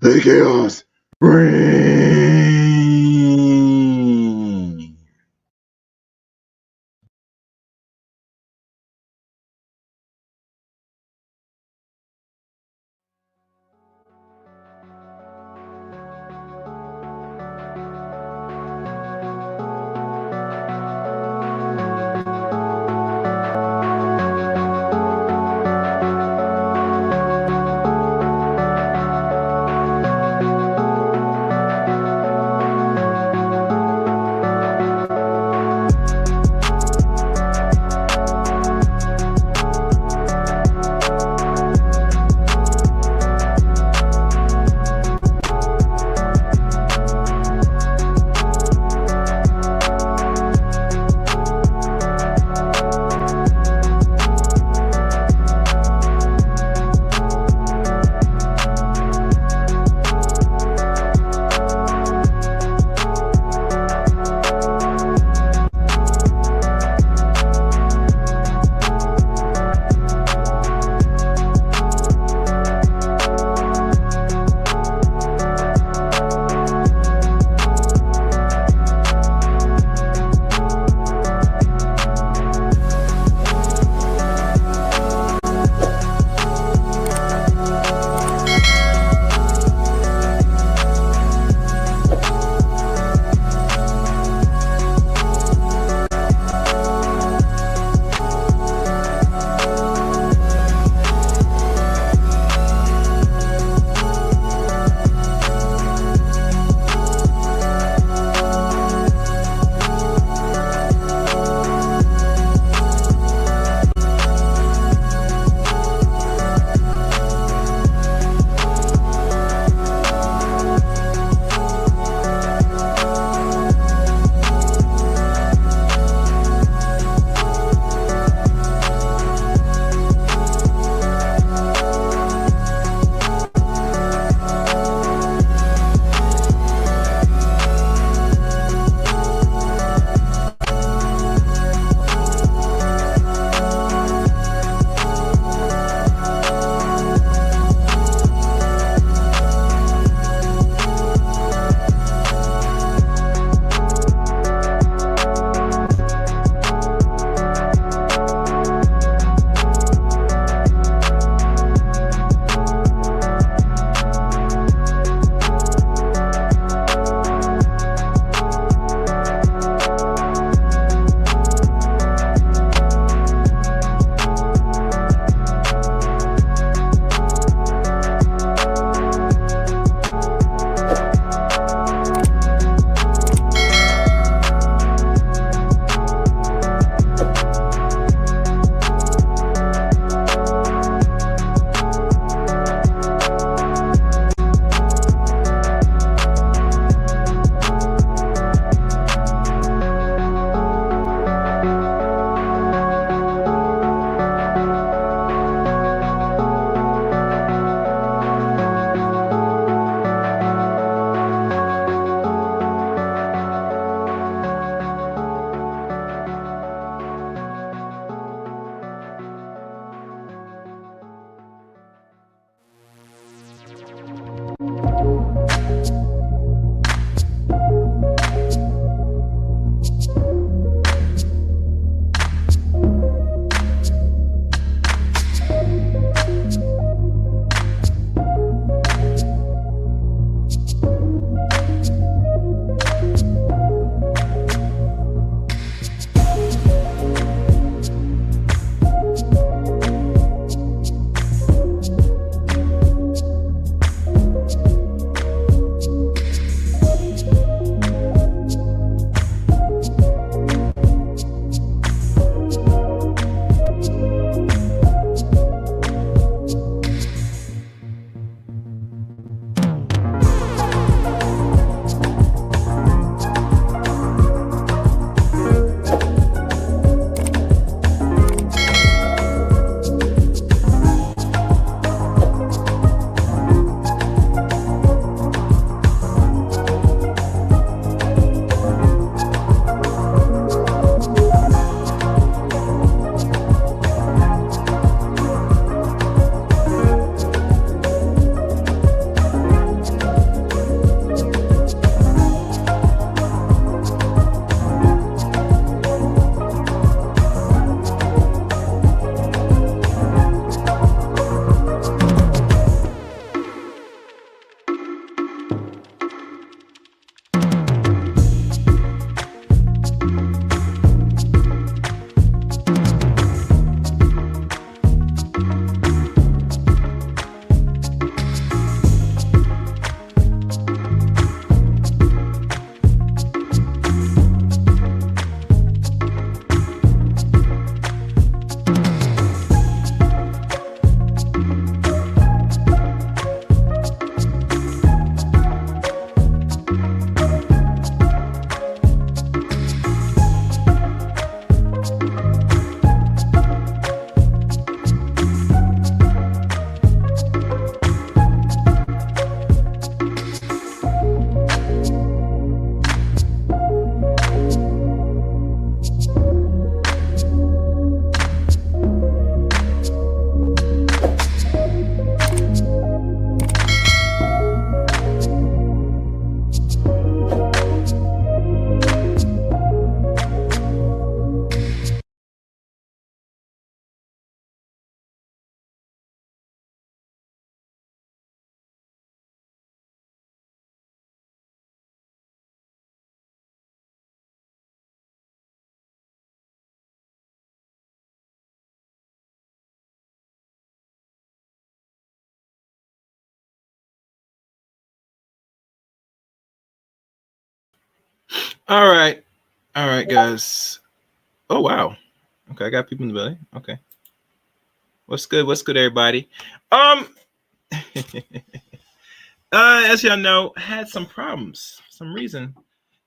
The chaos reigns. All right. All right, guys. Oh, wow. Okay, I got people in the belly. Okay. What's good? What's good, everybody? Um, as y'all know, had some problems for some reason.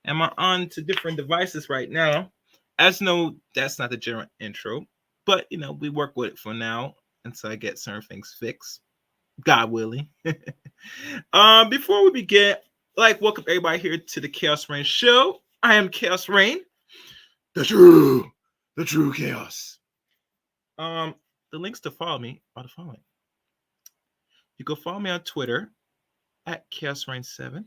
Am I on to different devices right now? As you know, that's not the general intro, but we work with it for now until I get certain things fixed. God willing. Before we begin, welcome everybody here to the Chaos Rain Show. I am Chaos Rain, the true, the true chaos. Um, the links to follow me are the following. You can follow me on Twitter at ChaosRain7.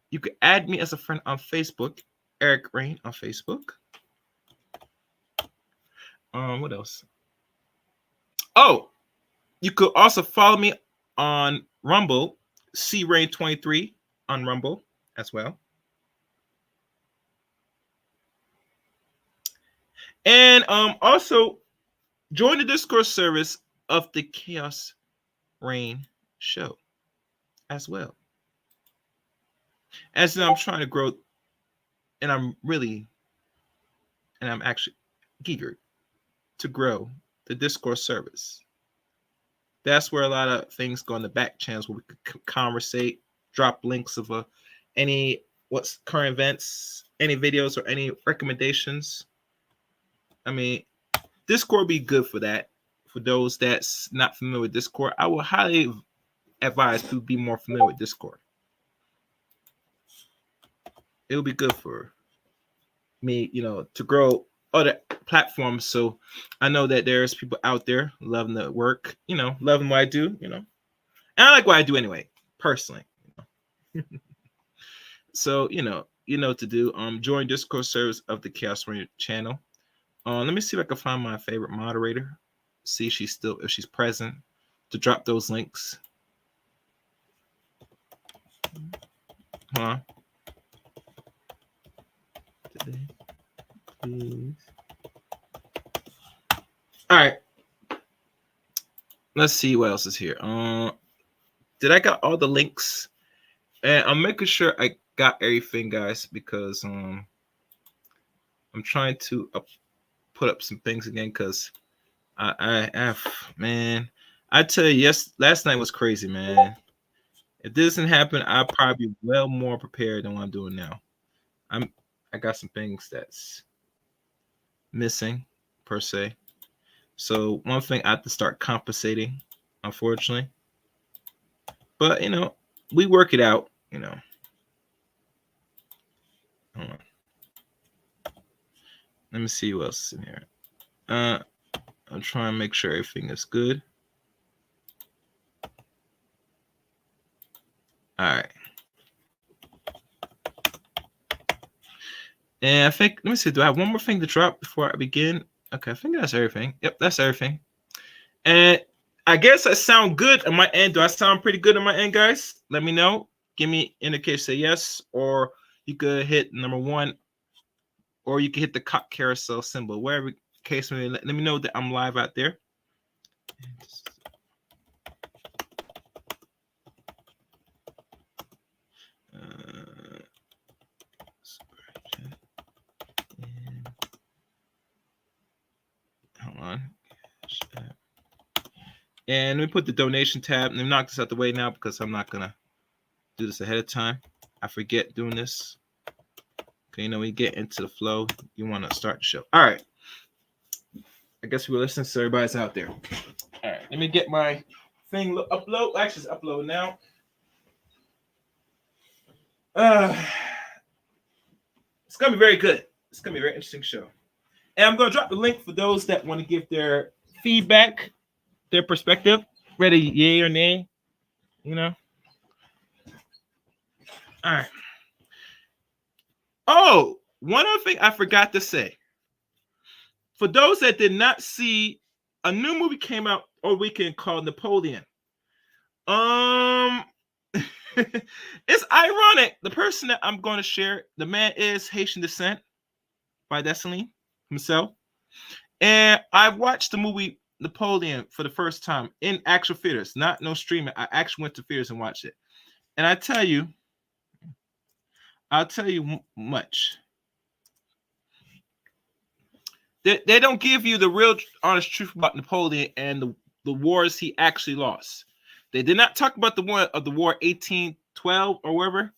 You can add me as a friend on Facebook, Eric Rain on Facebook. What else? Oh, you could also follow me on Rumble, CRain23 on Rumble as well. And also join the Discord service of the Chaos Rain Show as well. As I'm trying to grow, and I'm actually eager to grow the Discord service. That's where a lot of things go in the back channels where we could conversate, drop links of any what's current events, any videos or any recommendations. I mean, Discord be good for that. For those that's not familiar with Discord, I will highly advise people be more familiar with Discord. It'll be good for me, to grow other platforms. So I know that there's people out there loving the work, loving what I do, and I like what I do anyway, personally. So you know what to do. Join Discord service of the Chaos Ranger channel. Let me see if I can find my favorite moderator. See if she's present to drop those links. Huh? Today, please. All right. Let's see what else is here. Did I got all the links? And I'm making sure I got everything, guys, because I'm trying to put up some things again because man, I tell you, yes, last night was crazy, man. If this didn't happen, I'd probably be well more prepared than what I'm doing now. I got some things that's missing per se. So one thing I have to start compensating, unfortunately. But we work it out, Hold on. Let me see what else is in here. I'm trying to make sure everything is good. All right. And I think, let me see, do I have one more thing to drop before I begin? Okay, I think that's everything. Yep, that's everything. And I guess I sound good on my end. Do I sound pretty good on my end, guys? Let me know. Give me indication, say yes, or you could hit number 1, or you can hit the cock carousel symbol. Wherever case may be, let me know that I'm live out there. Hold on. And we put the donation tab. Let me knock this out the way now because I'm not gonna do this ahead of time. I forget doing this. Okay, when you get into the flow, you want to start the show. All right. I guess we're listening, so everybody's out there. All right, let me get my thing upload. Actually, it's upload now. It's gonna be very good. It's gonna be a very interesting show. And I'm gonna drop the link for those that want to give their feedback, their perspective, whether yay or nay. All right. Oh, one other thing I forgot to say. For those that did not see, a new movie came out over weekend called Napoleon. It's ironic. The person that I'm going to share, the man is Haitian descent by Destiny himself. And I watched the movie Napoleon for the first time in actual theaters, not no streaming. I actually went to theaters and watched it. And I tell you, I'll tell you much. They don't give you the real honest truth about Napoleon and the wars he actually lost. They did not talk about the one of the war 1812 or wherever,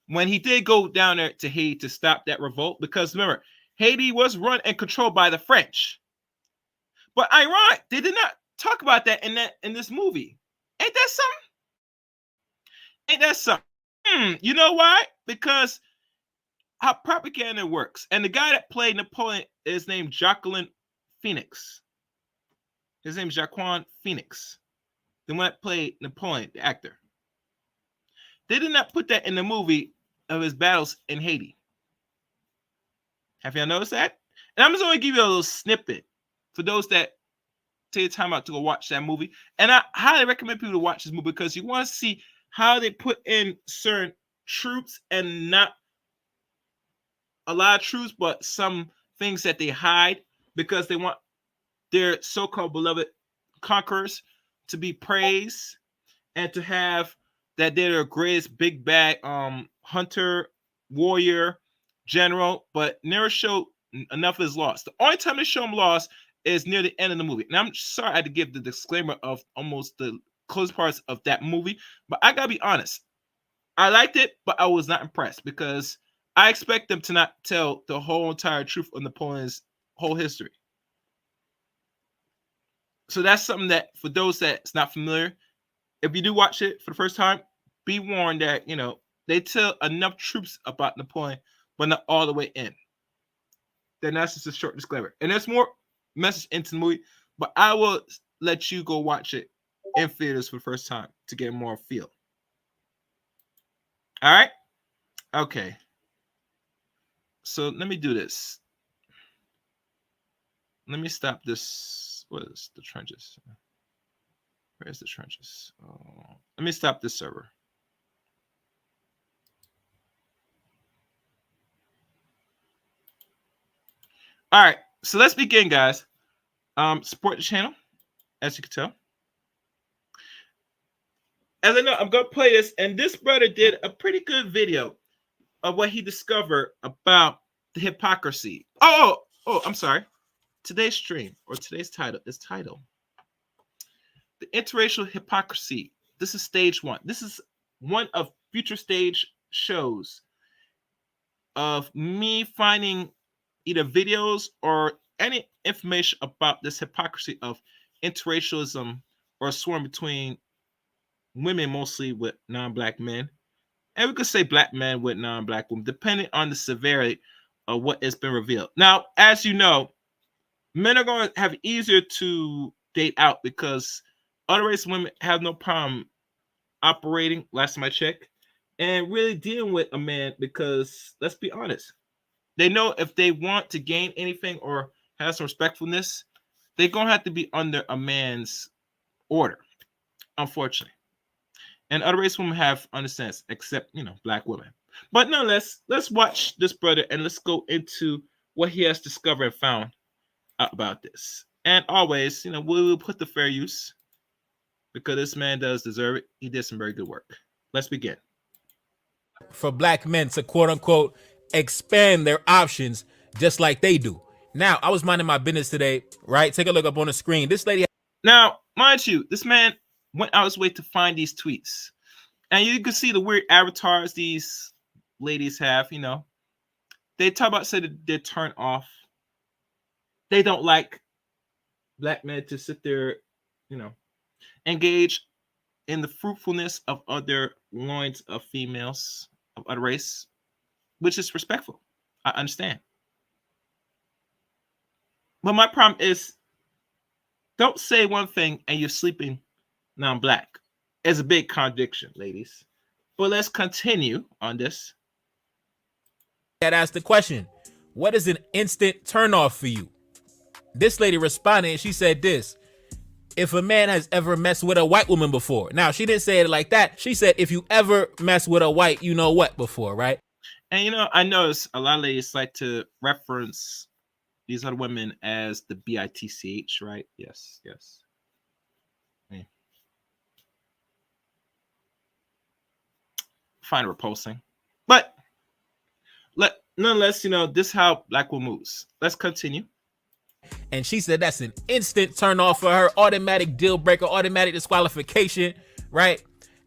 when he did go down there to Haiti to stop that revolt. Because remember, Haiti was run and controlled by the French. But ironic, they did not talk about that in this movie. Ain't that something? Ain't that something? You know why? Because how propaganda works. And the guy that played Napoleon is named Jacqueline Phoenix. His name is Jaquan Phoenix. The one that played Napoleon, the actor. They did not put that in the movie of his battles in Haiti. Have y'all noticed that? And I'm just going to give you a little snippet for those that take the time out to go watch that movie. And I highly recommend people to watch this movie because you want to see how they put in certain troops and not a lot of troops, but some things that they hide because they want their so-called beloved conquerors to be praised and to have that they're the greatest big bad hunter, warrior, general, but never show enough is lost. The only time they show him lost is near the end of the movie. And I'm sorry I had to give the disclaimer of almost the close parts of that movie, but I gotta be honest. I liked it, but I was not impressed because I expect them to not tell the whole entire truth of Napoleon's whole history. So that's something that for those that's not familiar, if you do watch it for the first time, be warned that, you know, they tell enough truths about Napoleon, but not all the way in. Then that's just a short disclaimer. And there's more message into the movie, but I will let you go watch it in theaters for the first time to get more feel. All right? Okay. So let me do this. Let me stop this. What is the trenches? Where's the trenches? Let me stop this server. All right, so let's begin, guys. Support the channel, as you can tell. As I know, I'm gonna play this, and this brother did a pretty good video of what he discovered about the hypocrisy. Oh, I'm sorry. Today's stream or today's title is titled "The Interracial Hypocrisy." This is stage one. This is one of future stage shows of me finding either videos or any information about this hypocrisy of interracialism or swirl between women, mostly with non-black men, and we could say black men with non-black women, depending on the severity of what has been revealed. Now, as you know, men are going to have easier to date out because other race women have no problem operating, last time I checked, and really dealing with a man because, let's be honest, they know if they want to gain anything or have some respectfulness, they're going to have to be under a man's order, unfortunately. And other race women have understands, except, you know, black women. But nonetheless, let's watch this brother and let's go into what he has discovered and found out about this. And always, you know, we will put the fair use because this man does deserve it. He did some very good work. Let's begin. For black men to quote unquote expand their options just like they do. Now, I was minding my business today, right? Take a look up on the screen. This lady. Now, mind you, this man went out his way to find these tweets. And you can see the weird avatars these ladies have, you know. They talk about, say that they're turned off. They don't like black men to sit there, you know, engage in the fruitfulness of other loins of females of other race, which is respectful. I understand. But my problem is, don't say one thing and you're sleeping non-black. It's a big contradiction, ladies. But let's continue on this. Had asked the question, what is an instant turnoff for you? This lady responded and she said this: if a man has ever messed with a white woman before. Now, she didn't say it like that. She said, if you ever mess with a white, you know what before, right? And, you know, I notice a lot of ladies like to reference these other women as the bitch, right? Yes. Yeah. Find it repulsing. But Nonetheless, this is how black woman moves. Let's continue. And she said that's an instant turn off for her, automatic deal breaker, automatic disqualification, right?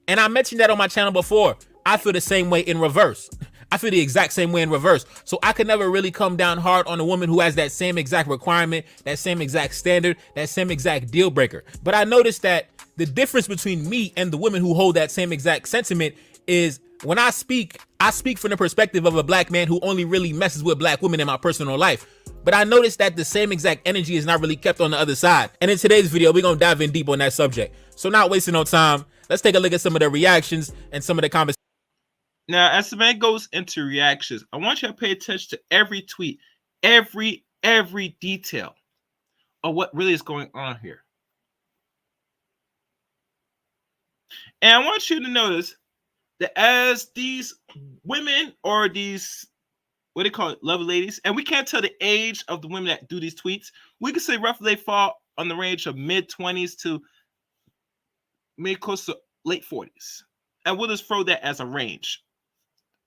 And I mentioned that on my channel before. I feel the same way in reverse. I feel the exact same way in reverse. So I could never really come down hard on a woman who has that same exact requirement, that same exact standard, that same exact deal breaker. But I noticed that the difference between me and the women who hold that same exact sentiment is when I speak from the perspective of a black man who only really messes with black women in my personal life. But I noticed that the same exact energy is not really kept on the other side. And in today's video, we're gonna dive in deep on that subject. So not wasting no time, let's take a look at some of the reactions and some of the conversations. Now, as the man goes into reactions, I want you to pay attention to every tweet, every detail of what really is going on here. And I want you to notice that as these women or these, what do they call it, lovely ladies, and we can't tell the age of the women that do these tweets, we can say roughly they fall on the range of mid-20s to maybe close to late 40s. And we'll just throw that as a range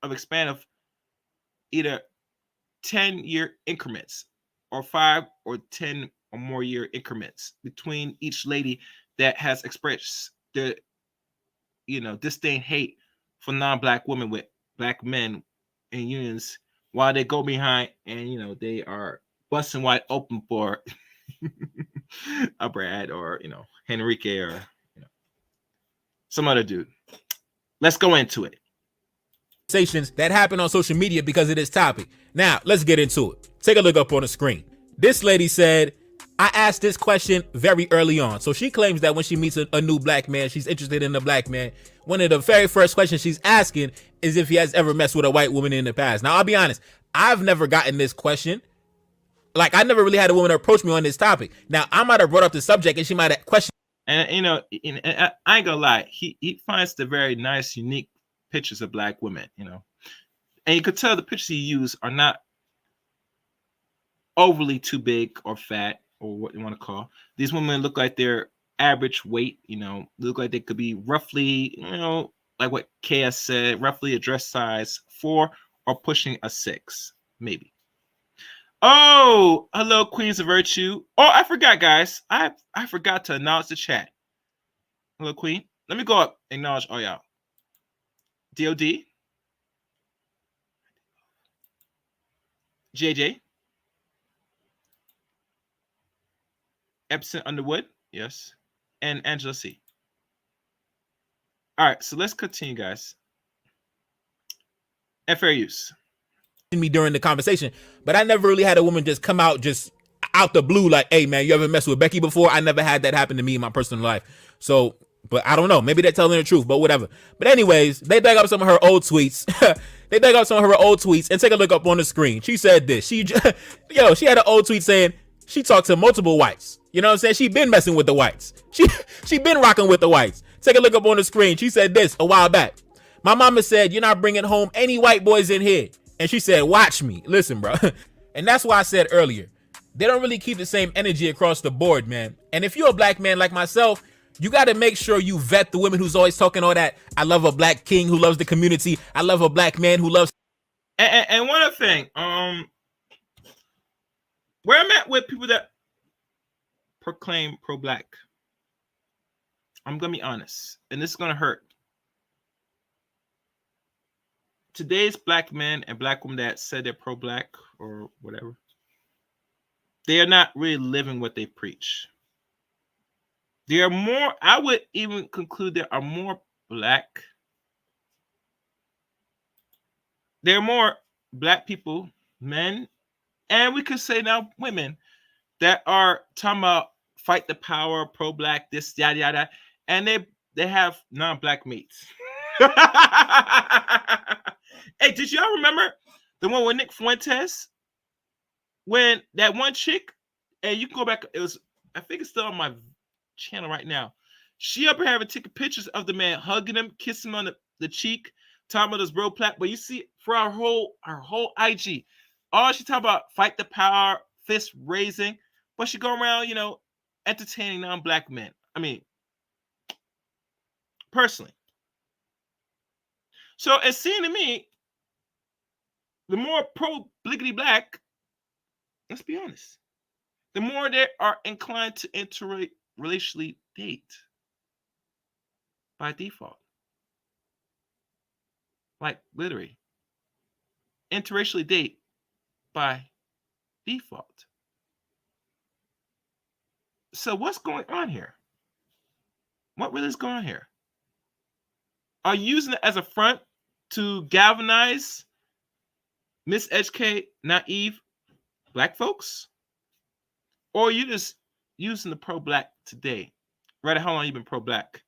of span of either 10-year increments or 5 or 10 or more year increments between each lady that has expressed the disdain, hate for non-black women with black men in unions, while they go behind and they are busting wide open for a Brad or Henrique or some other dude. Let's go into it. That happen on social media because of this topic. Now, let's get into it. Take a look up on the screen. This lady said, I asked this question very early on. So she claims that when she meets a new black man, she's interested in a black man. One of the very first questions she's asking is if he has ever messed with a white woman in the past. Now, I'll be honest, I've never gotten this question. Like, I never really had a woman approach me on this topic. Now, I might have brought up the subject and she might have questioned. And I ain't gonna lie, he finds the very nice, unique pictures of black women, and you could tell the pictures he used are not overly too big or fat or what you want to call. These women look like they're average weight, look like they could be roughly, like what KS said, roughly a dress size 4 or pushing a 6, maybe. Oh, hello, Queens of Virtue. Oh, I forgot, guys. I forgot to acknowledge the chat. Hello, Queen. Let me go up and acknowledge all y'all. DOD. JJ. Epson Underwood. Yes. And Angela C. All right, so let's continue, guys. And fair use. Me during the conversation, but I never really had a woman just come out just out the blue like, hey man, you ever messed with Becky before? I never had that happen to me in my personal life. So, but I don't know, maybe they're telling the truth, but whatever. But anyways, they dug up some of her old tweets. They dug up some of her old tweets and take a look up on the screen. She said this. She had an old tweet saying she talked to multiple whites. You know what I'm saying? She been messing with the whites. She been rocking with the whites. Take a look up on the screen. She said this a while back. My mama said, you're not bringing home any white boys in here. And she said, watch me. Listen, bro. And that's why I said earlier, they don't really keep the same energy across the board, man. And if you're a black man like myself, you got to make sure you vet the women who's always talking all that. I love a black king who loves the community. I love a black man who loves. And one other thing, where I'm at with people that proclaim pro-black, I'm going to be honest, and this is going to hurt. Today's black men and black women that said they're pro-black or whatever, they are not really living what they preach. There are more, I would even conclude there are more black. There are more black people, men, and we could say now women that are talking about fight the power, pro-black, this, yada, yada, and they have non-black mates. Hey, did y'all remember the one with Nick Fuentes? When that one chick, and you can go back, it was, I think it's still on my channel right now. She up here having taken pictures of the man, hugging him, kissing him on the cheek, talking about his bro plat. But you see, for our whole IG, all she talking about fight the power, fist raising, but she go around, entertaining non-black men. I mean, personally. So it seemed to me the more pro bliggity black, let's be honest, the more they are inclined to interracially date by default. Like literally, interracially date by default. So what's going on here? What really is going on here? Are you using it as a front to galvanize, miseducate, naive black folks? Or are you just using the pro-black today? Right? How long you been pro-black?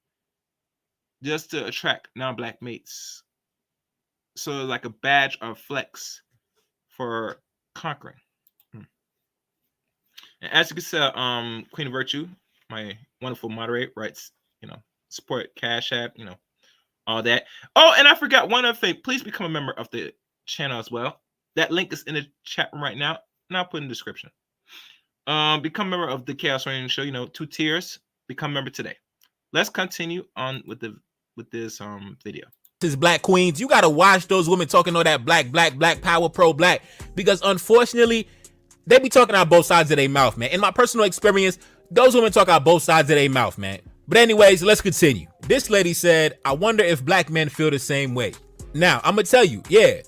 Just to attract non-black mates. So like a badge or flex for conquering. And as you can see, Queen of Virtue, my wonderful moderator, writes, support Cash App, all that. Oh, and I forgot one other thing. Please become a member of the channel as well. That link is in the chat room right now, and I'll put in the description. Become a member of the Chaos Reign Show. 2 tiers. Become a member today. Let's continue on with this video. This black queens, you gotta watch those women talking all that black power, pro black, because unfortunately they be talking out both sides of their mouth, man. In my personal experience, those women talk out both sides of their mouth, man. But anyways, let's continue. This lady said, I wonder if black men feel the same way. Now, I'm gonna tell you, yeah,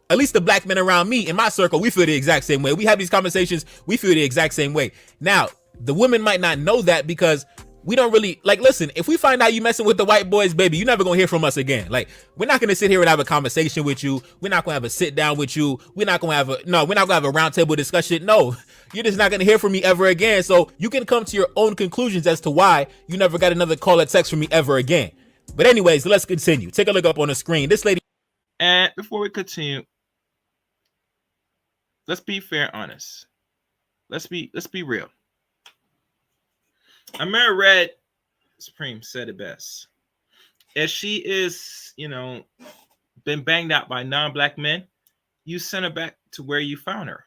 at least the black men around me, in my circle, we feel the exact same way. We have these conversations, we feel the exact same way. Now, the women might not know that because we don't really, listen, if we find out you messing with the white boys, baby, you're never gonna hear from us again. We're not gonna sit here and have a conversation with you. We're not gonna have a sit down with you. We're not gonna have a roundtable discussion. No, you're just not gonna hear from me ever again. So you can come to your own conclusions as to why you never got another call or text from me ever again. But anyways, let's continue. Take a look up on the screen. This lady. And before we continue, let's be fair and honest. Let's be real. Amara Red Supreme said it best. If she is, been banged out by non-black men, you send her back to where you found her.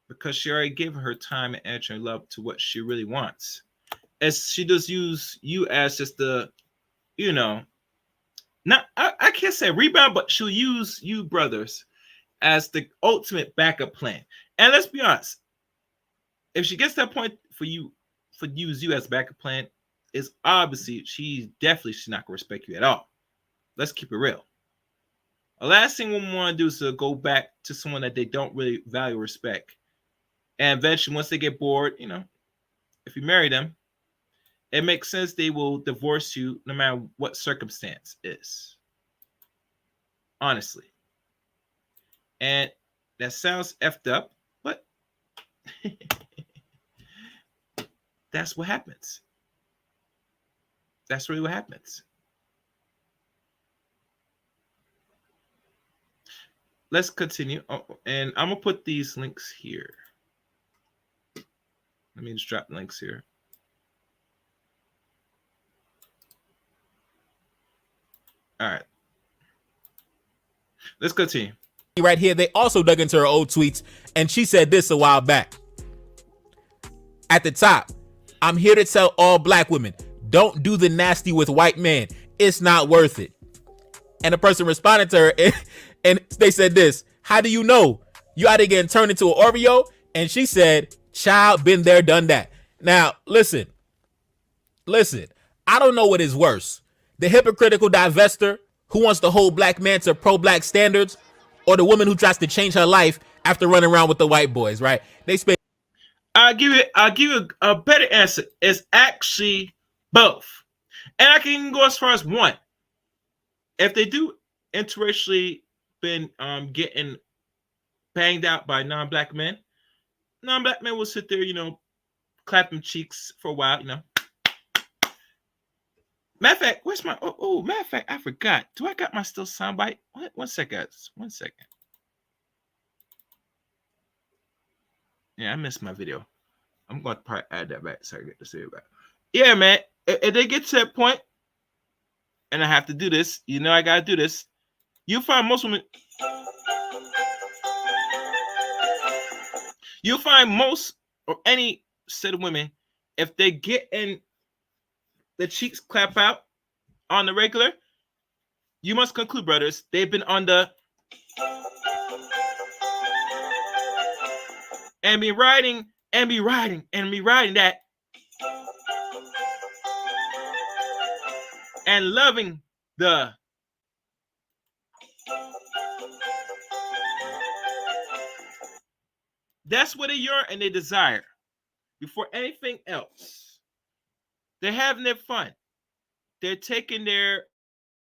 Because she already gave her time and energy and love to what she really wants. As she does use you as just the, not I can't say rebound, but she'll use you brothers as the ultimate backup plan. And let's be honest, if she gets to that point for use you as backup plan, is obviously she's not gonna respect you at all. Let's keep it real. The last thing women want to do is to go back to someone that they don't really value or respect. And eventually, once they get bored, if you marry them, it makes sense they will divorce you no matter what circumstance is. Honestly. And that sounds effed up, but that's what happens. That's really what happens. Let's continue. Oh, and I'm going to put these links here. Let me just drop links here. All right. Let's continue. Right here, they also dug into her old tweets, and she said this a while back. At the top, I'm here to tell all black women, don't do the nasty with white men. It's not worth it. And the person responded to her, and they said this, how do you know? You out there getting turned into an Oreo? And she said, child, been there, done that. Now, listen, I don't know what is worse. The hypocritical divester who wants to hold black men to pro-black standards, or the woman who tries to change her life after running around with the white boys, right? I'll give you a better answer. It's actually both. And I can go as far as one. If they do interracially been getting banged out by non-black men will sit there, clapping cheeks for a while, Matter of fact, where's my matter of fact, I forgot. Do I got my still soundbite? One second, guys. 1 second. Yeah, I missed my video. I'm going to probably add that back so I get to see it back. Yeah, man. If they get to that point, and I have to do this, I got to do this, you'll find most women, you'll find most or any set of women, if they get in the cheeks clap out on the regular, you must conclude, brothers, they've been on the and be riding and be riding and be riding that and loving the that's what they yearn and they desire before anything else. They're having their fun. They're taking their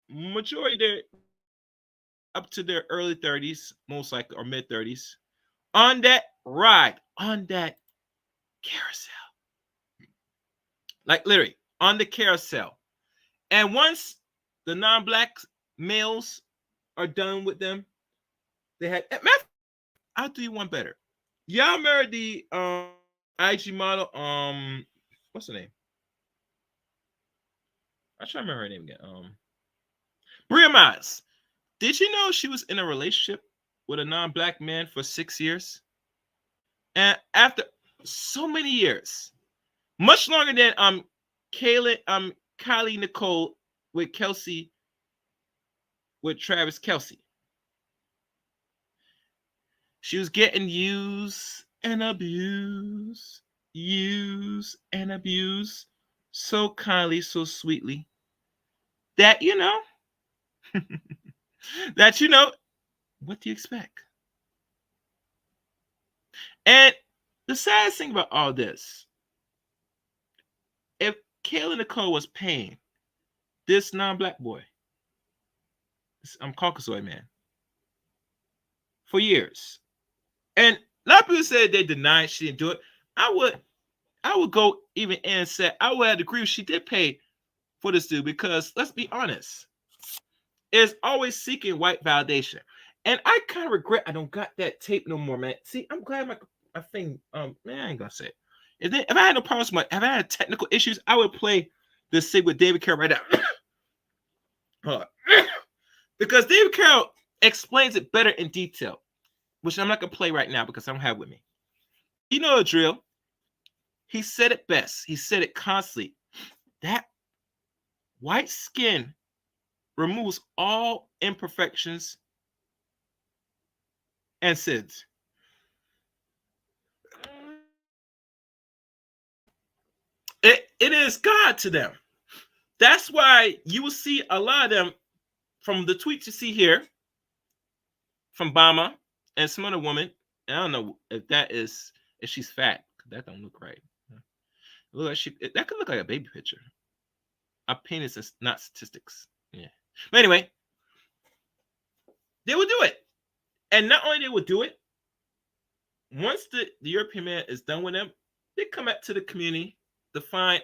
majority their up to their early 30s, most likely, or mid 30s, on that ride, on that carousel. Like literally, on the carousel. And once the non-black males are done with them, they had I'll do you one better. Y'all remember the IG model, what's her name? I'm trying to remember her name again. Bria Miles. Did you know she was in a relationship with a non-black man for 6 years? And after so many years, much longer than Kylie Nicole with Kelsey, with Travis Kelsey. She was getting used and abused so kindly, so sweetly that that what do you expect? And the saddest thing about all this, if Kayla Nicole was paying this non-black boy, this Caucasoid man, for years, and a lot of people said they denied she didn't do it. I would go even in and say I would have agree if she did pay for this dude, because let's be honest, is always seeking white validation. And I kind of regret I don't got that tape no more, man. See, I'm glad my thing, man, I ain't gonna say it. If I had no problems with if I had technical issues, I would play the sig with David Carroll right now. Because David Carroll explains it better in detail, which I'm not gonna play right now because I don't have it with me. You know the drill. He said it best. He said it constantly. That white skin removes all imperfections and sins. It is God to them. That's why you will see a lot of them from the tweets you see here from Bama and some other woman. I don't know if she's fat. That don't look right. Look like that could look like a baby picture. A penis is not statistics. Yeah. But anyway, they would do it. And not only they would do it, once the European man is done with them, they come back to the community to find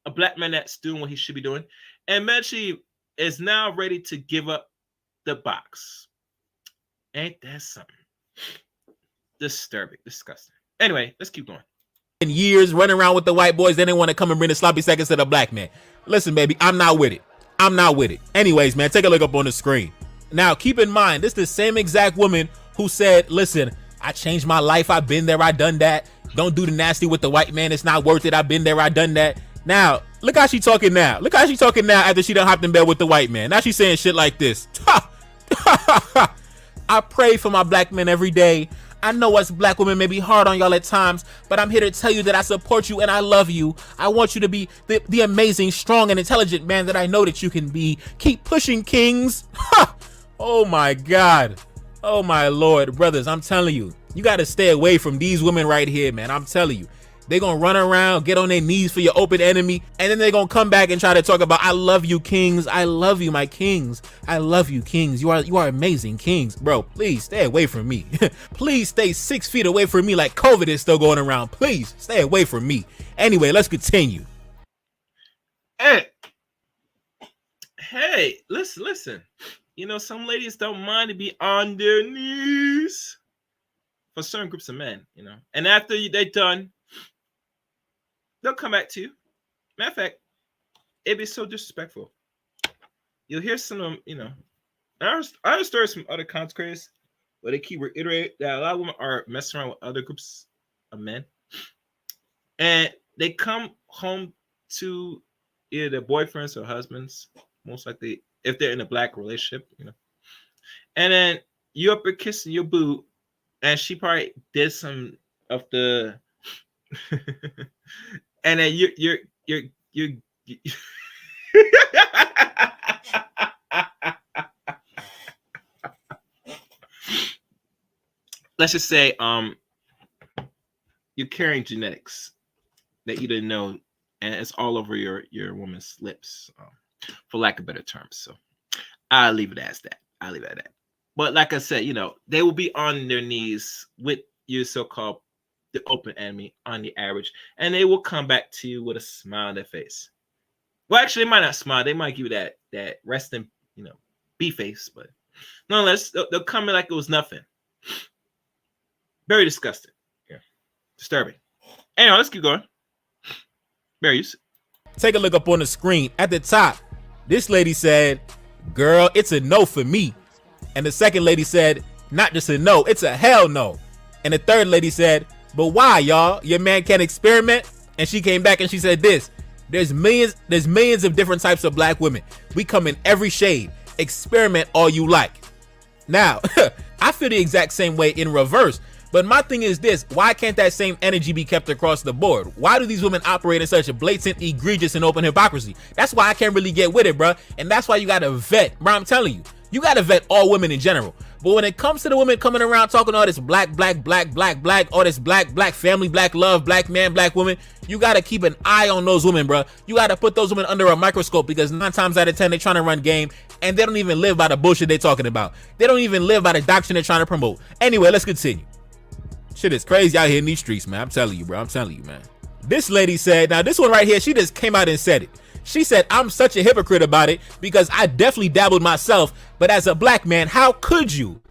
a black man that's doing what he should be doing. And Medici is now ready to give up the box. Ain't that something? Disturbing, disgusting. Anyway, let's keep going. Years running around with the white boys, then they want to come and bring the sloppy seconds to the black man. Listen, baby, I'm not with it. I'm not with it. Anyways, man, take a look up on the screen. Now, keep in mind, this is the same exact woman who said, listen, I changed my life. I've been there. I done that. Don't do the nasty with the white man. It's not worth it. I've been there. I done that. Now, look how she talking now. Look how she talking now after she done hopped in bed with the white man. Now she's saying shit like this. I pray for my black men every day. I know us black women may be hard on y'all at times, but I'm here to tell you that I support you and I love you. I want you to be the amazing, strong, and intelligent man that I know that you can be. Keep pushing, kings. Oh my God. Oh my Lord. Brothers, I'm telling you, you got to stay away from these women right here, man. I'm telling you. They're going to run around, get on their knees for your open enemy, and then they're going to come back and try to talk about, I love you, kings. I love you, my kings. I love you, kings. You are amazing, kings. Bro, please stay away from me. Please stay 6 feet away from me like COVID is still going around. Please stay away from me. Anyway, let's continue. Hey, listen. You know, some ladies don't mind to be on their knees for certain groups of men, you know. And after they're done, they'll come back to you. Matter of fact, it'd be so disrespectful. You'll hear some of them, you know. I heard stories from other content creators where they keep reiterating that a lot of women are messing around with other groups of men. And they come home to either their boyfriends or husbands, most likely, if they're in a black relationship, you know. And then you up there kissing your boo, and she probably did some of the and then you're let's just say you're carrying genetics that you didn't know, and it's all over your woman's lips, for lack of better terms. So I'll leave it as that. I'll leave it at that. But like I said, they will be on their knees with your so-called the open enemy on the average, and they will come back to you with a smile on their face. Well, actually, they might not smile. They might give you that resting, B face, but nonetheless, they'll come in like it was nothing. Very disgusting. Yeah, disturbing. Anyway, let's keep going. Barry, take a look up on the screen at the top. This lady said, "Girl, it's a no for me." And the second lady said, "Not just a no, it's a hell no." And the third lady said, "But why, y'all? Your man can't experiment?" And she came back and she said this: there's millions of different types of black women. We come in every shade. Experiment all you like. Now, I feel the exact same way in reverse. But my thing is this: why can't that same energy be kept across the board? Why do these women operate in such a blatant, egregious, and open hypocrisy? That's why I can't really get with it, bro. And that's why you gotta vet, bro. I'm telling you, you gotta vet all women in general. But when it comes to the women coming around talking all this black, all this black family, black love, black man, black woman, you gotta keep an eye on those women, bro. You gotta put those women under a microscope, because 9 times out of 10 they're trying to run game, and they don't even live by the bullshit they're talking about. They don't even live by the doctrine they're trying to promote. Anyway, let's continue. Shit is crazy out here in these streets, man. I'm telling you, bro. I'm telling you, man. This lady said, now this one right here, she just came out and said it. She said, "I'm such a hypocrite about it because I definitely dabbled myself, but as a black man, how could you?"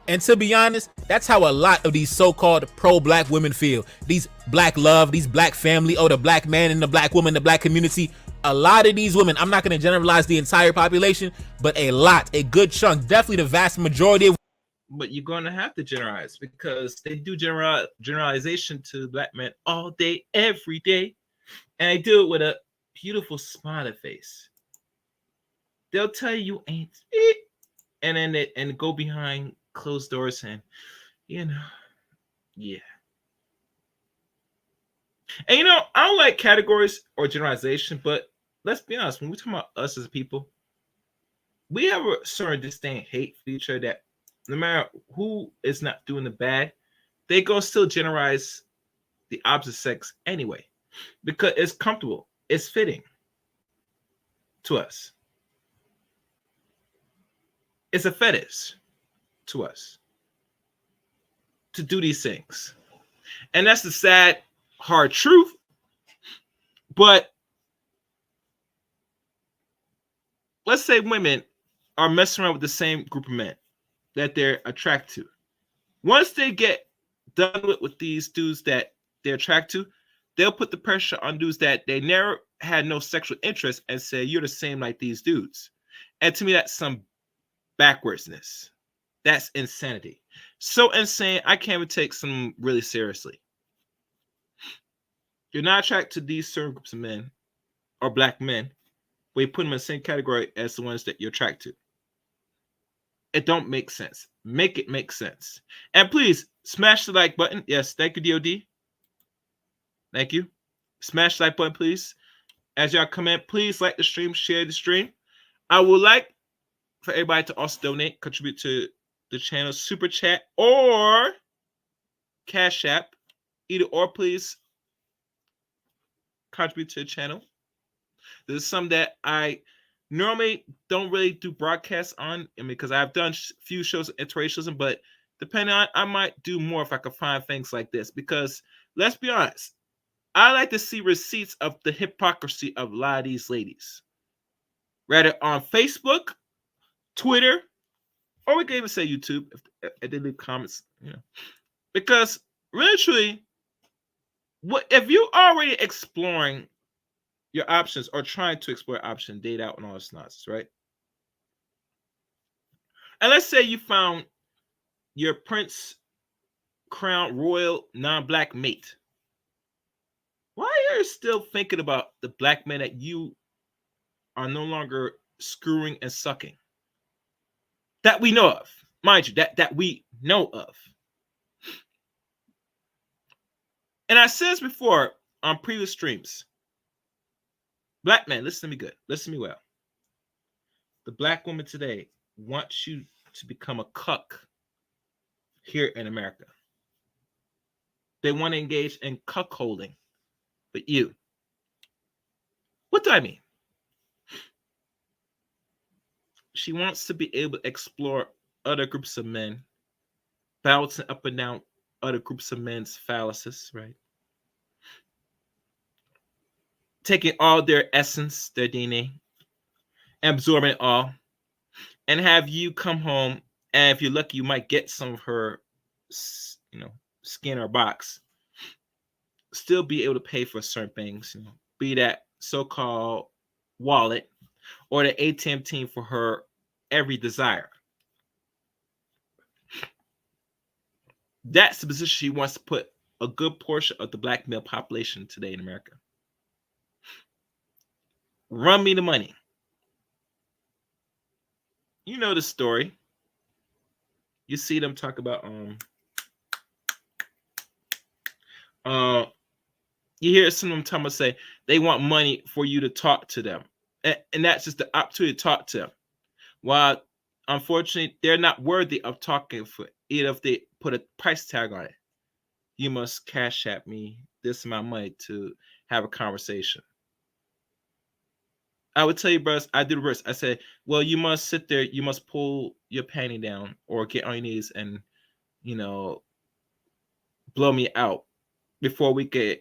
And to be honest, that's how a lot of these so-called pro-black women feel. These black love, these black family, the black man and the black woman, the black community. A lot of these women, I'm not going to generalize the entire population, but a good chunk, definitely the vast majority of. But you're going to have to generalize, because they do generalization to black men all day, every day. And they do it with a beautiful smiley face. They'll tell you ain't it, and then go behind closed doors and, yeah. And I don't like categories or generalization, but let's be honest, when we talk about us as people, we have a certain disdain, hate for each other, that no matter who is not doing the bad, they go still generalize the opposite sex anyway, because it's comfortable, it's fitting to us. It's a fetish to us to do these things. And that's the sad, hard truth. But let's say women are messing around with the same group of men that they're attracted to. Once they get done with these dudes that they're attracted to, they'll put the pressure on dudes that they never had no sexual interest and say, "You're the same like these dudes." And to me, that's some backwardsness. That's insanity. So insane, I can't even take some really seriously. You're not attracted to these certain groups of men or black men, but you put them in the same category as the ones that you're attracted to. It don't make sense. Make it make sense. And please smash the like button. Yes, thank you, DOD. Thank you. Smash the like button, please. As y'all come in, please like the stream, share the stream. I would like for everybody to also donate, contribute to the channel, super chat or Cash App. Either or, please contribute to the channel. This is something that I normally don't really do broadcasts on, because I've done a few shows of interracialism, but depending on, I might do more if I could find things like this, because let's be honest, I like to see receipts of the hypocrisy of a lot of these ladies, rather on Facebook, Twitter, or we can even say YouTube if they leave comments, because literally, what if you're already exploring your options or trying to explore option, date out, and all this nonsense, right? And let's say you found your prince, crown, royal, non-black mate. Why are you still thinking about the black men that you are no longer screwing and sucking? That we know of. Mind you, that we know of. And I said this before on previous streams. Black man, listen to me good. Listen to me well. The black woman today wants you to become a cuck here in America. They want to engage in cuckolding with you. What do I mean? She wants to be able to explore other groups of men, bouncing up and down other groups of men's phalluses, right? Taking all their essence, their DNA, absorbing it all, and have you come home, and if you're lucky, you might get some of her, skin or box. Still be able to pay for certain things, be that so-called wallet or the ATM team for her every desire. That's the position she wants to put a good portion of the black male population today in America. Run me the money. You know the story. You see them talk about you hear some of them talking about say they want money for you to talk to them. And that's just the opportunity to talk to them. While unfortunately they're not worthy of talking for it if they put a price tag on it. You must cash at me this amount of money to have a conversation. I would tell you, bros, I do the reverse. I say, well, you must sit there, you must pull your panty down or get on your knees and, blow me out before we could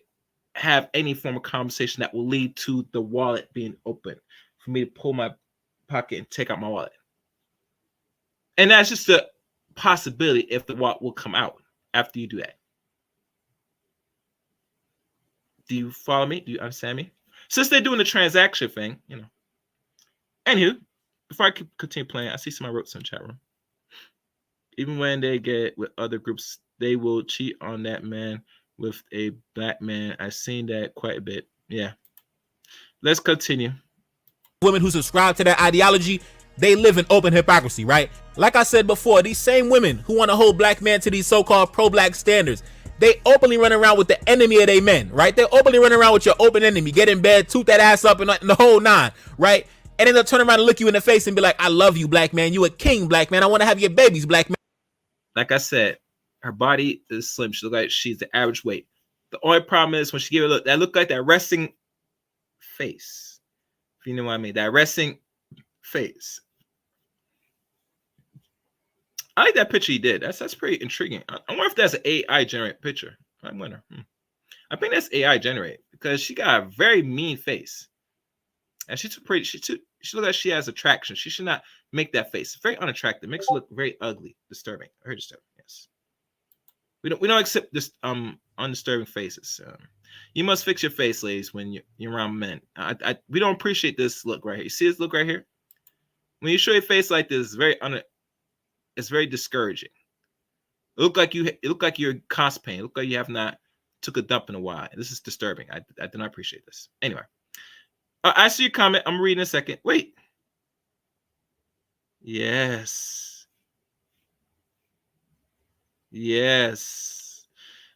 have any form of conversation that will lead to the wallet being open for me to pull my pocket and take out my wallet. And that's just a possibility if the wallet will come out after you do that. Do you follow me? Do you understand me? Since they're doing the transaction thing, Anywho, before I continue playing, I see somebody wrote some chat room. Even when they get with other groups, they will cheat on that man with a black man. I've seen that quite a bit. Yeah. Let's continue. Women who subscribe to that ideology, they live in open hypocrisy, right? Like I said before, these same women who want to hold black men to these so-called pro-black standards, they openly run around with the enemy of their men, right? They openly run around with your open enemy, get in bed, toot that ass up and the whole nine, right? And then they'll turn around and look you in the face and be like, I love you, black man. You a king, black man. I want to have your babies, black man. Like I said, her body is slim. She looks like she's the average weight. The only problem is when she give it a look, that look like that resting face. If you know what I mean, that resting face. I like that picture he did. That's pretty intriguing. I wonder if that's an AI generated picture. I wonder. I think that's AI generated because she got a very mean face, and she's too pretty. She looks like she has attraction. She should not make that face. Very unattractive. Makes her look very ugly, disturbing. Very disturbing. Yes. We don't accept this undisturbing faces. You must fix your face, ladies, when you're around men. We don't appreciate this look right here. You see this look right here? When you show your face like this, it's very discouraging. It look like you're constipated. It look like you have not took a dump in a while. This is disturbing. I do not appreciate this. Anyway, I see your comment. I'm reading a second. Wait. Yes.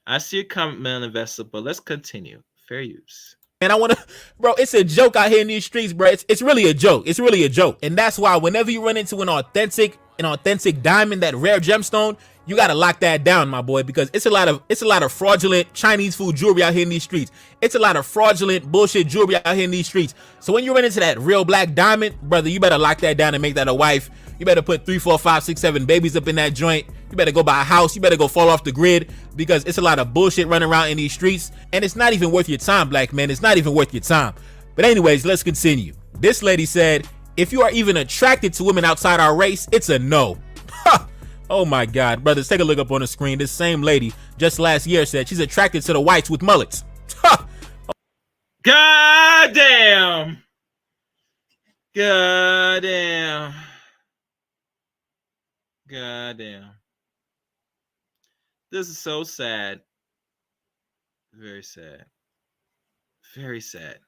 I see your comment, man, investor, but let's continue. Fair use. And I want to, bro, it's a joke out here in these streets, bro. It's really a joke. It's really a joke. And that's why whenever you run into an authentic diamond, that rare gemstone, you got to lock that down, my boy, because it's a lot of fraudulent Chinese food jewelry out here in these streets. It's a lot of fraudulent bullshit jewelry out here in these streets. So when you run into that real black diamond, brother, you better lock that down and make that a wife. You better put 3, 4, 5, 6, 7 babies up in that joint. You better go buy a house. You better go fall off the grid because it's a lot of bullshit running around in these streets. And it's not even worth your time, black man. It's not even worth your time. But anyways, let's continue. This lady said, if you are even attracted to women outside our race, it's a no. Oh my God, brothers, take a look up on the screen. This same lady just last year said she's attracted to the whites with mullets. God damn. God damn. God damn. This is so sad. Very sad. Very sad.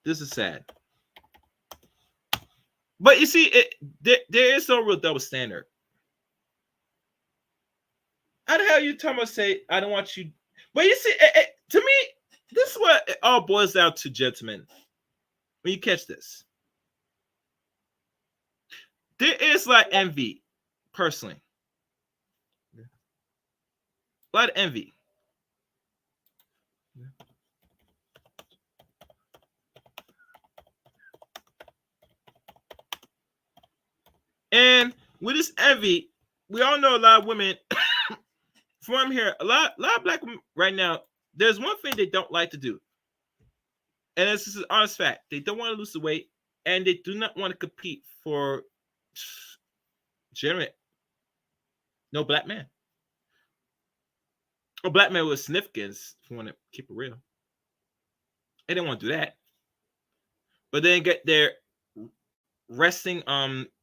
This is sad. But you see, there is no real double standard. How the hell you talking about say I don't want you? But you see, to me, this is what it all boils down to, gentlemen. When you catch this, there is like envy, personally. A lot of envy. And with this envy, we all know a lot of women. From what I'm hearing, a lot of black women right now. There's one thing they don't like to do, and this is an honest fact. They don't want to lose the weight, and they do not want to compete for generally no black man. A black man with significance, if you want to keep it real. They didn't want to do that. But then get their resting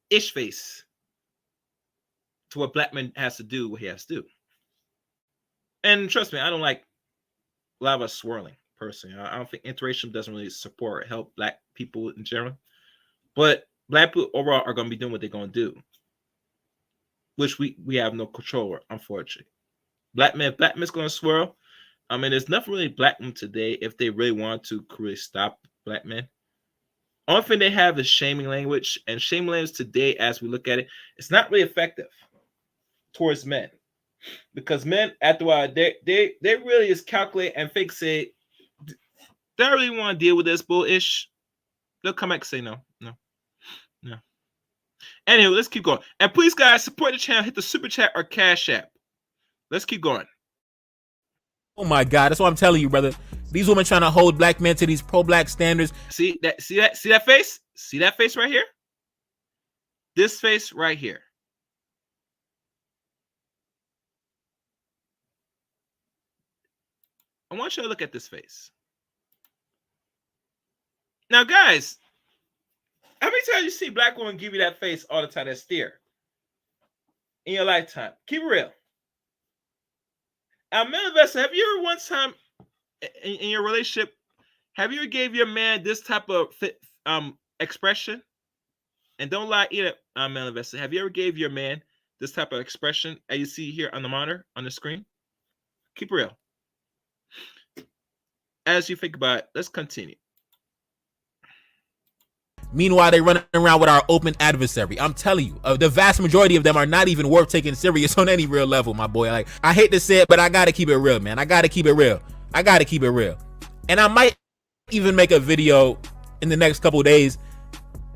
ish face to what black man has to do what he has to do. And trust me, I don't like a lot of us swirling personally. I don't think interracial doesn't really support or help black people in general. But black people overall are going to be doing what they're going to do, which we have no control over, unfortunately. Black men's going to swirl. I mean, there's nothing really black men today if they really want to really stop black men. Only thing they have is shaming language, and shaming language today, as we look at it, it's not really effective towards men, because men, after a while, they really just calculate and think, say, they don't really want to deal with this bullish. They'll come back and say no. Anyway, let's keep going. And please, guys, support the channel. Hit the super chat or cash app. Let's keep going. Oh my God, that's what I'm telling you, brother. These women trying to hold black men to these pro-black standards. See that face? See that face right here? This face right here. I want you to look at this face. Now, guys, how many times you see black women give you that face all the time, that stare in your lifetime? Keep it real. Now, male investor, have you ever one time in your relationship, have you ever gave your man this type of expression? And don't lie either, male investor. Have you ever gave your man this type of expression as you see here on the monitor, on the screen? Keep it real. As you think about it, let's continue. Meanwhile, they running around with our open adversary. I'm telling you, the vast majority of them are not even worth taking serious on any real level, my boy. Like, I hate to say it, but I gotta keep it real, man. I gotta keep it real. And I might even make a video in the next couple of days,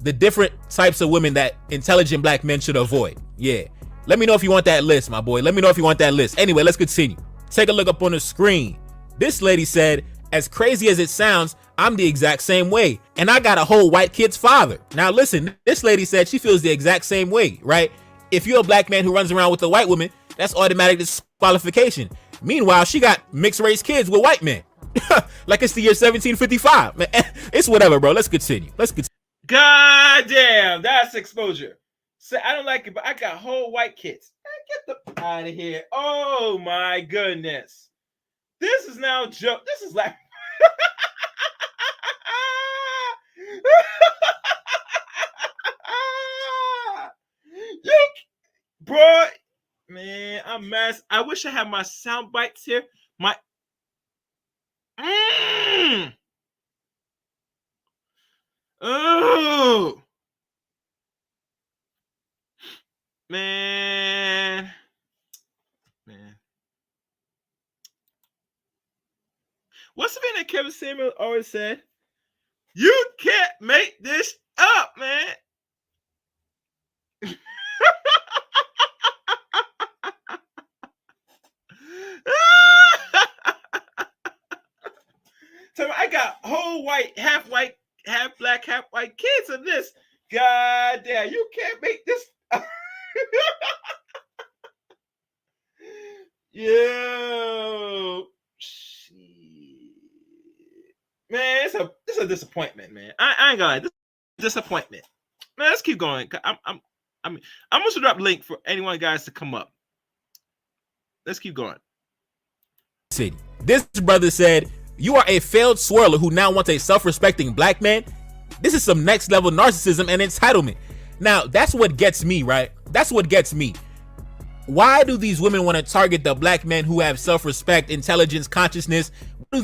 the different types of women that intelligent black men should avoid. Yeah. Let me know if you want that list, my boy. Let me know if you want that list. Anyway, let's continue. Take a look up on the screen. This lady said, as crazy as it sounds, I'm the exact same way, and I got a whole white kid's father. Now listen, this lady said she feels the exact same way, right? If you're a black man who runs around with a white woman, that's automatic disqualification. Meanwhile, she got mixed race kids with white men. Like it's the year 1755. Man, it's whatever, bro. Let's continue. God damn, that's exposure. So I don't like it, but I got whole white kids. Man, get the out of here. Oh my goodness. This is now joke. This is like you, bro, man, I'm mad. I wish I had my sound bites here. My oh man. What's the thing that Kevin Samuel always said? You can't make this up, man. So I got whole white, half black, half white kids in this. God damn, you can't make this up. Yo. Man, it's a disappointment, man. I ain't gonna lie, this disappointment. Man, let's keep going. I'm gonna drop a link for anyone guys to come up. Let's keep going. This brother said, you are a failed swirler who now wants a self-respecting black man. This is some next level narcissism and entitlement. Now, that's what gets me, right? That's what gets me. Why do these women want to target the black men who have self-respect, intelligence, consciousness? Why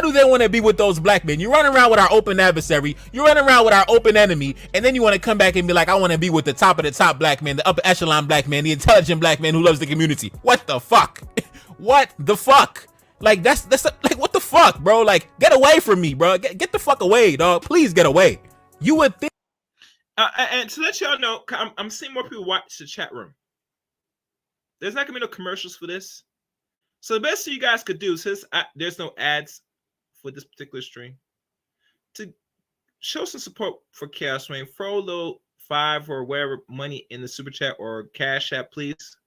do they want to be with those black men? You run around with our open adversary, you run around with our open enemy, and then you want to come back and be like, I want to be with the top of the top black man, the upper echelon black man, the intelligent black man who loves the community. What the fuck? What the fuck? Like, that's like, what the fuck, bro? Like, get away from me, bro. Get the fuck away, dog. Please get away. You would think. And to let y'all know, I'm seeing more people watch the chat room. There's not gonna be no commercials for this. So the best thing you guys could do, since there's no ads for this particular stream, to show some support for Chaos Rain, throw a little $5 or whatever money in the super chat or Cash App, please.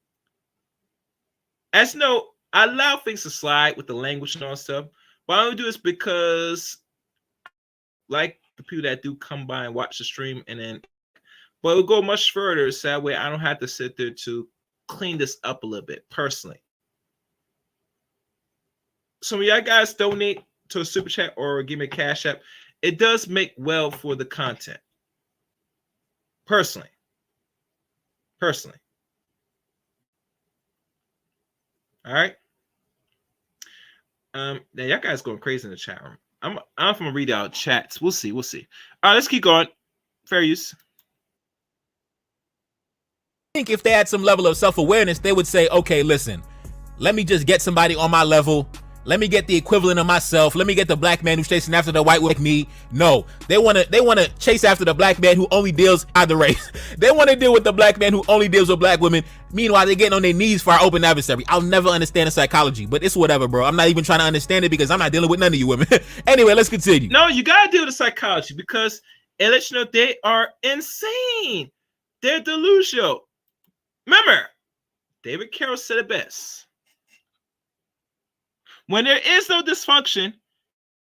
As you know, I allow things to slide with the language and all stuff, but I only do this because, like the people that do come by and watch the stream, and then, but it'll go much further, so that way I don't have to sit there to clean this up a little bit personally. So when y'all guys donate to a super chat or give me a Cash App, it does make well for the content. Personally. All right. Now y'all guys going crazy in the chat room. I'm gonna read out chats. We'll see. All right, let's keep going. Fair use. I think if they had some level of self-awareness, they would say, okay, listen, let me just get somebody on my level. Let me get the equivalent of myself. Let me get the black man who's chasing after the white like me. No, they want to chase after the black man who only deals either race. They want to deal with the black man who only deals with black women. Meanwhile, they're getting on their knees for our open adversary. I'll never understand the psychology, but it's whatever, bro. I'm not even trying to understand it because I'm not dealing with none of you women. Anyway, let's continue. No, you gotta deal with the psychology because it lets you know they are insane. They're delusional. Remember, David Carroll said it best. When there is no dysfunction,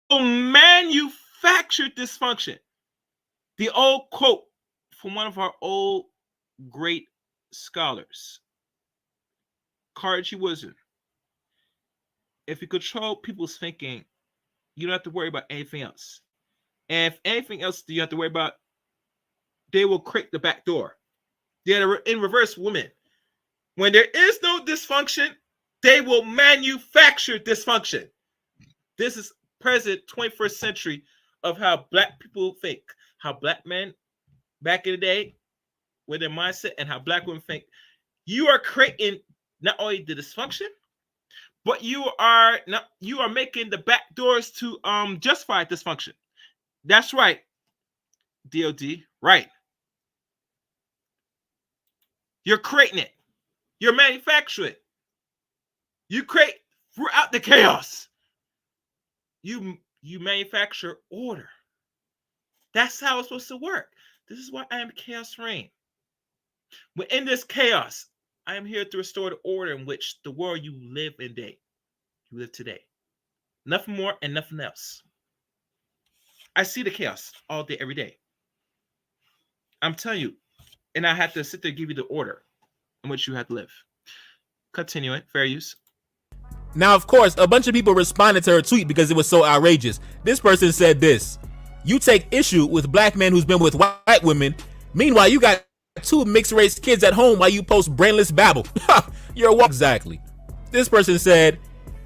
you'll manufacture dysfunction. The old quote from one of our old great scholars, Carnegie Wisdom. If you control people's thinking, you don't have to worry about anything else. And if anything else you have to worry about, they will create the back door. They're in reverse, women. When there is no dysfunction, they will manufacture dysfunction. This is present 21st century of how black people think, how black men back in the day with their mindset, and how black women think. You are creating not only the dysfunction, but you are making the back doors to justify dysfunction. That's right, DOD, right. You're creating it. You're manufacturing it. You create throughout the chaos. You manufacture order. That's how it's supposed to work. This is why I am Chaos Reign. But in this chaos, I am here to restore the order in which the world you live in you live today. Nothing more and nothing else. I see the chaos all day, every day. I'm telling you, and I have to sit there and give you the order in which you have to live. Continue it. Fair use. Now, of course, a bunch of people responded to her tweet because it was so outrageous. This person said this: you take issue with black men who's been with white women. Meanwhile, you got 2 mixed race kids at home while you post brainless babble. You're what? Exactly. This person said,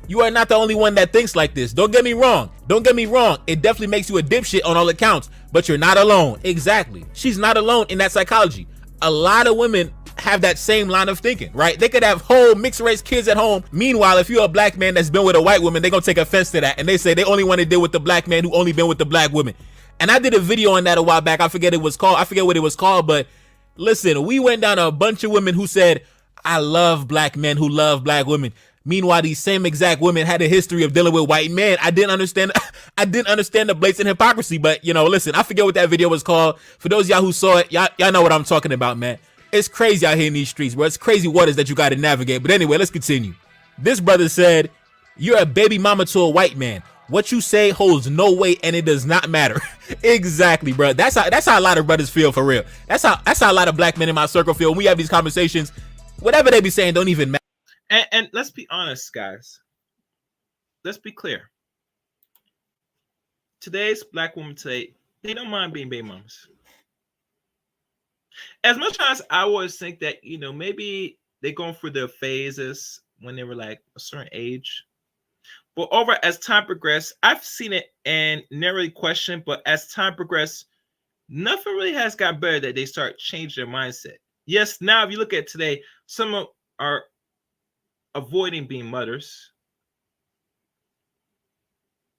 you are not the only one that thinks like this. Don't get me wrong. It definitely makes you a dipshit on all accounts, but you're not alone. Exactly. She's not alone in that psychology. A lot of women have that same line of thinking, right? They could have whole mixed race kids at home. Meanwhile, if you're a black man that's been with a white woman, they're gonna take offense to that, and they say they only want to deal with the black man who only been with the black woman. And I did a video on that a while back. I forget what it was called, but listen, we went down a bunch of women who said, I love black men who love black women. Meanwhile, these same exact women had a history of dealing with white men. I didn't understand the blatant hypocrisy, but listen, I forget what that video was called. For those of y'all who saw it, y'all know what I'm talking about, man. It's crazy out here in these streets, bro. It's crazy waters that you got to navigate. But anyway, let's continue. This brother said, you're a baby mama to a white man. What you say holds no weight and it does not matter. Exactly, bro. That's how a lot of brothers feel, for real. That's how a lot of black men in my circle feel. When we have these conversations, whatever they be saying don't even matter. And let's be honest, guys. Let's be clear. Today's black women today, they don't mind being baby mamas. As much as I always think that, maybe they going through their phases when they were like a certain age. But over as time progressed, I've seen it and never really questioned. But as time progressed, nothing really has got better that they start changing their mindset. Yes, now if you look at today, some are avoiding being mothers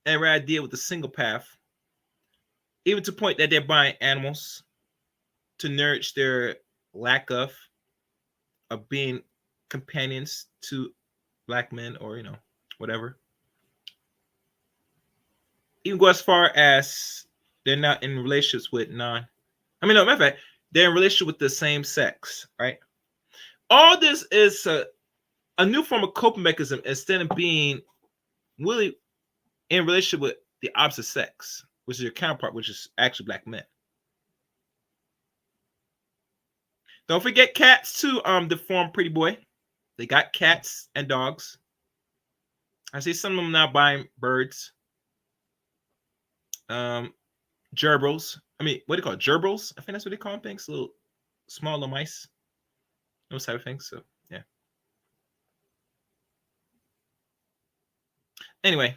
and rather deal with the single path, even to the point that they're buying animals to nourish their lack of being companions to black men, or whatever. Even go as far as they're not in relationships with no, matter of fact, they're in relationship with the same sex, right? All this is a new form of coping mechanism instead of being really in relationship with the opposite sex, which is your counterpart, which is actually black men. Don't forget cats too. Deformed pretty boy. They got cats and dogs. I see some of them now buying birds. Gerbils. I mean, what do you call it? Gerbils? I think that's what they call them. Things, little small little mice. Those type of things. So yeah. Anyway,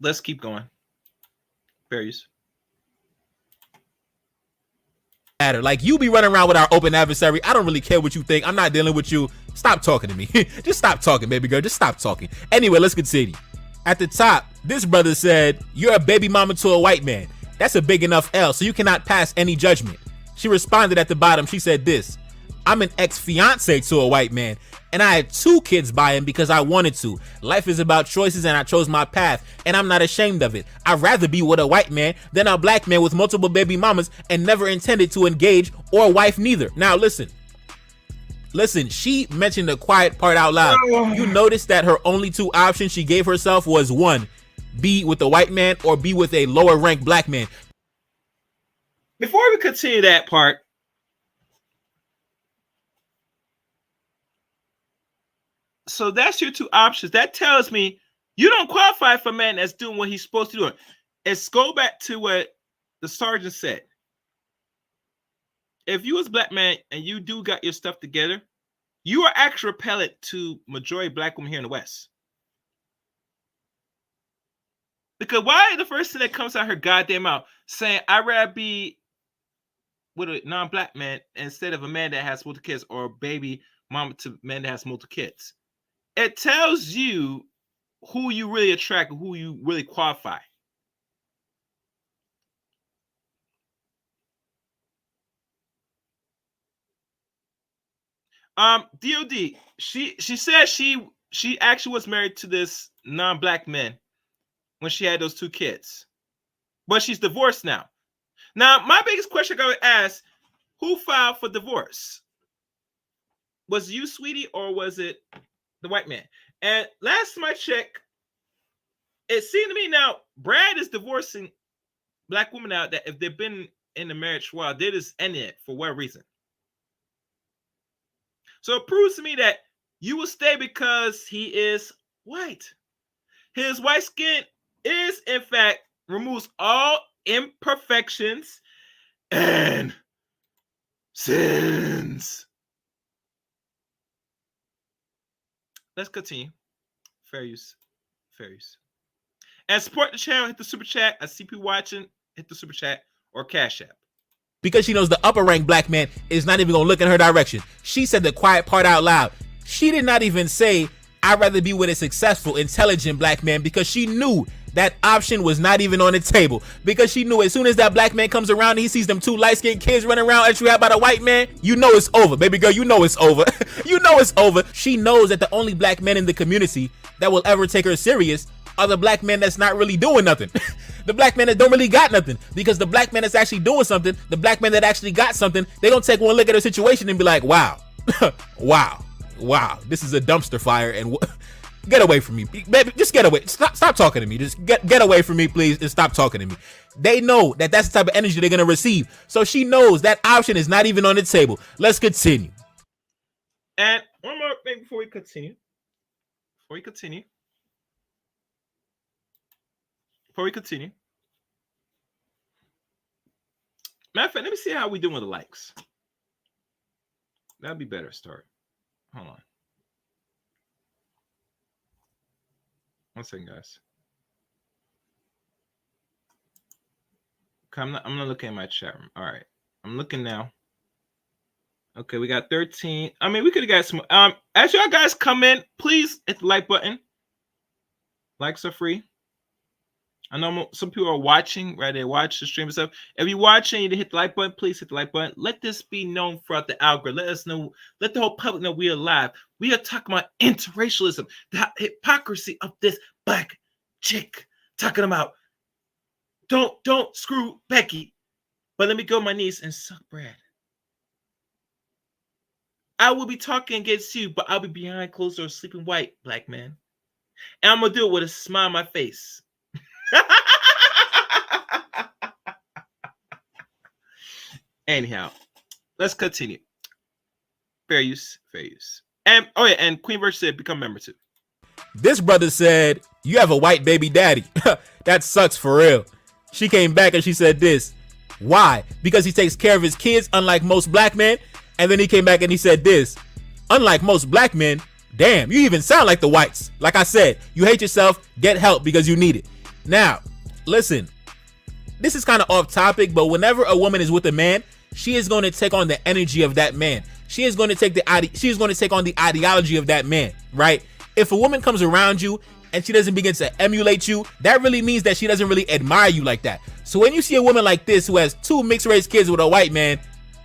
let's keep going. Fair use. Matter. Like, you be running around with our open adversary. I don't really care what you think. I'm not dealing with you. Stop talking to me. Just stop talking, baby girl. Just stop talking. Anyway, let's continue. At the top, this brother said, "You're a baby mama to a white man. That's a big enough L, so you cannot pass any judgment." She responded at the bottom. She said this: "I'm an ex-fiance to a white man, and I had 2 kids by him because I wanted to. Life is about choices, and I chose my path, and I'm not ashamed of it. I'd rather be with a white man than a black man with multiple baby mamas and never intended to engage or wife neither." Now listen, she mentioned the quiet part out loud. You notice that her only 2 options she gave herself was 1, be with a white man, or be with a lower ranked black man. Before we continue that part, so that's your 2 options. That tells me you don't qualify for a man that's doing what he's supposed to do. Let's go back to what the sergeant said. If you was a black man and you do got your stuff together, you are actually repellent to majority black women here in the West. Because why the first thing that comes out her goddamn mouth saying, "I'd rather be with a non-black man instead of a man that has multiple kids, or a baby mama to a man that has multiple kids"? It tells you who you really attract, who you really qualify. DOD, she said she actually was married to this non-black man when she had those 2 kids, but she's divorced now. Now, my biggest question I would ask: who filed for divorce? Was it you, sweetie, or was it the white man? And last time I checked, it seemed to me now Brad is divorcing black women now that if they've been in the marriage for a while, they just ended it for what reason. So it proves to me that you will stay because he is white. His white skin is, in fact, removes all imperfections and sins. Let's continue. Fair use. Fair use. And support the channel. Hit the super chat. I see people watching. Hit the super chat or Cash App. Because she knows the upper ranked black man is not even gonna look in her direction. She said the quiet part out loud. She did not even say, "I'd rather be with a successful, intelligent black man," because she knew that option was not even on the table. Because she knew as soon as that black man comes around and he sees them 2 light-skinned kids running around at you about a white man, you know it's over, baby girl. You know it's over. You know it's over. She knows that the only black men in the community that will ever take her serious are the black men that's not really doing nothing. The black men that don't really got nothing. Because the black man that's actually doing something, the black man that actually got something, they don't take one look at her situation and be like, "Wow, wow, this is a dumpster fire, and get away from me, baby. Just get away. Stop talking to me. Just get away from me, please, and stop talking to me." They know that that's the type of energy they're gonna receive. So she knows that option is not even on the table. Let's continue. And one more thing before we continue. Before we continue. Matter of fact, let me see how we doing with the likes. That'd be better start. Hold on. One second, guys. Okay, I'm not looking at my chat room. All right. I'm looking now. Okay, we got 13. I mean, we could have got some. As y'all guys come in, please hit the like button. Likes are free. I know some people are watching, right? They watch the stream and stuff. If you're watching, you hit the like button. Please hit the like button. Let this be known throughout the algorithm. Let us know. Let the whole public know we are live. We are talking about interracialism, the hypocrisy of this black chick. Talking about don't screw Becky, but let me go on my knees and suck bread. I will be talking against you, but I'll be behind closed doors, sleeping white, black man. And I'm gonna do it with a smile on my face. Anyhow, let's continue. Fair use, fair use. And oh yeah, and Queen Verse said become member too. This brother said, you have a white baby daddy. That sucks for real. She came back and she said this. Why? Because he takes care of his kids, unlike most black men. And then he came back and he said this. Unlike most black men, damn, you even sound like the whites. Like I said, you hate yourself, get help because you need it. Now, listen, this is kind of off topic, but whenever a woman is with a man, she is going to take on the energy of that man. She is going to take on the ideology of that man, right? If a woman comes around you and she doesn't begin to emulate you, that really means that she doesn't really admire you like that. So when you see a woman like this who has 2 mixed race kids with a white man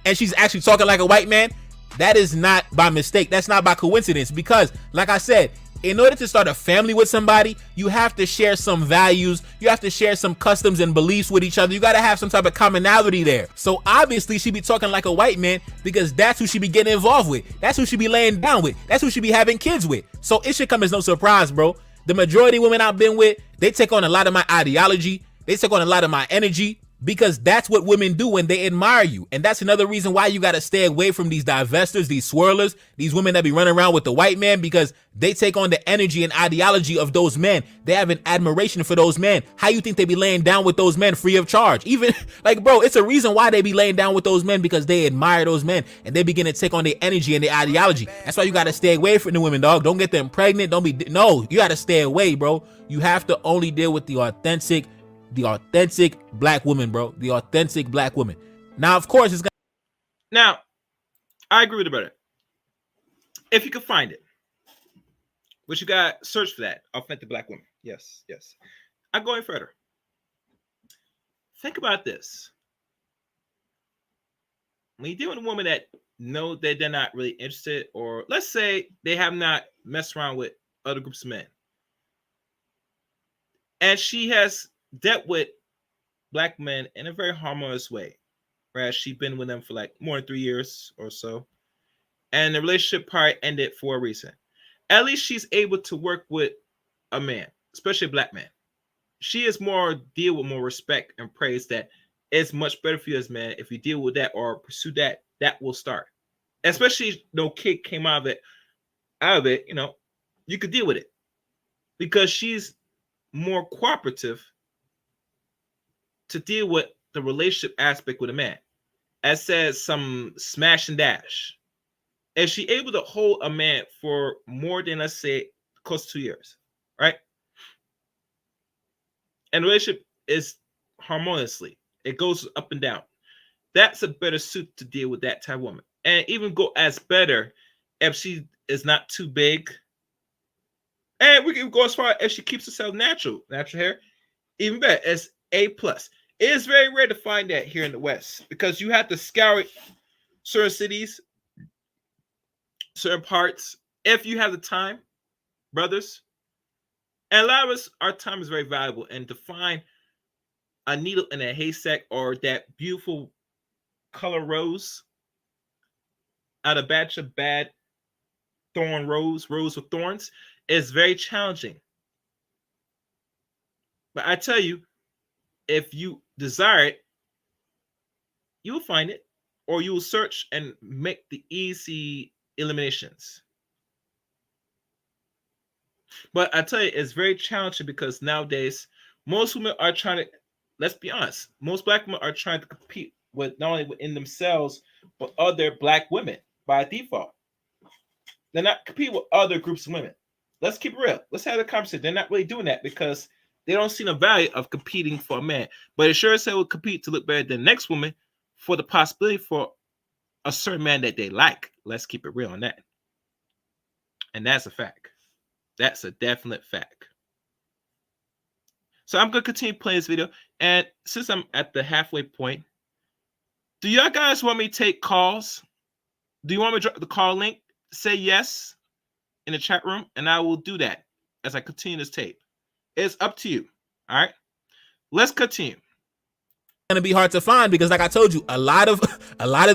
and she's actually talking like a white man, that is not by mistake. That's not by coincidence, because like I said, in order to start a family with somebody, you have to share some values. You have to share some customs and beliefs with each other. You got to have some type of commonality there. So obviously she be talking like a white man because that's who she be getting involved with. That's who she be laying down with. That's who she be having kids with. So it should come as no surprise, bro. The majority of women I've been with, they take on a lot of my ideology. They take on a lot of my energy, because that's what women do when they admire you. And that's another reason why you got to stay away from these divestors, these swirlers, these women that be running around with the white man, because they take on the energy and ideology of those men. They have an admiration for those men. How you think they be laying down with those men free of charge? Even like, bro, it's a reason why they be laying down with those men, because they admire those men and they begin to take on their energy and their ideology. That's why you got to stay away from the women, dog. Don't get them pregnant. No, you got to stay away, bro. You have to only deal with the authentic black woman, bro. The authentic black woman. Now, of course, it's gonna. Now, I agree with the brother. If you can find it, but you got to search for that authentic black woman. Yes. I'm going further. Think about this. When you deal with a woman that know that they're not really interested, or let's say they have not messed around with other groups of men, and she has dealt with black men in a very harmonious way, right? She's been with them for like more than 3 years or so, and the relationship part ended for a reason. At least she's able to work with a man, especially a black man. She is deal with more respect and praise that it's much better for you as a man if you deal with that or pursue that. That will start, especially no kid came out of it. You could deal with it because she's more cooperative to deal with the relationship aspect with a man. As says some smash and dash. Is she able to hold a man for more than, let's say, close to 2 years, right? And the relationship is harmoniously. It goes up and down. That's a better suit to deal with that type of woman. And even go as better if she is not too big. And we can go as far as she keeps herself natural hair. Even better, it's A+. It is very rare to find that here in the West because you have to scour certain cities, certain parts, if you have the time, brothers. And a lot of us, our time is very valuable. And to find a needle in a haystack or that beautiful color rose out of a batch of bad thorn rose with thorns, is very challenging. But I tell you, if you desire it, you will find it, or you will search and make the easy eliminations. But I tell you, it's very challenging because nowadays, most women are trying to, let's be honest, most black women are trying to compete with not only within themselves, but other black women. by default. They're not competing with other groups of women. Let's keep it real. Let's have the conversation. They're not really doing that because they don't see the value of competing for a man. But it sure as hell will compete to look better than the next woman for the possibility for a certain man that they like. Let's keep it real on that. And that's a fact. That's a definite fact. So I'm going to continue playing this video. And since I'm at the halfway point, do y'all guys want me to take calls? Do you want me to drop the call link? Say yes in the chat room, and I will do that as I continue this tape. It's up to you. All right, let's continue. Gonna be hard to find because, like I told you, a lot of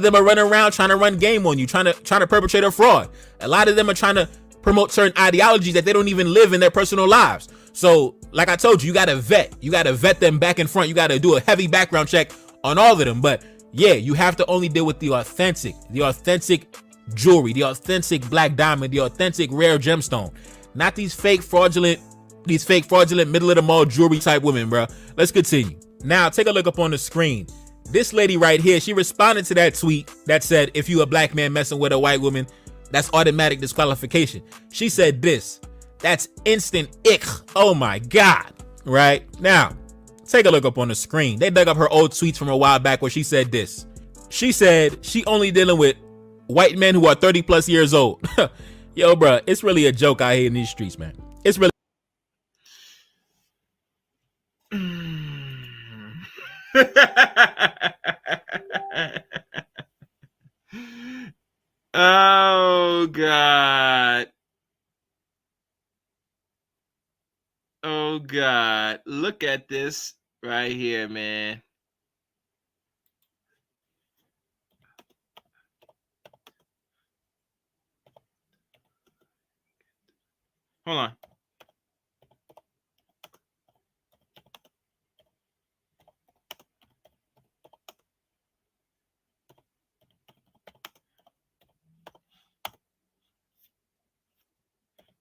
them are running around trying to run game on you, trying to perpetrate a fraud. A lot of them are trying to promote certain ideologies that they don't even live in their personal lives. So, like I told you, you gotta vet them back and front. You gotta do a heavy background check on all of them. But yeah, you have to only deal with the authentic jewelry, the authentic black diamond, the authentic rare gemstone, not these fake fraudulent middle of the mall jewelry type women, bro. Let's continue. Now take a look up on the screen. This lady right here, she responded to that tweet that said, if you a black man messing with a white woman, that's automatic disqualification. She said this, that's instant ick. Oh my God. Right now, take a look up on the screen. They dug up her old tweets from a while back where she said this. She said she only dealing with white men who are 30 plus years old. Yo, bro, it's really a joke out here in these streets, man. It's really. Oh God. Oh God. Look at this right here, man. Hold on.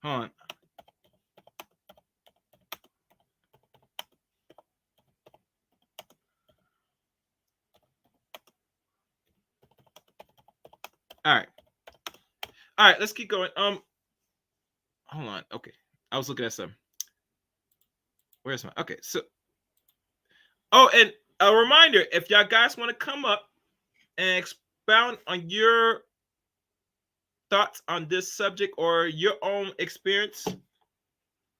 Hold on. All right, let's keep going. Hold on. Okay. I was looking at some. Where's my okay, so and a reminder, if y'all guys want to come up and expound on your thoughts on this subject or your own experience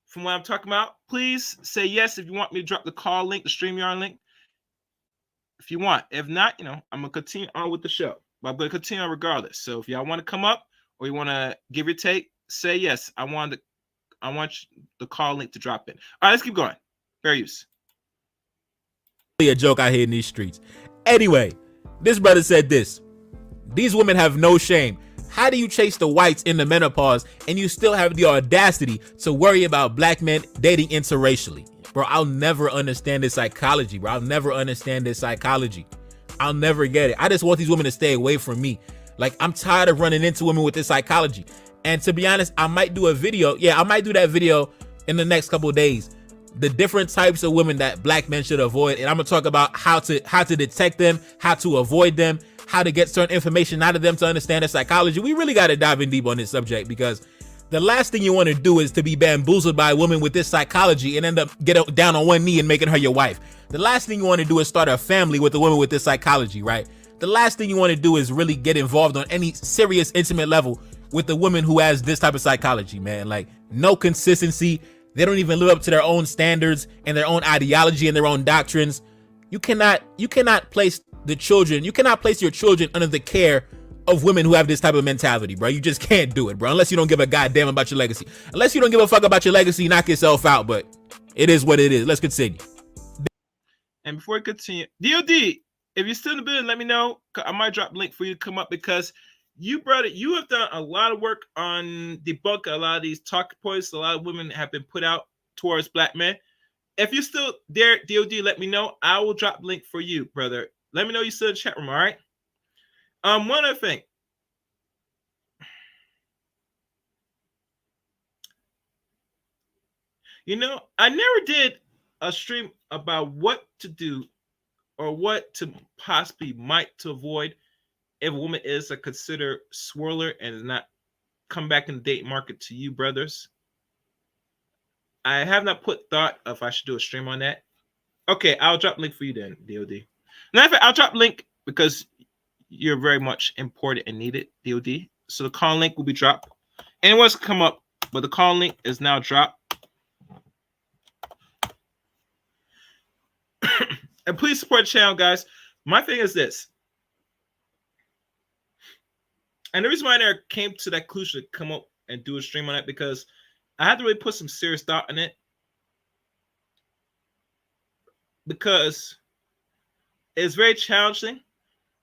from what I'm talking about, please say yes if you want me to drop the call link, the StreamYard link. If you want. If not, I'm gonna continue on with the show. But I'm gonna continue on regardless. So if y'all want to come up or you want to give your take, say yes. I want the call link to drop in. All right, let's keep going. Fair use. A joke out here in these streets. Anyway, this brother said this. These women have no shame. How do you chase the whites in the menopause and you still have the audacity to worry about black men dating interracially? Bro, I'll never understand this psychology, bro. I'll never understand this psychology. I'll never get it. I just want these women to stay away from me. Like, I'm tired of running into women with this psychology. And to be honest, I might do a video. Yeah, I might do that video in the next couple of days. The different types of women that black men should avoid. And I'm gonna talk about how to detect them, how to avoid them, how to get certain information out of them to understand their psychology. We really got to dive in deep on this subject because the last thing you want to do is to be bamboozled by a woman with this psychology and end up get down on one knee and making her your wife. The last thing you want to do is start a family with a woman with this psychology, right? The last thing you want to do is really get involved on any serious intimate level with a woman who has this type of psychology, man. Like, no consistency. They don't even live up to their own standards and their own ideology and their own doctrines. You cannot place your children under the care of women who have this type of mentality, bro. You just can't do it, bro, unless you don't give a goddamn about your legacy. Unless you don't give a fuck about your legacy, knock yourself out, but it is what it is. Let's continue. And before we continue, DOD, if you're still in the building, let me know. I might drop a link for you to come up because you, brother, you have done a lot of work on debunking a lot of these talking points. A lot of women have been put out towards black men. If you're still there, DOD, let me know. I will drop a link for you, brother. Let me know you're still in the chat room, all right? One other thing. I never did a stream about what to do or what to possibly might to avoid if a woman is a considered swirler and is not come back in the date market to you, brothers, I have not put thought if I should do a stream on that. Okay, I'll drop link for you then, DOD. Matter of fact, I'll drop link because you're very much important and needed, DOD. So the call link will be dropped. Anyone's come up, but the call link is now dropped. And please support the channel, guys. My thing is this. And the reason why I never came to that conclusion to come up and do a stream on it, because I had to really put some serious thought in it. Because it's very challenging.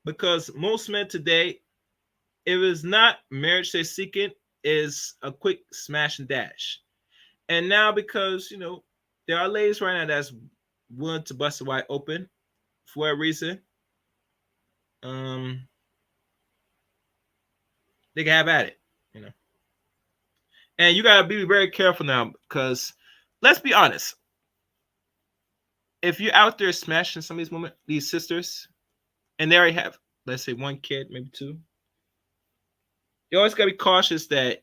Because most men today, if it's not marriage they're seeking, is a quick smash and dash. And now because, you know, there are ladies right now that's willing to bust it wide open for a reason. They can have at it, you know. And you gotta be very careful now because let's be honest. If you're out there smashing some of these women, these sisters, and they already have, let's say, one kid, maybe two, you always gotta be cautious that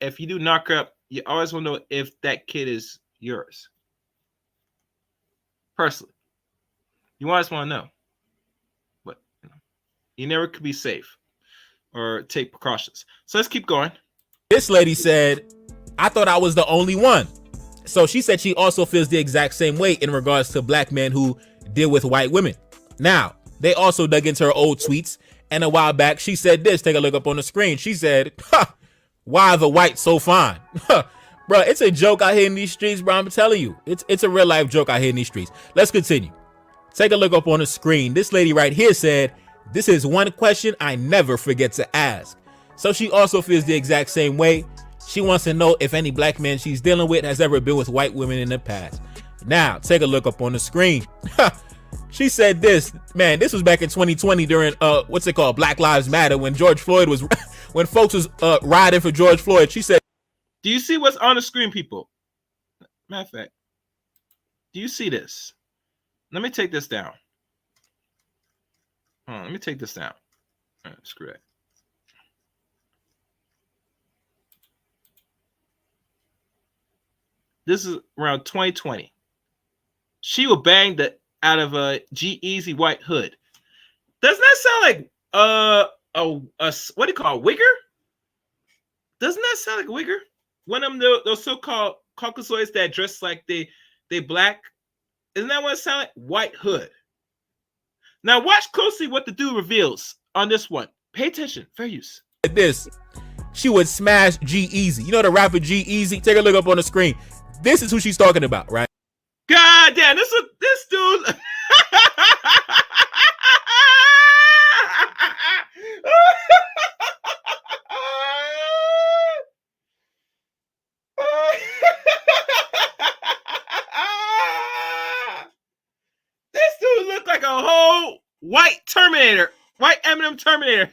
if you do knock her up, you always want to know if that kid is yours. Personally, you always want to know, but you know, you never could be safe or take precautions. So let's keep going. This lady said, I thought I was the only one. So she said she also feels the exact same way in regards to black men who deal with white women. Now, they also dug into her old tweets, and a while back she said this. Take a look up on the screen. She said, why are the whites so fine? Bro, it's a joke out here in these streets, bro. I'm telling you. It's a real life joke out here in these streets. Let's continue. Take a look up on the screen. This lady right here said, this is one question I never forget to ask. So she also feels the exact same way. She wants to know if any black man she's dealing with has ever been with white women in the past. Now, take a look up on the screen. She said this, man, this was back in 2020 during, what's it called? Black Lives Matter, when George Floyd was, when folks was riding for George Floyd. She said, do you see what's on the screen, people? Matter of fact, do you see this? Let me take this down. Let me take this down. All right, screw it. This is around 2020. She will bang the out of a G-Eazy white hood. Doesn't that sound like what do you call a wigger? Doesn't that sound like a wigger? One of them those so-called Caucasoids that dress like they black. Isn't that what it sounds like? White hood. Now watch closely what the dude reveals on this one. Pay attention. Fair use. This. She would smash G-Eazy. You know the rapper G-Eazy? Take a look up on the screen. This is who she's talking about, right? God damn, this dude. This dude looked like a whole white Terminator, white Eminem Terminator.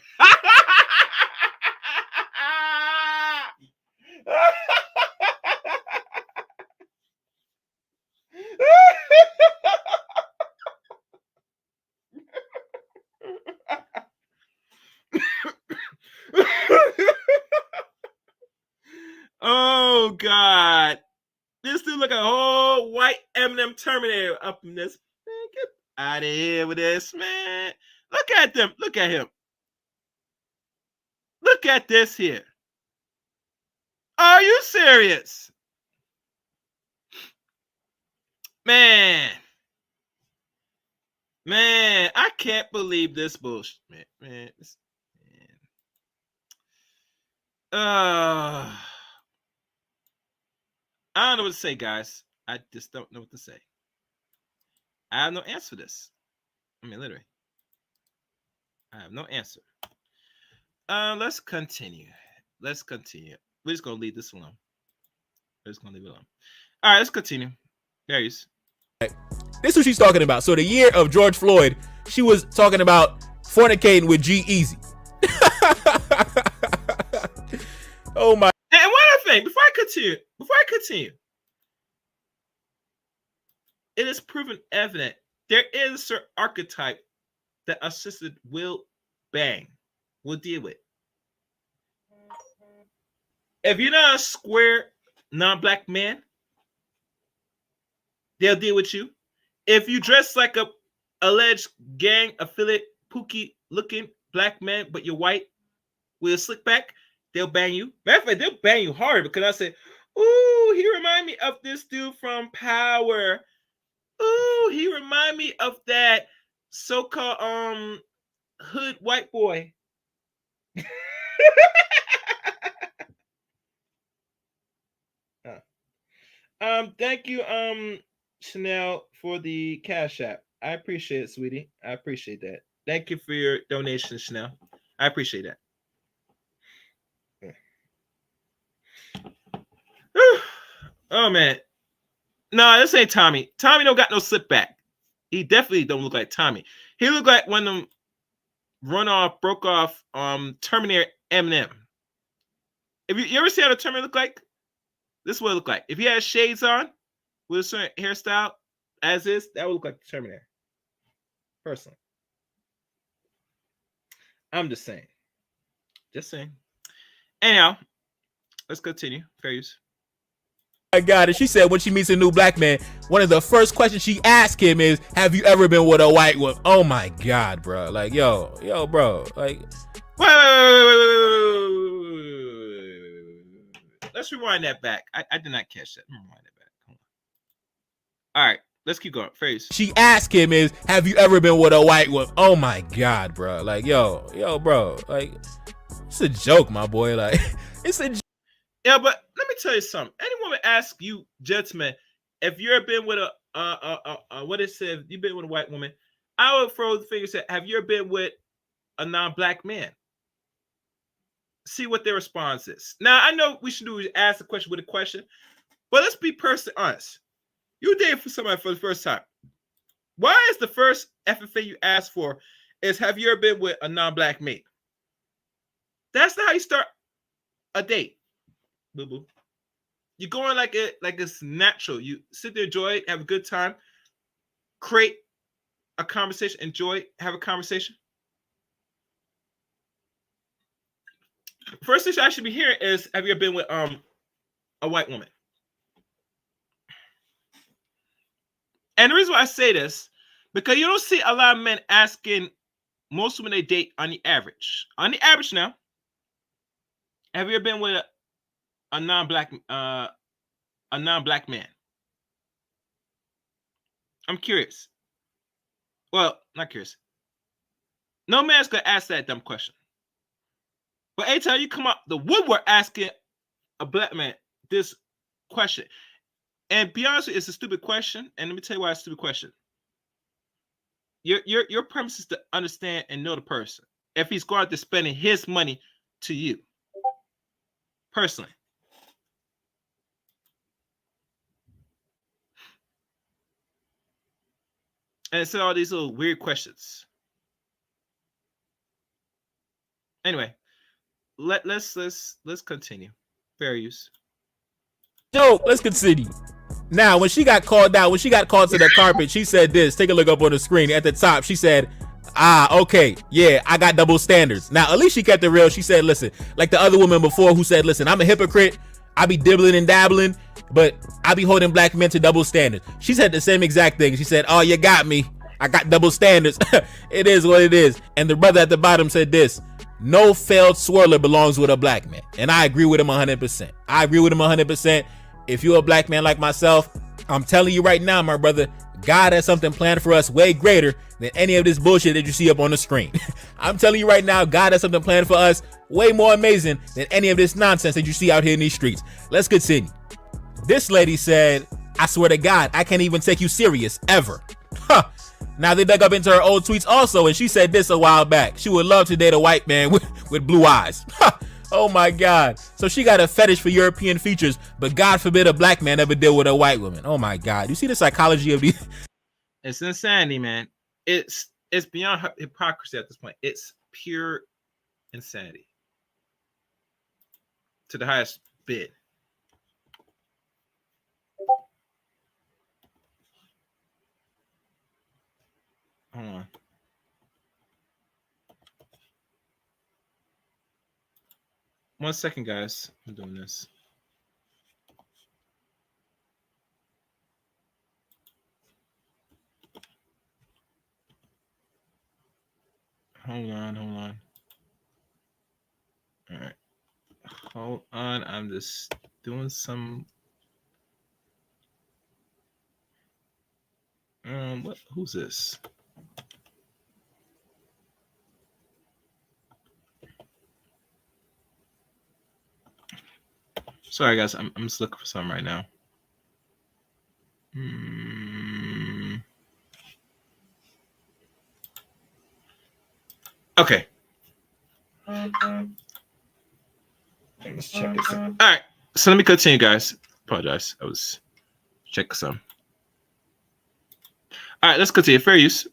Oh God, this dude look like a whole white Eminem Terminator up in this. Man, get out of here with this, man. Look at them. Look at him. Look at this here. Are you serious? Man, I can't believe this bullshit, man. I don't know what to say, guys. I just don't know what to say. I have no answer for this. I mean, literally, I have no answer. Let's continue. We're just gonna leave this alone. We're just gonna leave it alone. All right, let's continue. There he is. This is what she's talking about. So the year of George Floyd, she was talking about fornicating with G-Eazy. Oh my. And one other thing, before I continue, it is proven evident there is a certain archetype that a sister will bang. will deal with. If you're not a square non-black man, they'll deal with you. If you dress like a alleged gang affiliate pookie looking black man, but you're white with a slick back, they'll bang you. Matter of fact, they'll bang you hard because I said, "Ooh, he remind me of this dude from Power. Ooh, he remind me of that so-called hood white boy." Thank you, Chanel, for the Cash App. I appreciate it, sweetie. I appreciate that. Thank you for your donation, Chanel. I appreciate that. Oh man. No, this ain't Tommy. Tommy don't got no slip back. He definitely don't look like Tommy. He look like one of them runoff, broke off Terminator Eminem. If you ever see how the Terminator look like? This is what it look like. If he had shades on with a certain hairstyle, as is, that would look like the Terminator. Personally. I'm just saying. Just saying. Anyhow, let's continue. Fair use. I got it. She said when she meets a new black man, one of the first questions she asks him is, "Have you ever been with a white woman?" Oh my God, bro. Like, yo, bro. Like, wait. Let's rewind that back. I did not catch that. Rewind that back. Hold on. All right, let's keep going. Phrase. She asks him is, "Have you ever been with a white woman?" Oh my God, bro. Like, yo, bro. Like, it's a joke, my boy. Like, it's a joke. Yeah, but let me tell you something. Any woman ask you, gentlemen, if you've been with what it said, you've been with a white woman, I would throw the finger and say, have you ever been with a non-black man? See what their response is. Now, I know we should do is ask the question with a question, but let's be personally honest. You dating for somebody for the first time. Why is the first FFA you ask for is, have you ever been with a non-black mate? That's not how you start a date. Boo-boo. You're going like it's natural. You sit there, enjoy it, have a good time, create a conversation, enjoy, have a conversation. First thing I should be hearing is, have you ever been with a white woman? And the reason why I say this, because you don't see a lot of men asking most women they date on the average. On the average now, have you ever been with a non-black man? I'm curious. Well, not curious. No man's gonna ask that dumb question. But anytime you come up the woodwork asking a black man this question, and be honest with you, it's a stupid question. And let me tell you why it's a stupid question. Your premise is to understand and know the person. If he's going to spending his money to you personally. And it's all these little weird questions. Anyway, let's continue. Fair use. Yo, let's continue. Now, when she got called out, when she got called to the carpet, she said this. Take a look up on the screen. At the top, she said, okay, yeah, I got double standards. Now, at least she kept it real. She said, listen, like the other woman before who said, listen, I'm a hypocrite. I be dibbling and dabbling, but I be holding black men to double standards. She said the same exact thing. She said, oh, you got me. I got double standards. It is what it is. And the brother at the bottom said this. No failed swirler belongs with a black man. And I agree with him 100%. I agree with him 100%. If you're a black man like myself, I'm telling you right now, my brother, God has something planned for us way greater than any of this bullshit that you see up on the screen. I'm telling you right now, God has something planned for us way more amazing than any of this nonsense that you see out here in these streets. Let's continue. This lady said, I swear to God, I can't even take you serious ever. Huh. Now they dug up into her old tweets also, and she said this a while back. She would love to date a white man with blue eyes. Oh my God. So she got a fetish for European features, but God forbid a black man ever deal with a white woman. Oh my God. You see the psychology of these? It's insanity, man. It's beyond hypocrisy at this point. It's pure insanity to the highest bid. Hold on. 1 second, guys. I'm doing this. Hold on. All right. Hold on. I'm just doing some. What? Who's this? Sorry, guys. I'm just looking for some right now. Okay. Let's check this out. All right. So let me continue, guys. Apologize. I was checking some. All right. Let's continue. Fair use.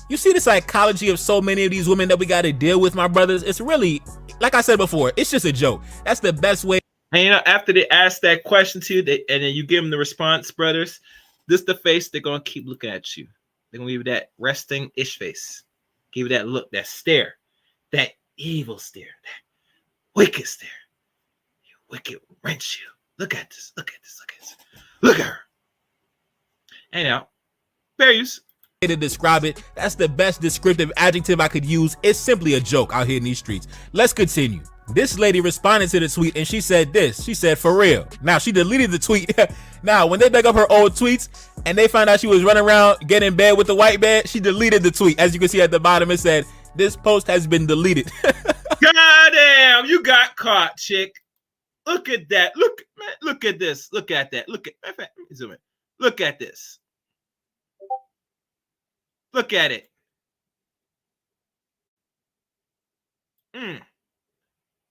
You see the psychology of so many of these women that we got to deal with, my brothers? It's really, like I said before, it's just a joke. That's the best way. And after they ask that question to you, and then you give them the response, brothers, this the face they're gonna keep looking at you. They're gonna give you that resting-ish face, give you that look, that stare, that evil stare, that wicked stare. You wicked wrench you. Look at this. Look at her. Anyhow, fair use. To describe it, that's the best descriptive adjective I could use. It's simply a joke out here in these streets. Let's continue. This lady responded to the tweet and she said this. She said, for real. Now, she deleted the tweet. Now, when they dug up her old tweets and they found out she was running around getting in bed with the white man, she deleted the tweet. As you can see at the bottom, it said, this post has been deleted. Goddamn, you got caught, chick. Look at that. Look at this. Look at that. Look at this. Look at it.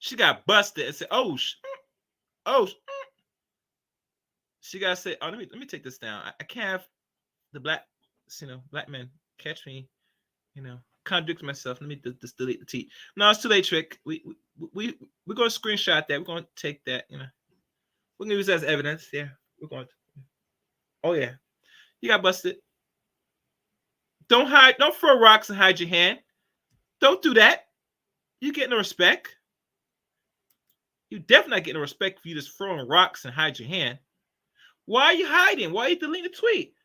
She got busted and said, "Oh, she got to say, oh, let me take this down. I can't have the black men catch me, contradict myself. Let me just delete the tweet. No, it's too late, trick. We're gonna screenshot that. We're gonna take that. We're gonna use that as evidence. Yeah, we're going to. Oh yeah, you got busted. Don't hide. Don't throw rocks and hide your hand. Don't do that. You get no respect. You definitely not getting no respect if you just throwing rocks and hide your hand. Why are you hiding? Why are you deleting the tweet?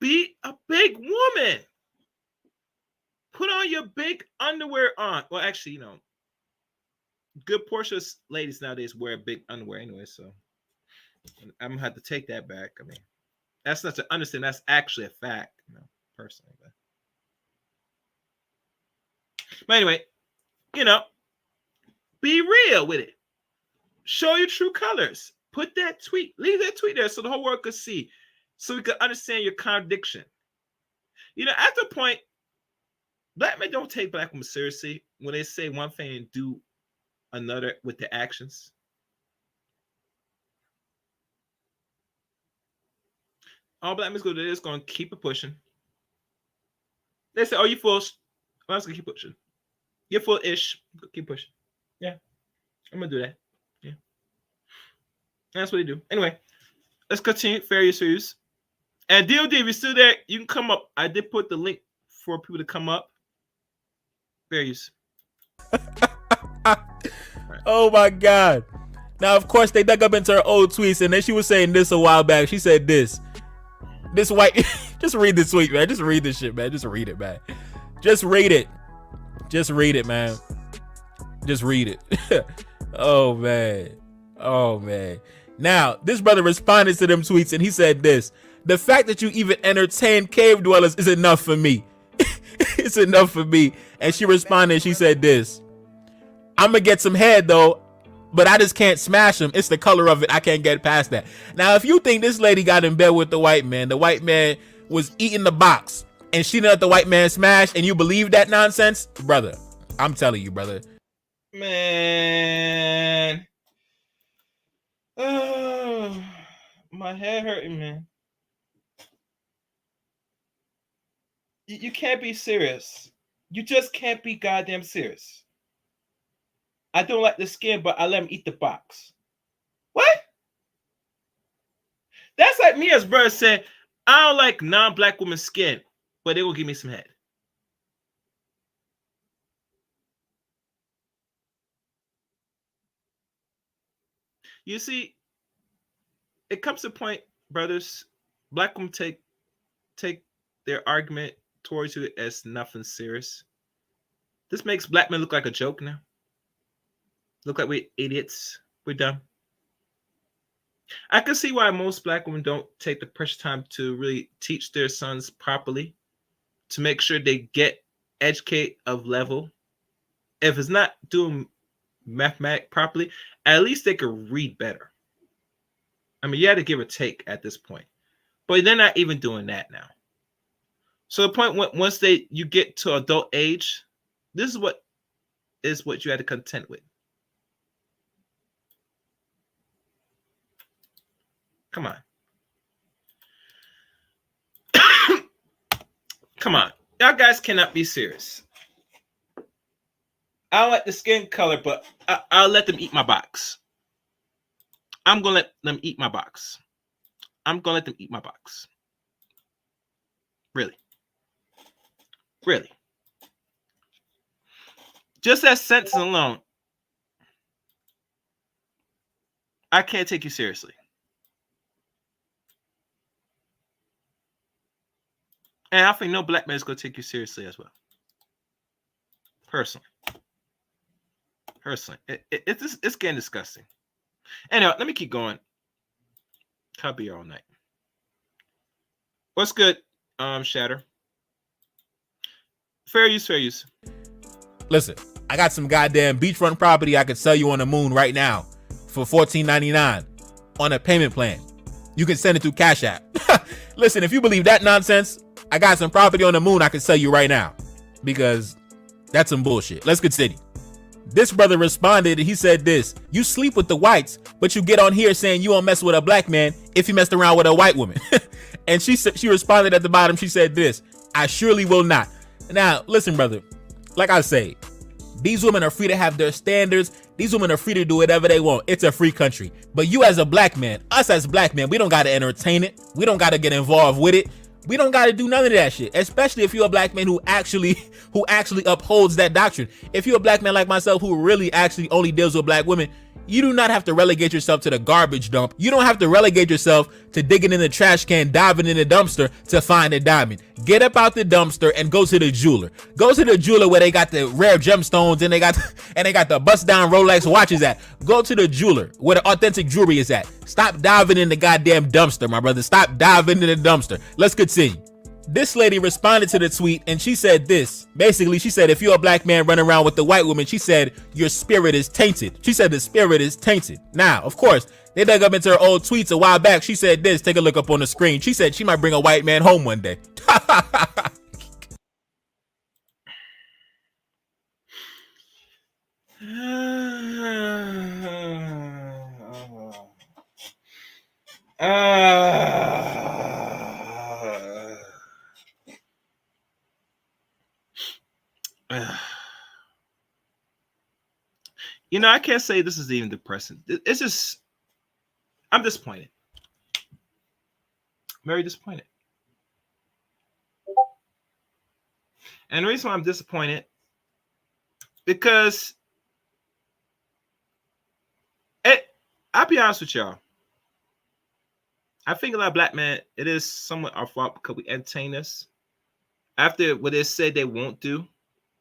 Be a big woman. Put on your big underwear on. Well, actually, good portion of ladies nowadays wear big underwear anyway, so I'm gonna have to take that back. I mean, that's not to understand. That's actually a fact, personally. But anyway, be real with it. Show your true colors. Put that tweet. Leave that tweet there so the whole world could see, so we could understand your contradiction. After a point, black men don't take black women seriously when they say one thing and do another with their actions. All black men go to this, going to keep it pushing. They say, "Oh, you full." I'm just gonna keep pushing. You're full-ish. Keep pushing. Yeah, I'm gonna do that. Yeah, that's what they do. Anyway, let's continue. Fair use. And DOD, if you're still there, you can come up. I did put the link for people to come up. Fair use. Oh my God. Now, of course, they dug up into her old tweets, and then she was saying this a while back. She said this white, just read the tweet, man. Just read this shit, man. Just read it, man. Just read it. Just read it, man. Just read it. Oh, man. Now, this brother responded to them tweets, and he said this. The fact that you even entertain cave dwellers is enough for me. It's enough for me. And she responded, she said this. I'm going to get some head, though, but I just can't smash them. It's the color of it. I can't get past that. Now, if you think this lady got in bed with the white man was eating the box, and she didn't let the white man smash, and you believe that nonsense, brother, I'm telling you, brother. Man. Oh, my head hurting, man. You can't be serious. You just can't be goddamn serious. I don't like the skin, but I let him eat the box. What? That's like me as brother said, I don't like non-black women's skin, but they will give me some head. You see, it comes to a point, brothers, black women take their argument towards you as nothing serious. This makes black men look like a joke now. Look like we're idiots. We're dumb. I can see why most black women don't take the precious time to really teach their sons properly, to make sure they get educate of level. If it's not doing mathematics properly, at least they could read better. I mean, you had to give or take at this point, but they're not even doing that now. So the point once you get to adult age, this is what you had to contend with. Come on. Come on. Y'all guys cannot be serious. I don't like the skin color, but I'll let them eat my box. I'm going to let them eat my box. I'm going to let them eat my box. Really. Really. Just that sentence alone, I can't take you seriously. And I think no black man is going to take you seriously as well. Personally. It's getting disgusting. Anyway, let me keep going. I'll be here all night. What's good, Shatter? Fair use. Listen, I got some goddamn beachfront property I could sell you on the moon right now for $14.99 on a payment plan. You can send it through Cash App. Listen, if you believe that nonsense, I got some property on the moon I can sell you right now, because that's some bullshit. Let's continue. This brother responded and he said this: you sleep with the whites, but you get on here saying you won't mess with a black man if you messed around with a white woman. And she responded at the bottom, she said this: I surely will not. Now, listen, brother, like I say, these women are free to have their standards. These women are free to do whatever they want. It's a free country. But you as a black man, us as black men, we don't got to entertain it. We don't got to get involved with it. We don't got to do none of that shit, especially if you're a black man who actually upholds that doctrine. If you're a black man like myself who really actually only deals with black women, you do not have to relegate yourself to the garbage dump. You don't have to relegate yourself to digging in the trash can, diving in the dumpster to find a diamond. Get up out the dumpster and go to the jeweler. Go to the jeweler where they got the rare gemstones and they got the bust down Rolex watches at. Go to the jeweler where the authentic jewelry is at. Stop diving in the goddamn dumpster, my brother. Stop diving in the dumpster. Let's continue. This lady responded to the tweet and she said this. Basically, she said, if you're a black man running around with the white woman, she said, your spirit is tainted. She said the spirit is tainted. Now, of course, they dug up into her old tweets a while back. She said this. Take a look up on the screen. She said she might bring a white man home one day. You know, I can't say this is even depressing. It's just, I'm disappointed. Very disappointed. And the reason why I'm disappointed, because I'll be honest with y'all. I think a lot of black men, it is somewhat our fault because we entertain this. After what they said they won't do,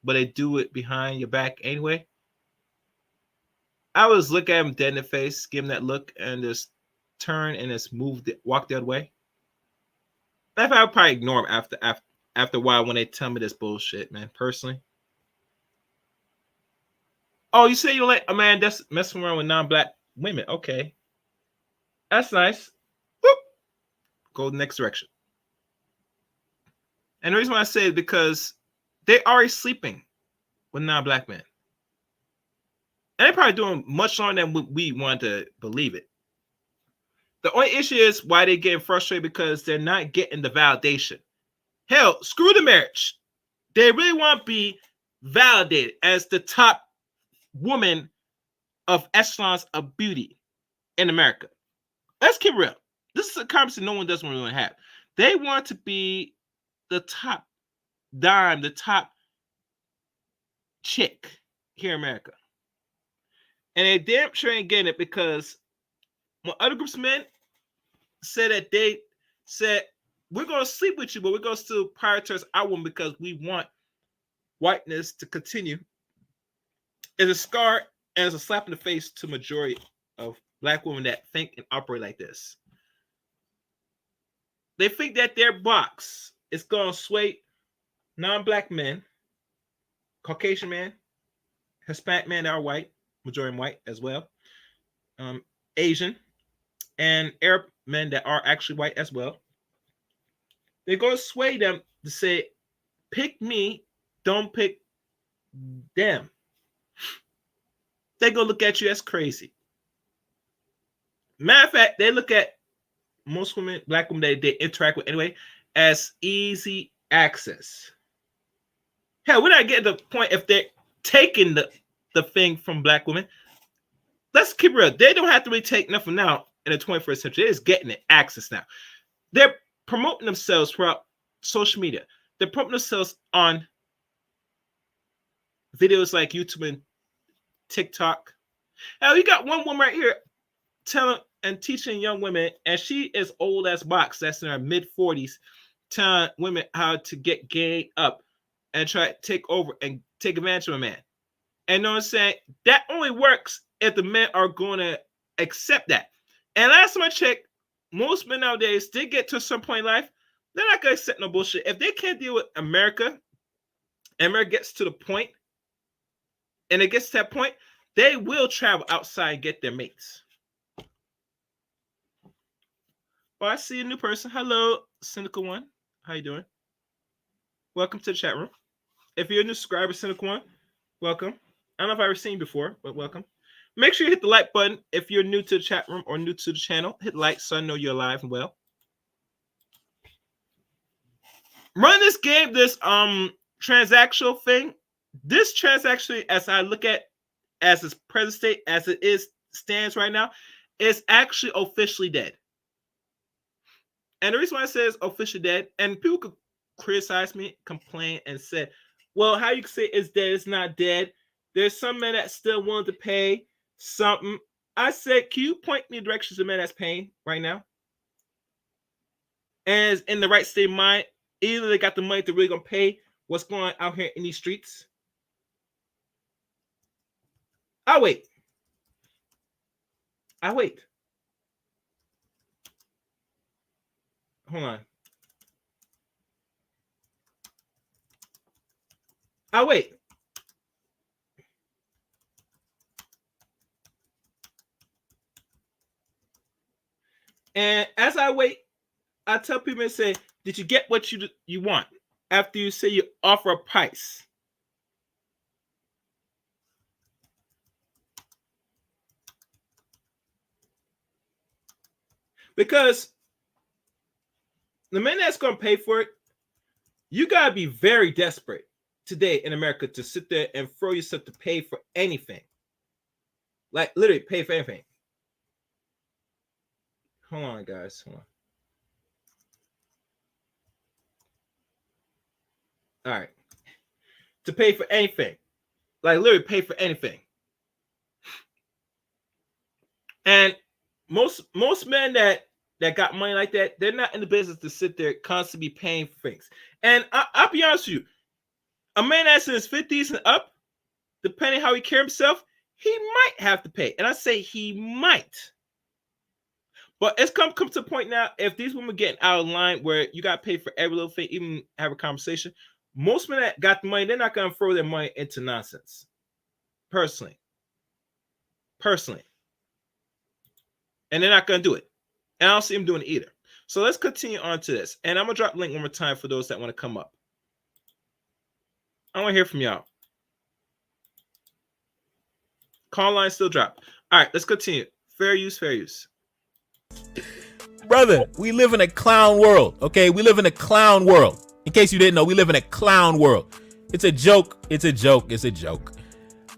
but they do it behind your back anyway. I was looking at him dead in the face, give him that look, and just turn and just walk the other way. I would probably ignore him after a while when they tell me this bullshit, man, personally. Oh, you say you like a man that's messing around with non-black women. Okay. That's nice. Whoop. Go the next direction. And the reason why I say it is because they're already sleeping with non-black men. And they're probably doing much longer than we want to believe it. The only issue is why they're getting frustrated because they're not getting the validation. Hell, screw the marriage. They really want to be validated as the top woman of echelons of beauty in America. Let's keep real. This is a conversation no one doesn't really have. They want to be the top dime, the top chick here in America. And they damn sure ain't getting it because when other groups of men said that they said, we're going to sleep with you, but we're going to still prioritize our woman because we want whiteness to continue, is a scar and is a slap in the face to majority of black women that think and operate like this. They think that their box is going to sway non-black men, Caucasian men, Hispanic men that are white, majority white as well, Asian, and Arab men that are actually white as well. They're going to sway them to say, pick me, don't pick them. They're going to look at you as crazy. Matter of fact, they look at most women, black women that they interact with anyway, as easy access. Hell, we're not getting to the point if they're taking the thing from black women. Let's keep it real. They don't have to really take nothing now in the 21st century. They're just getting it access now. They're promoting themselves throughout social media. They're promoting themselves on videos like YouTube and TikTok. Hell, you got one woman right here telling and teaching young women, and she is old as box, that's in her mid-40s, telling women how to get gay up and try to take over and take advantage of a man. And you know what I'm saying? That only works if the men are going to accept that. And last time I checked, most men nowadays, they get to a certain point in life, they're not going to accept no bullshit. If they can't deal with America, and America gets to the point, and it gets to that point, they will travel outside and get their mates. Oh, I see a new person. Hello, Cynical One. How you doing? Welcome to the chat room. If you're a new subscriber, Cynical One, welcome. I don't know if I've ever seen you before, but welcome. Make sure you hit the like button if you're new to the chat room or new to the channel. Hit like so I know you're alive and well. Run this game, this transactional thing. This transactional, as I look at as its present state, as it is stands right now, is actually officially dead. And the reason why I say it's officially dead, and people could criticize me, complain, and say, well, how you can say it's dead, it's not dead. There's some men that still willing to pay something. I said, can you point me in directions of men that's paying right now? And is in the right state of mind, either they got the money to really gonna pay what's going on out here in these streets. I'll wait. Hold on. I'll wait. And as I wait, I tell people and say, did you get what you want? After you say you offer a price. Because the man that's going to pay for it, you got to be very desperate today in America to sit there and throw yourself to pay for anything. Like, literally pay for anything. Hold on, guys. Hold on. All right. To pay for anything. Like, literally pay for anything. And most men that got money like that, they're not in the business to sit there constantly paying for things. And I'll be honest with you, a man that's in his 50s and up, depending how he carries himself, he might have to pay. And I say he might. But it's come to the point now, if these women getting out of line where you got to pay for every little thing, even have a conversation, most men that got the money, they're not going to throw their money into nonsense. Personally. And they're not going to do it. And I don't see him doing it either. So let's continue on to this. And I'm going to drop the link one more time for those that want to come up. I want to hear from y'all. Call line still drop. All right, let's continue. Fair use. Brother, we live in a clown world, okay? We live in a clown world. In case you didn't know, we live in a clown world. It's a joke.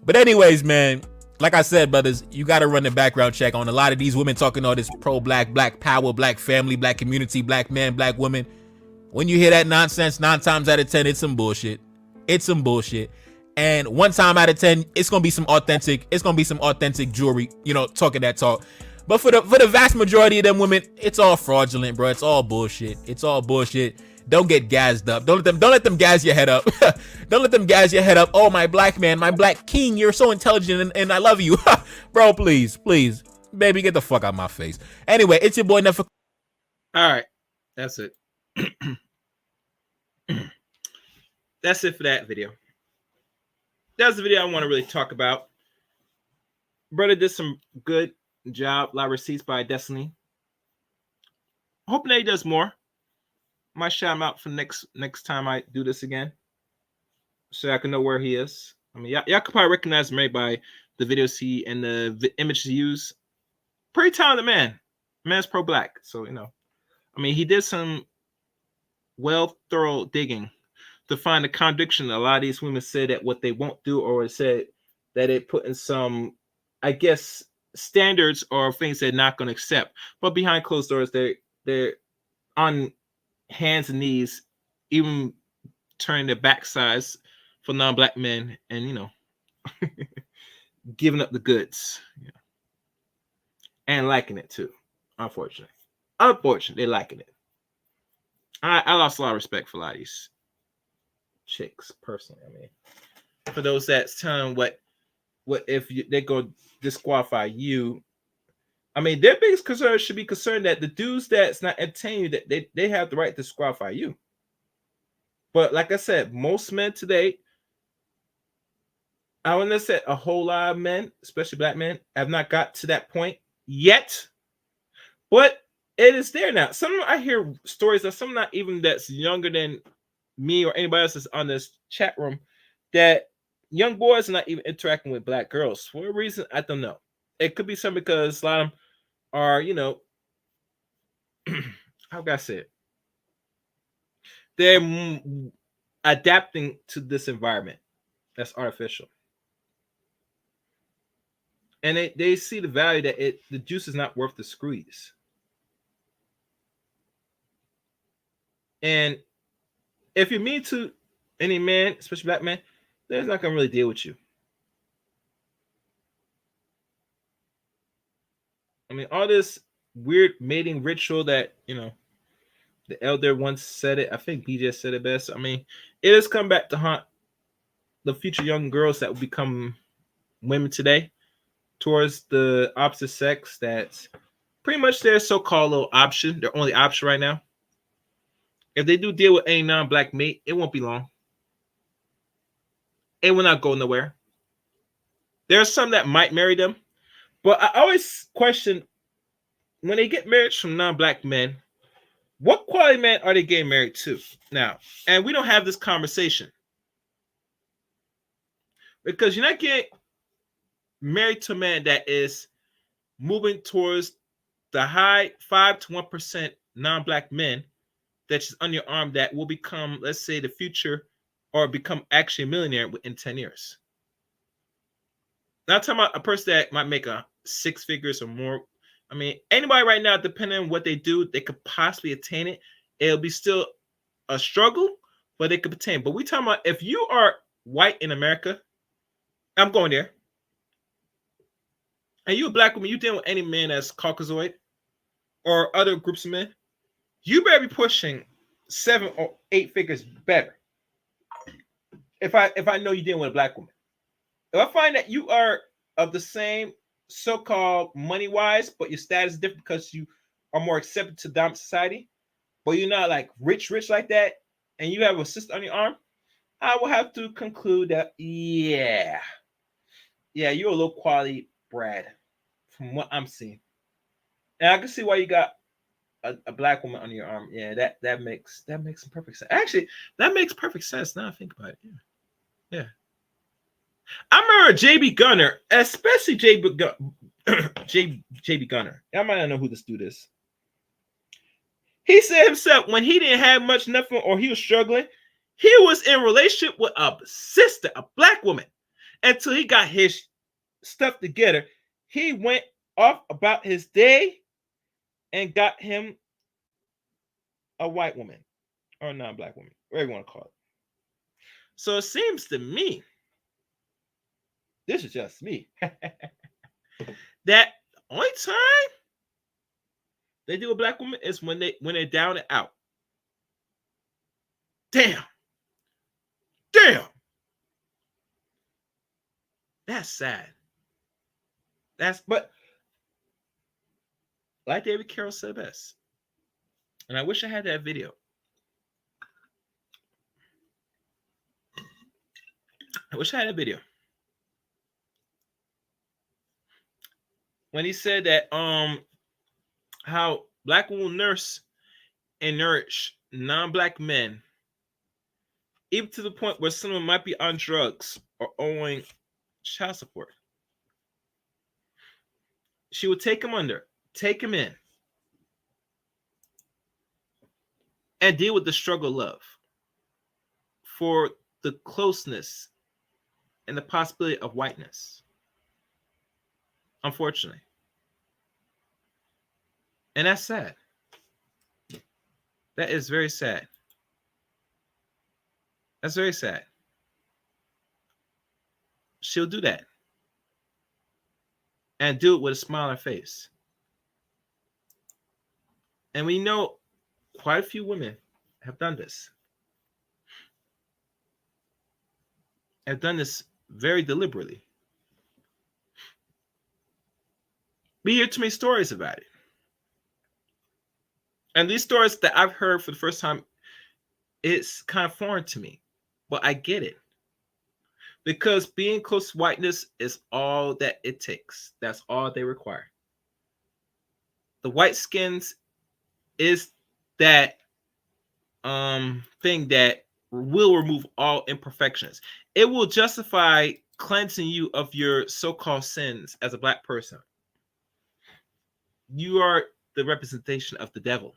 But anyways, man, like I said, brothers, you got to run the background check on a lot of these women talking all this pro-black, black power, black family, black community, black man, black woman. When you hear that nonsense, 9 times out of 10, it's some bullshit. And 1 time out of 10, it's going to be some authentic jewelry, talking that talk. But for the vast majority of them women, it's all fraudulent, bro. It's all bullshit. It's all bullshit. Don't get gassed up. Don't let them gas your head up. Don't let them gas your head up. Oh, my black man, my black king, you're so intelligent and I love you. Bro, please. Baby, get the fuck out of my face. Anyway, it's your boy Never. All right. That's it. That's it for that video. That's the video I want to really talk about. Brother did some good job. A lot of receipts by Destiny. Hoping that he does more. Might shout him out for next time I do this again, so I can know where he is. I mean, y'all could probably recognize him right by the videos he and the images he used. Pretty talented man. Man's pro-black, so you know. I mean, he did some thorough digging to find the contradiction. A lot of these women said that what they won't do, or said that it put in some, I guess, standards or things they're not going to accept. But behind closed doors, they're on hands and knees, even turning their backsides for non-black men, and you know, giving up the goods, you know, and liking it too. Unfortunately, they're liking it. I lost a lot of respect for a lot of these chicks personally. I mean, for those that's telling what if they go disqualify you. I mean, their biggest concern should be concerned that the dudes that's not entertaining you, that they have the right to disqualify you. But like I said, most men today, I wouldn't have said a whole lot of men, especially black men, have not got to that point yet. But it is there now. Some I hear stories of some not even that's younger than me or anybody else that's on this chat room, that young boys are not even interacting with black girls for a reason I don't know. It could be something because a lot of them are, you know, how can I say it? They're adapting to this environment that's artificial. And they see the value that the juice is not worth the squeeze. And if you're mean to any man, especially black man, they're not gonna really deal with you. I mean, all this weird mating ritual that, you know, the elder once said it. I think BJ said it best. I mean, it has come back to haunt the future young girls that will become women today towards the opposite sex. That's pretty much their so-called little option, their only option right now. If they do deal with any non-black mate, it won't be long. It will not go nowhere. There are some that might marry them, but I always question when they get married from non-black men, what quality men are they getting married to now? And we don't have this conversation because you're not getting married to a man that is moving towards the high 5 to 1% non-black men that's on your arm that will become, let's say, the future or become actually a millionaire in 10 years. Now, I'm talking about a person that might make a 6 figures or more. I mean, anybody right now, depending on what they do, they could possibly attain it. It'll be still a struggle, but they could attain. But we talking about if you are white in America, I'm going there, and you a black woman, you dealing with any man that's Caucasoid or other groups of men, you better be pushing 7 or 8 figures better. If I know you're dealing with a black woman, if I find that you are of the same so-called money-wise, but your status is different because you are more accepted to dominant society, but you're not like rich like that, and you have a sister on your arm, I will have to conclude that yeah, you're a low quality Brad from what I'm seeing, and I can see why you got a black woman on your arm. Yeah, that makes some perfect sense. Actually, that makes perfect sense now I think about it. Yeah. I remember JB Gunner, especially JB Gunner. I might not know who this dude is. He said himself when he didn't have much, nothing, or he was struggling, he was in a relationship with a sister, a black woman, until he got his stuff together. He went off about his day and got him a white woman or a non-black woman, whatever you want to call it. So it seems to me, this is just me, that Only time they do a black woman is when they're down and out. Damn. Damn. That's sad. But like David Carroll said best, and I wish I had that video. I wish I had a video. When he said that how black women will nurse and nourish non-black men, even to the point where someone might be on drugs or owing child support. She would take him under, take him in, and deal with the struggle of love for the closeness and the possibility of whiteness. Unfortunately. And that's sad. That is very sad. That's very sad. She'll do that. And do it with a smile on her face. And we know quite a few women have done this. Have done this very deliberately. We hear too many stories about it. And these stories that I've heard for the first time, it's kind of foreign to me. But I get it. Because being close to whiteness is all that it takes. That's all they require. The white skins is that thing that will remove all imperfections. It will justify cleansing you of your so-called sins as a black person. You are the representation of the devil,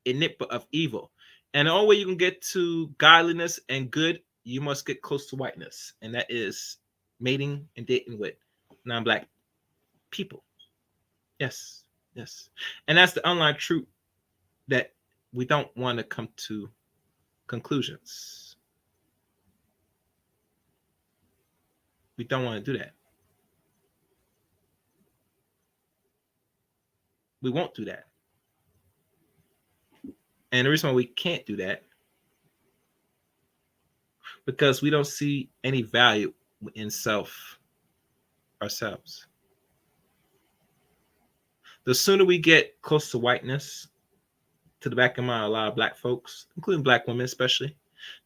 enigma of evil. And the only way you can get to godliness and good, you must get close to whiteness. And that is mating and dating with non-black people. Yes, yes. And that's the underlying truth that we don't want to come to conclusions. We don't want to do that. We won't do that. And the reason why we can't do that, because we don't see any value in ourselves. The sooner we get close to whiteness, to the back of mind, a lot of black folks, including black women especially,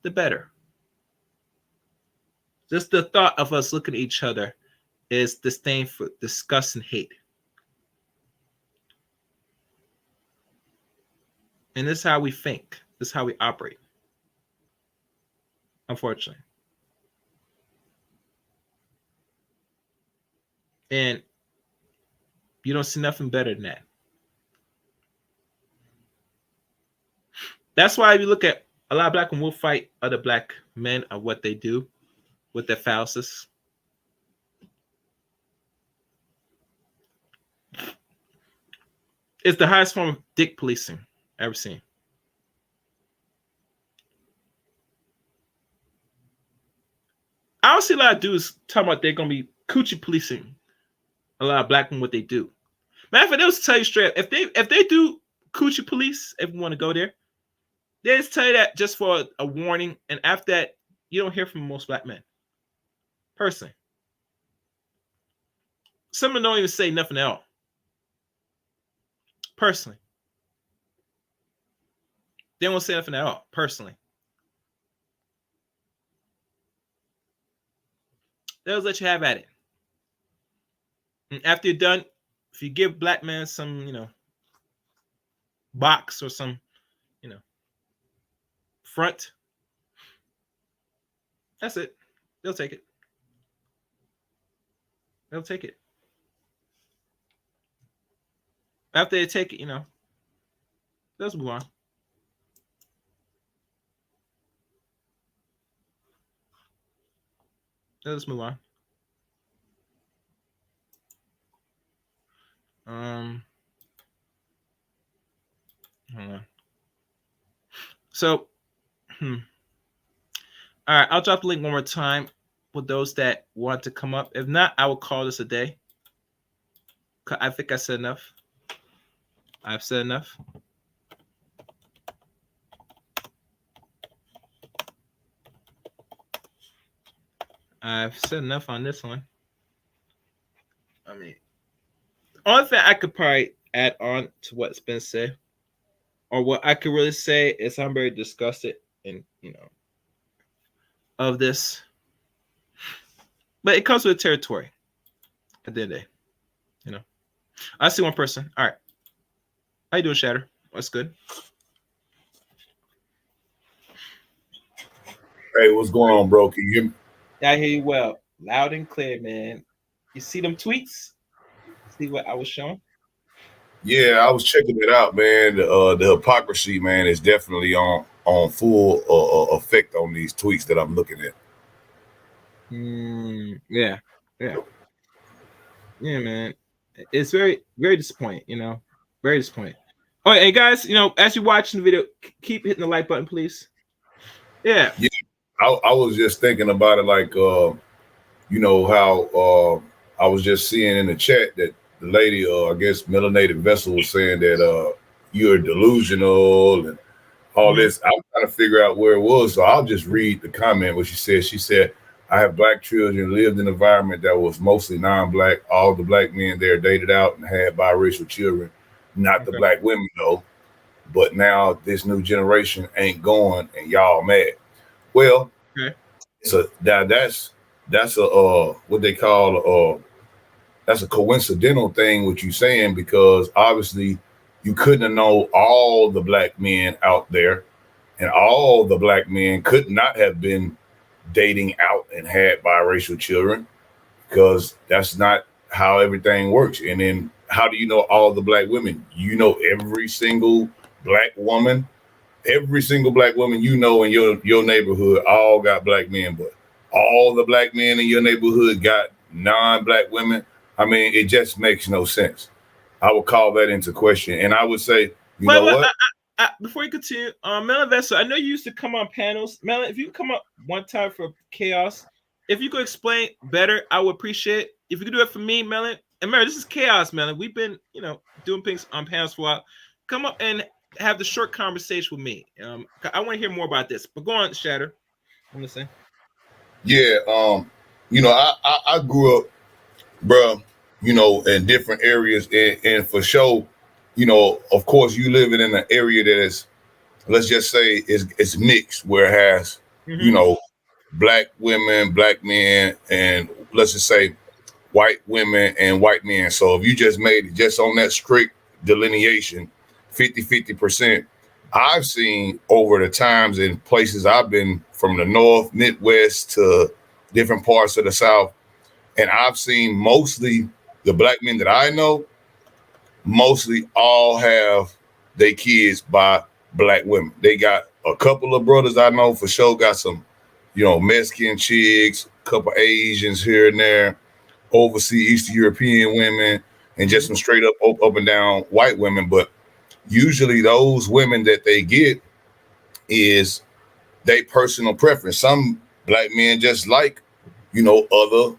the better. Just the thought of us looking at each other is disdain for disgust and hate. And this is how we think. This is how we operate. Unfortunately. And you don't see nothing better than that. That's why if you look at a lot of black women will fight other black men of what they do with their phallus. It's the highest form of dick policing I've ever seen. I don't see a lot of dudes talking about they're going to be coochie policing a lot of black men what they do. Matter of fact, they was tell you straight up, if they do coochie police, if you want to go there, they just tell you that just for a warning, and after that, you don't hear from most black men. Personally. Some of them don't even say nothing at all. Personally. They won't say nothing at all. Personally. They'll let you have at it. And after you're done, if you give black men some, box or some, front, that's it. They'll take it. They'll take it. After they take it, let's move on. Let's move on. Hold on. So, all right, I'll drop the link one more time for those that want to come up. If not, I will call this a day, I think I said enough. I've said enough. I've said enough on this one. I mean, only thing I could probably add on to what's been said, or what I could really say, is I'm very disgusted and of this. But it comes with territory. At the end of the day, I see one person. All right, how you doing, Shatter? What's good? Hey, what's going on, bro? Can you hear me? I hear you well, loud and clear, man. You see them tweets? See what I was showing? Yeah, I was checking it out, man. The hypocrisy, man, is definitely on full effect on these tweets that I'm looking at. Yeah, yeah, yeah, man. It's very, very disappointing. Very disappointing. Oh, hey guys, as you're watching the video, keep hitting the like button, please. Yeah. Yeah, I was just thinking about it, like how I was just seeing in the chat that the lady, I guess Melanated Vessel, was saying that you're delusional and all this. I'm trying to figure out where it was, so I'll just read the comment. What she said. She said, "I have black children, lived in an environment that was mostly non-black. All the black men there dated out and had biracial children, not the black women though. But now this new generation ain't going, and y'all mad. Well, so that's a what they call that's a coincidental thing what you saying, because obviously you couldn't have known all the black men out there, and all the black men could not have been dating out and had biracial children, because that's not how everything works. And then how do you know all the black women? You know every single black woman you know in your neighborhood all got black men, but all the black men in your neighborhood got non-black women. I mean, it just makes no sense. I would call that into question, and I would say, what? Before you continue, Melon Vessel, I know you used to come on panels. Melon, if you could come up one time for Chaos, if you could explain better, I would appreciate it. If you could do it for me, Melon. And Melon, this is Chaos, Melon. We've been, doing things on panels for a while. Come up and have the short conversation with me. I want to hear more about this. But go on, Shatter. I'm listening. Yeah, I grew up, bro, in different areas, and for sure, of course, you living in an area that is, let's just say, it's mixed, where it has, black women, black men, and let's just say white women and white men. So if you just made it just on that strict delineation, 50%, I've seen over the times in places I've been, from the North, Midwest to different parts of the South, and I've seen mostly the black men that I know, mostly all have their kids by black women. They got a couple of brothers I know for sure got some, Mexican chicks, a couple Asians here and there, overseas Eastern European women, and just some straight up and down white women. But usually those women that they get is they personal preference. Some black men just like, other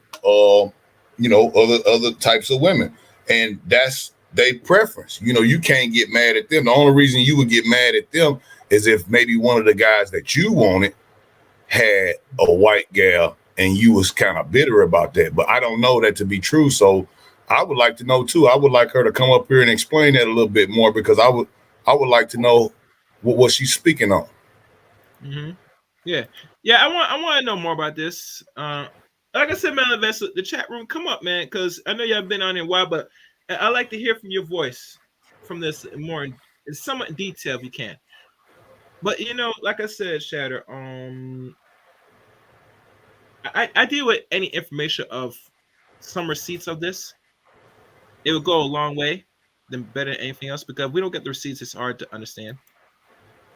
types of women, and that's their preference. You can't get mad at them. The only reason you would get mad at them is if maybe one of the guys that you wanted had a white gal and you was kind of bitter about that. But I don't know that to be true. So I would like to know too. I would like her to come up here and explain that a little bit more, because I would like to know what she's speaking on. Yeah. I want to know more about this. Like I said, man, the chat room, come up, man, because I know you haven't been on in a while, but I like to hear from your voice from this more in somewhat detail if you can. But like I said, Shatter, I deal with any information of some receipts of this. It would go a long way, than better than anything else, because if we don't get the receipts, it's hard to understand.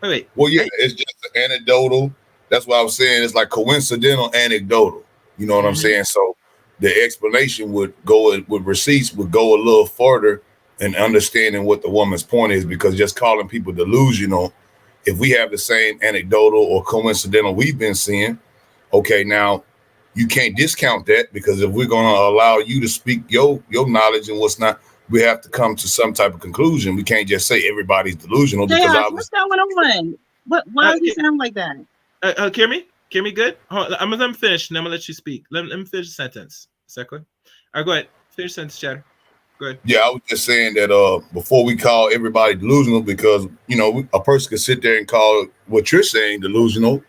Wait. Well, yeah, it's just anecdotal. That's what I was saying. It's like coincidental, anecdotal. You know what I'm saying? So the explanation would go with receipts would go a little further in understanding what the woman's point is, because just calling people delusional, if we have the same anecdotal or coincidental we've been seeing, okay, now you can't discount that, because if we're going to allow you to speak your knowledge and what's not, we have to come to some type of conclusion. We can't just say everybody's delusional because Chaos, what's going on? Why does he sound like that? Hear me? Hear me good? I'm gonna let him finish, and I'm gonna let you speak. Let me finish the sentence. Exactly. All right, go ahead. Finish the sentence, Chatter. Go ahead. Yeah, I was just saying that before we call everybody delusional, because a person can sit there and call what you're saying delusional,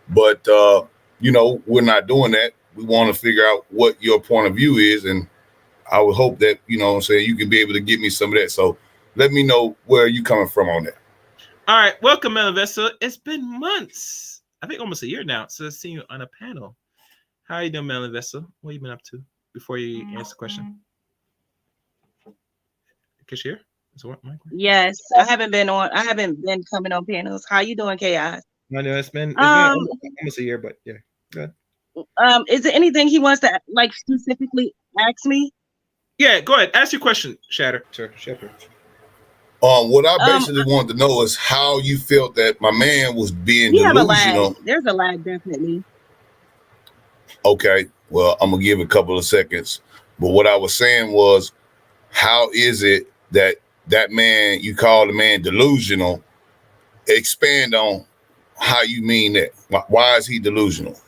but we're not doing that. We want to figure out what your point of view is, and I would hope that you can be able to give me some of that. So let me know where you coming from on that. All right, welcome, Melvessa. It's been months, I think almost a year now, since I've seen you on a panel. How are you doing, Melvessa? What have you been up to before you answer the question? Cashier? Is what, Mike? Yes, I haven't been coming on panels. How you doing, Chaos? I know it's been almost a year, but yeah. Go ahead. Is there anything he wants to specifically ask me? Yeah, go ahead. Ask your question, Shatter. What I basically wanted to know is how you felt that my man was being delusional. There's a lag, definitely. Okay, well, I'm gonna give a couple of seconds. But what I was saying was, how is it that man, you call the man delusional? Expand on how you mean that. Why is he delusional?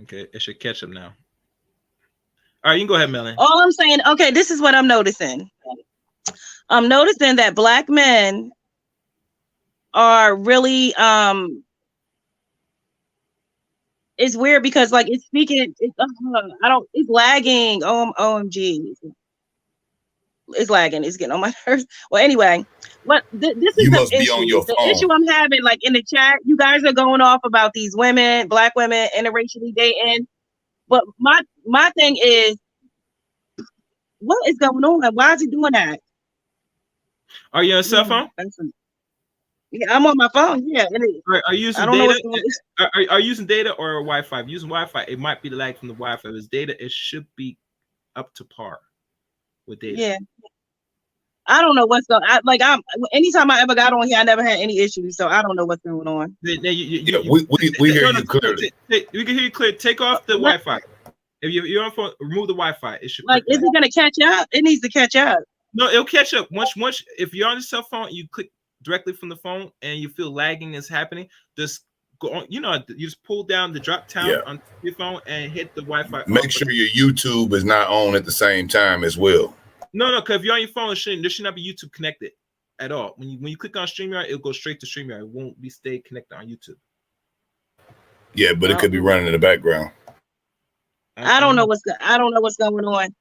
Okay, it should catch up now. All right, you can go ahead, Melanie. All I'm saying, okay, this is what I'm noticing. I'm noticing that Black men are really it's weird because it's speaking. It's lagging. OMG. It's lagging. It's getting on my nerves. Well, anyway, this is you the must issue. Be on your the phone. issue I'm having, in the chat, you guys are going off about these women, Black women, interracially dating. But my thing is, what is going on? Why is he doing that? Are you on a cell phone? Yeah, I'm on my phone. Yeah. Are you using data? Are you using data or Wi-Fi? If you're using Wi-Fi, it might be the lag from the Wi-Fi. If it's data, it should be up to par with data. Yeah. I don't know what's going on. Anytime I ever got on here, I never had any issues. So I don't know what's going on. We hear you clearly. We can hear you clear. Take off the Wi-Fi. If you're on phone, remove the Wi-Fi. It should is it gonna catch up? It needs to catch up. No, it'll catch up. Once if you're on your cell phone, you click directly from the phone and you feel lagging is happening, just go on, you just pull down the drop down on your phone and hit the Wi-Fi. Make sure your YouTube is not on at the same time as well. No, because if you're on your phone, there should not be YouTube connected at all. When you click on StreamYard, it'll go straight to StreamYard. It won't be stay connected on YouTube. Yeah, but it could be running in the background. I don't know what's going on.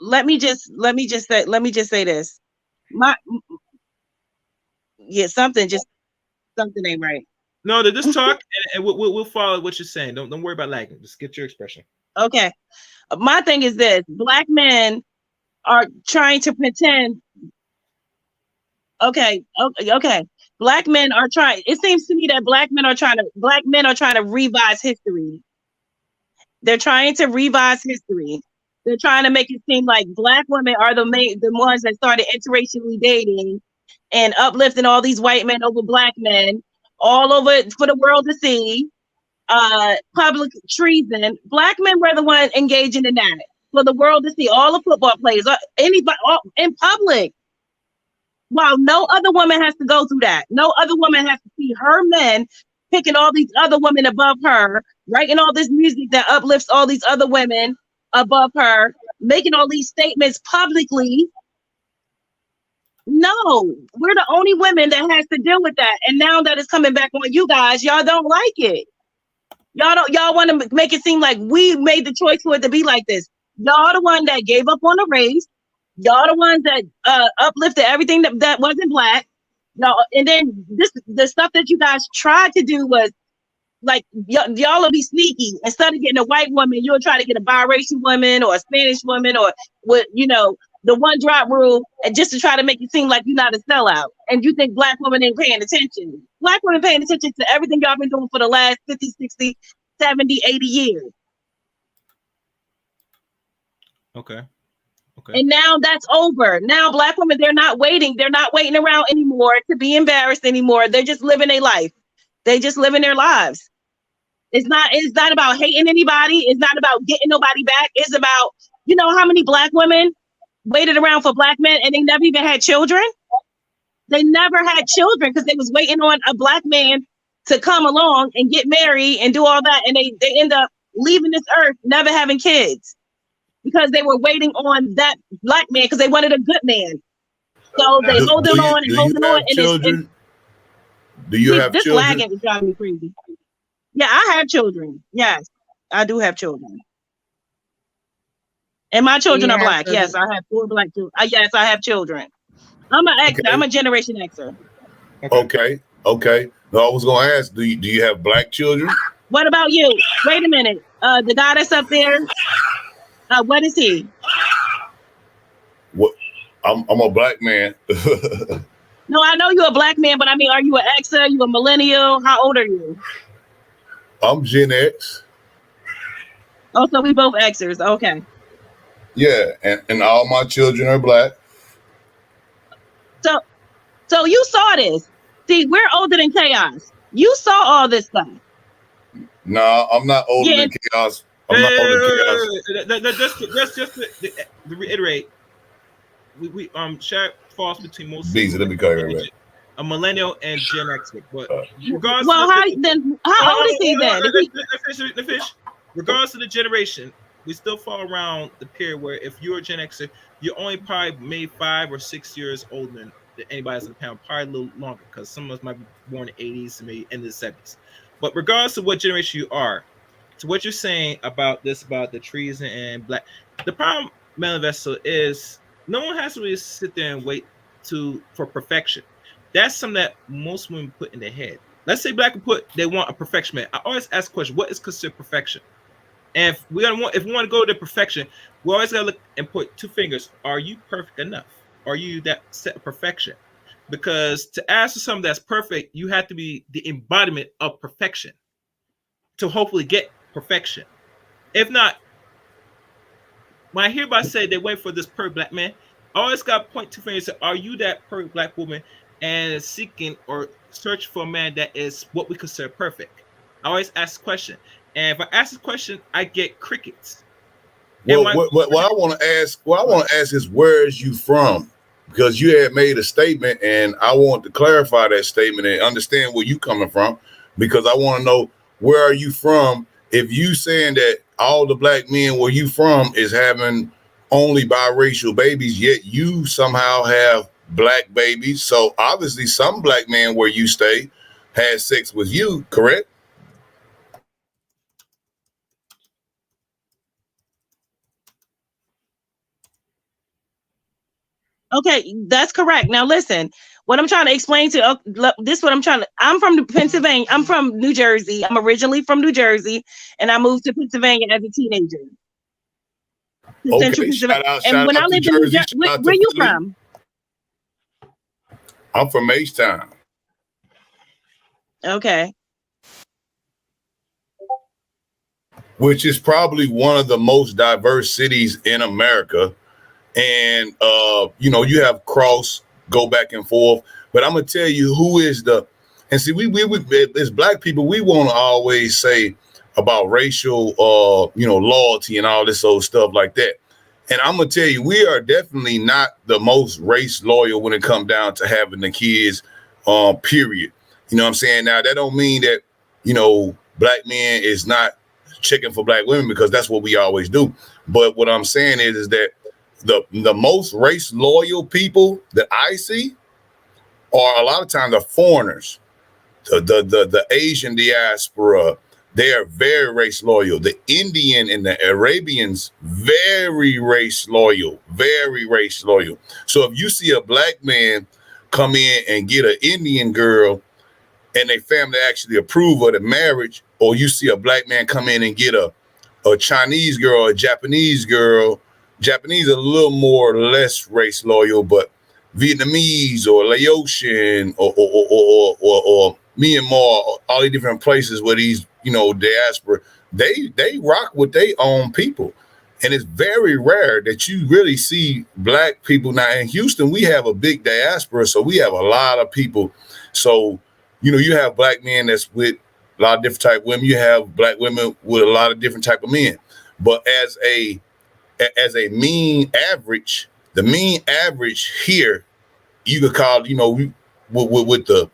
Let me just say this. Something ain't right. No, they just talk and we'll follow what you're saying. Don't worry about lagging. Just get your expression. Okay. My thing is this: Black men are trying to pretend. Okay. Black men are trying. It seems to me that black men are trying to revise history. They're trying to revise history. They're trying to make it seem like Black women are the ones that started interracially dating and uplifting all these white men over Black men all over for the world to see. Public treason. Black men were the ones engaging in that for the world to see. All the football players, anybody in public. While no other woman has to go through that. No other woman has to see her men picking all these other women above her, writing all this music that uplifts all these other women above her, making all these statements publicly. No, we're the only women that has to deal with that. And now that it's coming back on you guys, y'all don't like it. Y'all want to make it seem like we made the choice for it to be like this. Y'all the one that gave up on the race. Y'all the ones that uplifted everything that wasn't Black. Y'all, and then the stuff that you guys tried to do was y'all will be sneaky. Instead of getting a white woman, you'll try to get a biracial woman or a Spanish woman or what the one drop rule, and just to try to make it seem like you're not a sellout. And you think Black women ain't paying attention. Black women paying attention to everything y'all been doing for the last 50, 60, 70, 80 years. Okay. And now that's over. Now Black women, they're not waiting around anymore to be embarrassed anymore. They're just living their life. They just living their lives. It's not about hating anybody. It's not about getting nobody back. It's about, how many black women waited around for black men and they never even had children. They never had children because they was waiting on a black man to come along and get married and do all that. And they end up leaving this earth, never having kids because they were waiting on that black man because they wanted a good man. So they holding on and holding on. Children? Do you have this children? This lagging is driving me crazy. Yeah, I have children. Yes, I do have children. And my children are black. Yes, I have 4 black children. Yes, I have children. I'm an Xer. Okay. I'm a Generation Xer. Okay. No, I was going to ask, do you have black children? What about you? Wait a minute. The guy that's up there, what is he? What? I'm a black man. No, I know you're a black man, but I mean, are you an Xer? You a millennial? How old are you? I'm Gen X. Oh, so we both Xers. Okay. Yeah, and all my children are black. So you saw this. See, we're older than Chaos. You saw all this stuff. No, I'm not older than Chaos. I'm not older than Chaos. Just to reiterate, we share falls between most. Beezy, let me call you right. A millennial and Gen X. But regardless, how old is he then? Let me finish. Regardless of the generation, we still fall around the period where if you're a Gen Xer, you're only probably maybe 5 or 6 years older than anybody else in the panel, probably a little longer because some of us might be born in the 80s and maybe in the 70s. But regardless of what generation you are, to what you're saying about the treason and black, the problem, Manifesto, is no one has to really sit there and wait for perfection. That's something that most women put in their head. Let's say black people they want a perfection man. I always ask the question, what is considered perfection? And if we want to go to perfection, we always gotta look and put 2 fingers. Are you perfect enough? Are you that set of perfection? Because to ask for something that's perfect, you have to be the embodiment of perfection to hopefully get perfection. If not, when I hear about say they wait for this perfect black man, I always got to point 2 fingers and say, are you that perfect black woman and seeking or search for a man that is what we consider perfect? I always ask the question. And if I ask the question, I get crickets. Well, what I want to ask is, where is you from? Because you had made a statement, and I want to clarify that statement and understand where you coming from. Because I want to know, where are you from? If you saying that all the black men where you from is having only biracial babies, yet you somehow have black babies, so obviously some black man where you stay had sex with you, correct? Okay, that's correct. Now listen, what I'm trying to explain to I'm from Pennsylvania. I'm from New Jersey. I'm originally from New Jersey, and I moved to Pennsylvania as a teenager. Okay, shout out to Jersey. Where you from? I'm from H-Town. Okay. Which is probably one of the most diverse cities in America. And, you have cross, go back and forth. But I'm going to tell you who is and see, we as black people, we want to always say about racial, loyalty and all this old stuff like that. And I'm going to tell you, we are definitely not the most race loyal when it comes down to having the kids, period. You know what I'm saying? Now, that don't mean that, black men is not checking for black women, because that's what we always do. But what I'm saying is that the most race loyal people that I see are a lot of times the foreigners, the Asian diaspora. They are very race loyal. The Indian and the Arabians, very race loyal, very race loyal. So if you see a black man come in and get an Indian girl and their family actually approve of the marriage, or you see a black man come in and get a Chinese girl, a Japanese girl. Japanese are a little more or less race loyal, but Vietnamese or Laotian or Myanmar, all these different places where these, diaspora, they rock with their own people. And it's very rare that you really see black people. Now in Houston, we have a big diaspora, so we have a lot of people. So, you have black men that's with a lot of different type of women. You have black women with a lot of different type of men. But as a mean average, the mean average here, you could call, you know, with the,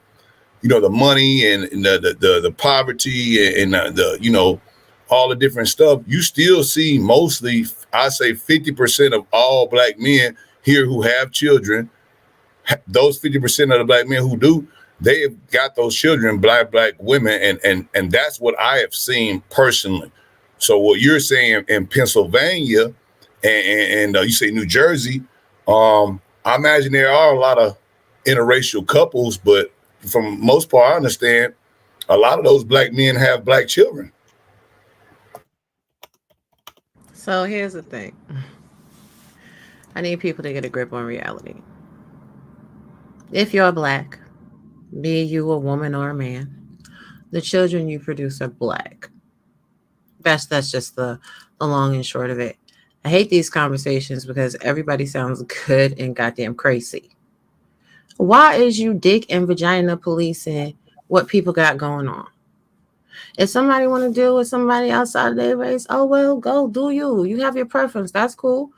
you know, the money and the poverty and the you know, all the different stuff, you still see mostly, I say 50% of all black men here who have children. Those 50% of the black men who do, they have got those children, black women, and that's what I have seen personally. So what you're saying in Pennsylvania and you say New Jersey, I imagine there are a lot of interracial couples, but from most part, I understand a lot of those black men have black children. So here's the thing. I need people to get a grip on reality. If you're black, be you a woman or a man, the children you produce are black. That's just the long and short of it. I hate these conversations because everybody sounds good and goddamn crazy. Why is you dick and vagina policing what people got going on? If somebody want to deal with somebody outside of their race, oh well, go do you. You have your preference. That's cool.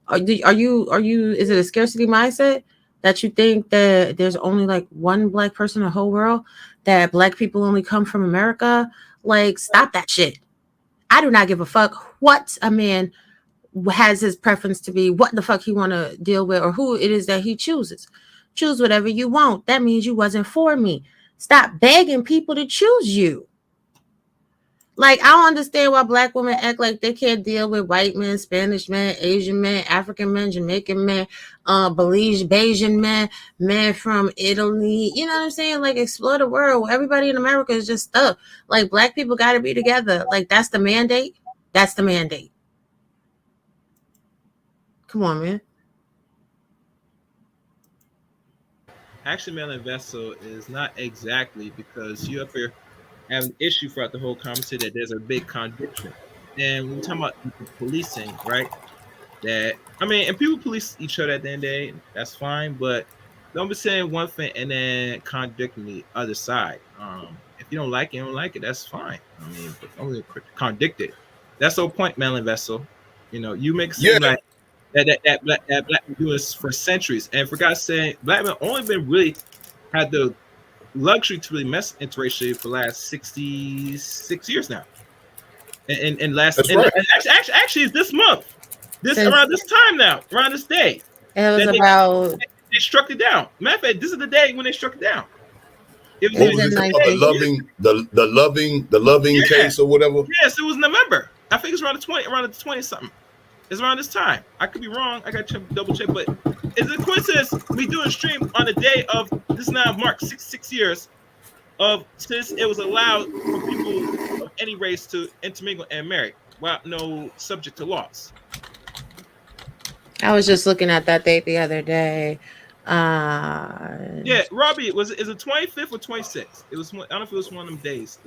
Are you? Is it a scarcity mindset that you think that there's only like one black person in the whole world? That black people only come from America? Like, stop that shit. I do not give a fuck what a man has his preference to be, what the fuck he want to deal with, or who it is that he chooses. Choose whatever you want. That means you wasn't for me. Stop begging people to choose you. Like, I don't understand why black women act like they can't deal with white men, Spanish men, Asian men, African men, Jamaican men, Bayesian men, men from Italy. You know what I'm saying? Like, explore the world. Everybody in America is just stuck. Like, black people got to be together. Like, that's the mandate. That's the mandate. Come on, man. Actually, Marilyn Vessel is not exactly, because you up here have an issue throughout the whole conversation that there's a big contradiction. And when we're talking about policing, right? That, I mean, and people police each other at the end of the day, that's fine, but don't be saying one thing and then contradicting the other side. If you don't like it, you don't like it, that's fine. I mean, but only contradict it. That's the whole point, Marilyn Vessel. You know, you make it seem like that black men do this for centuries. And for God's sake, black men only been really had the luxury to really mess interracially for the last 66 years now. And last, and right. actually, it's this month, around this time now, around this day. It was about they struck it down. Matter of fact, this is the day when they struck it down. It was the loving case or whatever. Yes, it was November. I think it's around the 20 something. It's around this time. I could be wrong. I got to double check, but is it a coincidence we do a stream on the day of this now marks 6 years of since it was allowed for people of any race to intermingle and marry without no subject to laws? I was just looking at that date the other day. Yeah, Robbie, is it 25th or 26th? It was. I don't know if it was one of them days.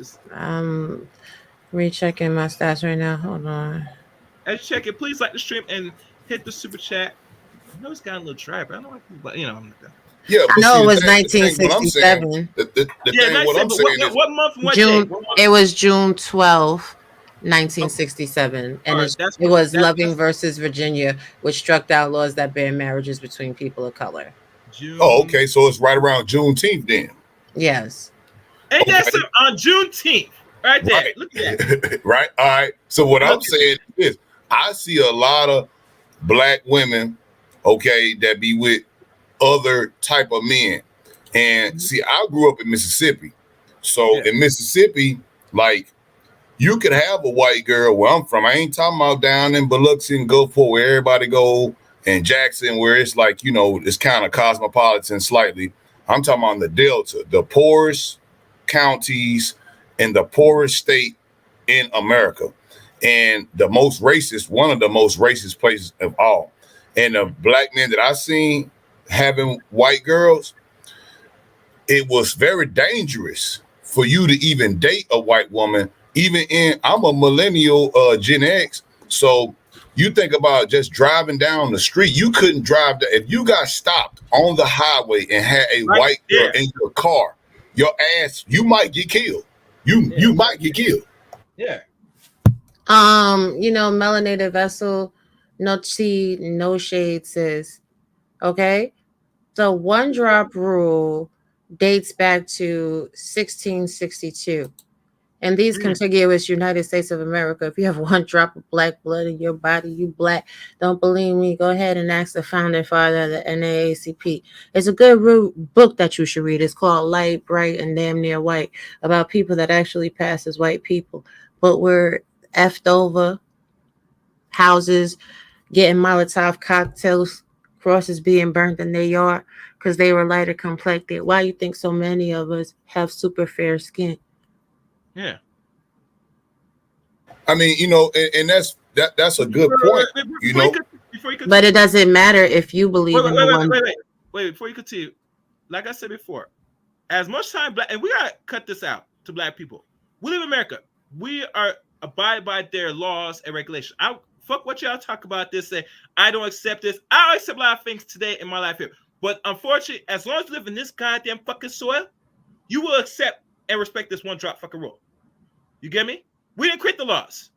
Rechecking my stats right now. Hold on. As you check it, please like the stream and hit the super chat. I know it's got a little dry, but I don't like, but you know, I'm not done. Yeah, I know it was 1967. What month? What June. day? It was June 12th, 1967, and it was Loving versus Virginia, which struck down laws that ban marriages between people of color. June. Oh, okay, so it's right around Juneteenth then. Yes. And that's on Juneteenth, right there. Right. Look at that. Right. All right. So what I'm saying is, I see a lot of black women, okay, that be with other type of men. And see, I grew up in Mississippi. So in Mississippi, like, you could have a white girl where I'm from. I ain't talking about down in Biloxi and Gulfport where everybody go, and Jackson where it's like, you know, it's kind of cosmopolitan slightly. I'm talking about the Delta, the poorest counties and the poorest state in America. And the most racist, one of the most racist places of all. And the black men that I seen having white girls, it was very dangerous for you to even date a white woman. I'm a millennial Gen X. So you think about just driving down the street. You couldn't drive. If you got stopped on the highway and had a white girl in your car, your ass, you might get killed. You might get killed. Yeah. Melanated vessel, no tea, no shade, sis. Okay? The one drop rule dates back to 1662. In these contiguous United States of America, if you have one drop of black blood in your body, you black. Don't believe me? Go ahead and ask the founding father of the NAACP. It's a good book that you should read. It's called Light, Bright, and Damn Near White, about people that actually pass as white people, but were effed over, houses getting Molotov cocktails, crosses being burnt in their yard because they were lighter complected. Why you think so many of us have super fair skin? Yeah. I mean, and that's a good point. But it doesn't matter if you believe in the one. Wait, before you continue, like I said before, as much time and we gotta cut this out to black people. We live in America. We are abide by their laws and regulations. Fuck what y'all talk about this. Say I don't accept this. I don't accept a lot of things today in my life here. But unfortunately, as long as you live in this goddamn fucking soil, you will accept and respect this one drop fucking rule. You get me? We didn't create the laws.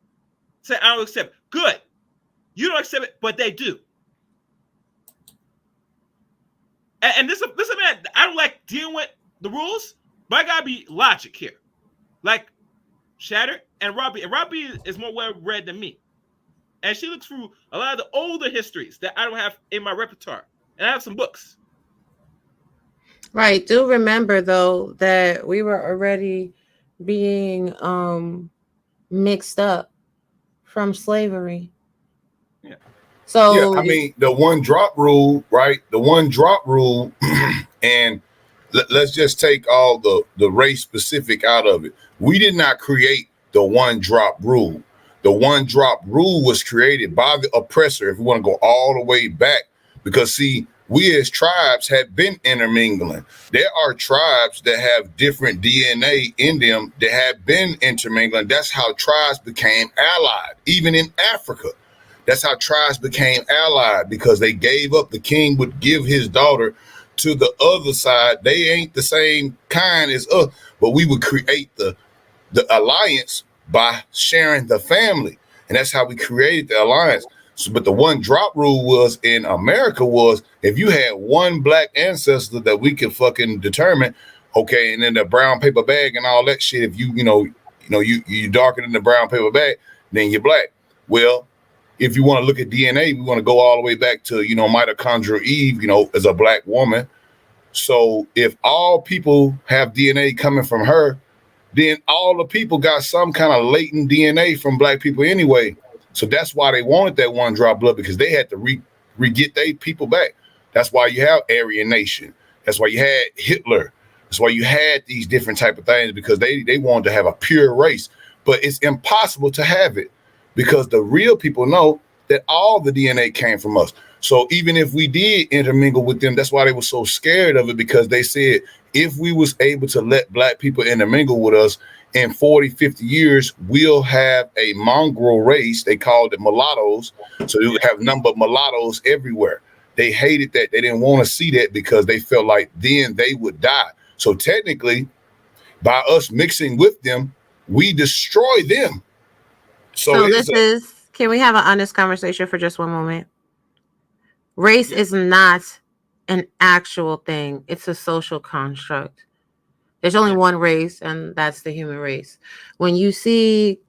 Say I don't accept it. Good. You don't accept it, but they do. And this man, I don't like dealing with the rules, but I gotta be logic here. Like Shatter and Robbie. And Robbie is more well read than me. And she looks through a lot of the older histories that I don't have in my repertoire. And I have some books. Right. Do remember, though, that we were already being mixed up from slavery. Yeah. So, yeah, I mean, the one drop rule, right? The one drop rule, and let's just take all the race specific out of it. We did not create the one drop rule. The one drop rule was created by the oppressor, if we want to go all the way back, because see, we as tribes have been intermingling. There are tribes that have different DNA in them that have been intermingling. That's how tribes became allied, even in Africa. That's how tribes became allied, because they gave up. The king would give his daughter to the other side. They ain't the same kind as us, but we would create the alliance by sharing the family. And that's how we created the alliance. So, but the one drop rule was in America was if you had one black ancestor that we could fucking determine, okay, and then the brown paper bag and all that shit, if you darker than the brown paper bag, then you're black. Well, if you want to look at DNA, we want to go all the way back to, mitochondrial Eve, as a black woman. So if all people have DNA coming from her, then all the people got some kind of latent DNA from black people anyway. So that's why they wanted that one drop blood, because they had to re-get their people back. That's why you have Aryan Nation. That's why you had Hitler. That's why you had these different type of things, because they wanted to have a pure race. But it's impossible to have it, because the real people know that all the DNA came from us. So even if we did intermingle with them, that's why they were so scared of it, because they said if we was able to let black people intermingle with us in 40, 50 years, we'll have a mongrel race. They called it mulattoes. So you have number of mulattoes everywhere. They hated that. They didn't want to see that, because they felt like then they would die. So technically, by us mixing with them, we destroy them. So can we have an honest conversation for just one moment? Race is not an actual thing. It's a social construct. There's only one race, and that's the human race. When you see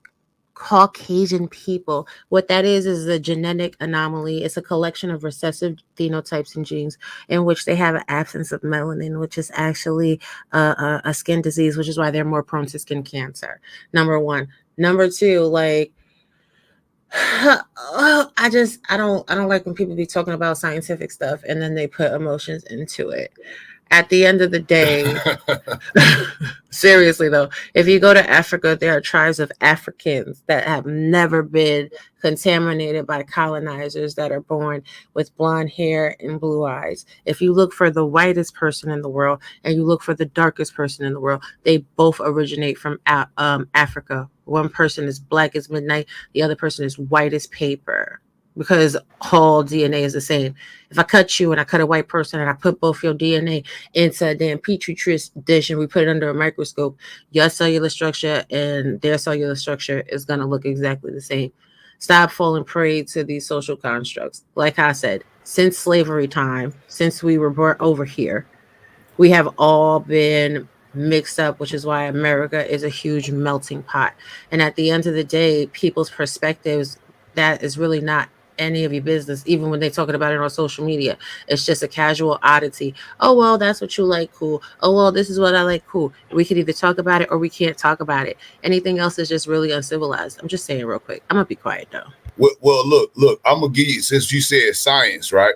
Caucasian people, what that is a genetic anomaly. It's a collection of recessive phenotypes and genes in which they have an absence of melanin, which is actually a skin disease, which is why they're more prone to skin cancer. Number one. Number two, I don't like when people be talking about scientific stuff and then they put emotions into it. At the end of the day, seriously though, if you go to Africa, there are tribes of Africans that have never been contaminated by colonizers that are born with blonde hair and blue eyes. If you look for the whitest person in the world and you look for the darkest person in the world, they both originate from Africa. One person is black as midnight, the other person is white as paper. because all DNA is the same. If I cut you and I cut a white person and I put both your DNA into a damn petri dish and we put it under a microscope, your cellular structure and their cellular structure is going to look exactly the same. Stop falling prey to these social constructs. Like I said, since slavery time, since we were brought over here, we have all been mixed up, which is why America is a huge melting pot. And at the end of the day, people's perspectives, that is really not any of your business, even when they're talking about it on social media. It's just a casual oddity. Oh, well, that's what you like, cool. Oh, well, this is what I like, cool. We can either talk about it or we can't talk about it. Anything else is just really uncivilized. I'm just saying real quick. I'm going to be quiet, though. Well, look, I'm gonna give you, since you said science, right?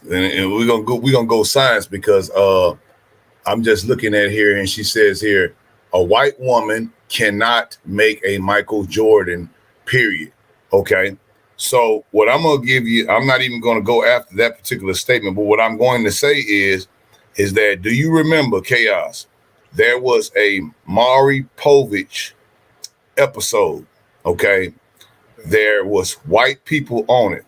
And we're gonna go science because I'm just looking at here, and she says here, a white woman cannot make a Michael Jordan, period. Okay. So what I'm going to give you, I'm not even going to go after that particular statement, but what I'm going to say is that, do you remember, Chaos? There was a Maury Povich episode. Okay. There was white people on it,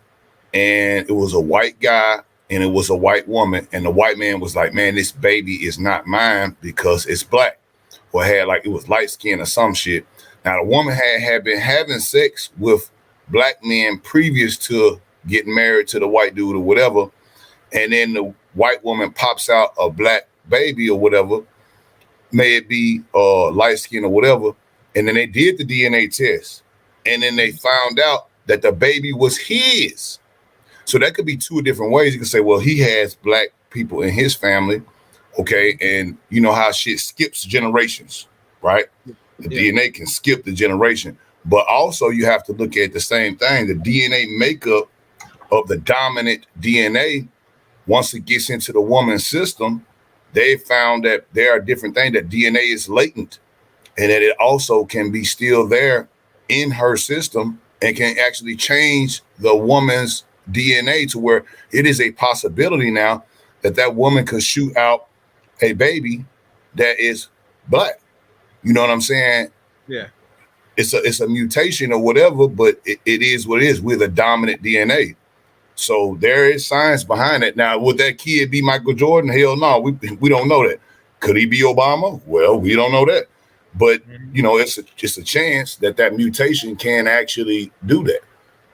and it was a white guy and it was a white woman, and the white man was like, man, this baby is not mine because it's black, or had like, it was light skin or some shit. Now the woman had been having sex with black men previous to getting married to the white dude or whatever, and then the white woman pops out a black baby or whatever, may it be light skin or whatever, and then they did the DNA test, and then they found out that the baby was his. So that could be two different ways. You can say, well, he has black people in his family, okay, and you know how shit skips generations, right? The DNA can skip the generation, but also you have to look at the same thing, the DNA makeup of the dominant DNA. Once it gets into the woman's system, they found that there are different things, that DNA is latent, and that it also can be still there in her system and can actually change the woman's DNA to where it is a possibility now that that woman could shoot out a baby that is black. You know what I'm saying? Yeah. It's a mutation or whatever, but it is what it is. We're the dominant DNA. So there is science behind it. Now, would that kid be Michael Jordan? Hell no, we don't know that. Could he be Obama? Well, we don't know that. But, you know, it's a chance that mutation can actually do that.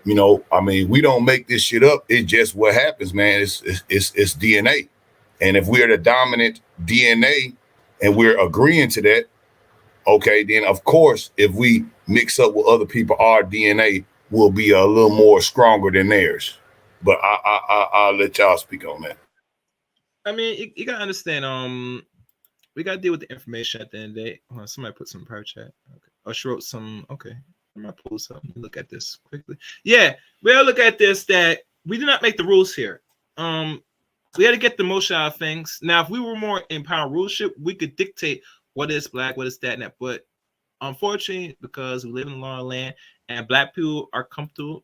You know, I mean, we don't make this shit up. It's just what happens, man. It's DNA. And if we're the dominant DNA and we're agreeing to that, okay, then of course, if we mix up with other people, our DNA will be a little more stronger than theirs. But I'll let y'all speak on that. I mean, you gotta understand. We gotta deal with the information at the end of the day. Hold on, somebody put some private chat. Okay. Oh, she wrote some. Okay. I'm gonna pull this up. Let me look at this quickly. Yeah, we'll look at this. That we do not make the rules here. We had to get the most out of things. Now, if we were more in power rulership, we could dictate what is black, what is that, and that. But unfortunately, because we live in a law land and black people are comfortable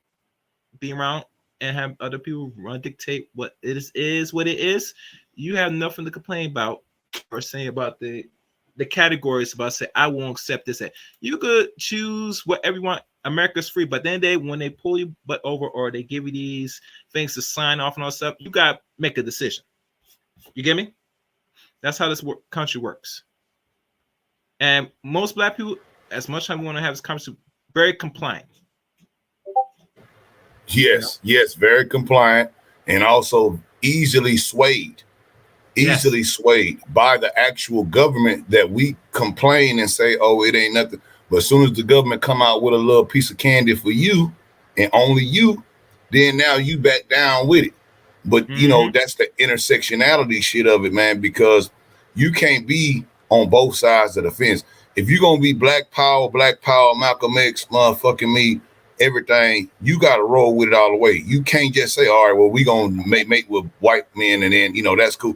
being around and have other people run dictate what it is what it is, you have nothing to complain about or say about the categories about say I won't accept this. You could choose whatever you want. America's free, but then when they pull you butt over or they give you these things to sign off and all stuff, you got to make a decision. You get me? That's how this country works. And most black people, as much time we want to have this conversation, very compliant. Yes, yes, very compliant and also easily swayed. Easily swayed by the actual government that we complain and say, oh, it ain't nothing. But as soon as the government come out with a little piece of candy for you and only you, then now you back down with it. But, you know, that's the intersectionality shit of it, man, because you can't be on both sides of the fence. If you're going to be Black Power, Malcolm X, motherfucking me, everything, you got to roll with it all the way. You can't just say, all right, well, we going to mate with white men and then, you know, that's cool.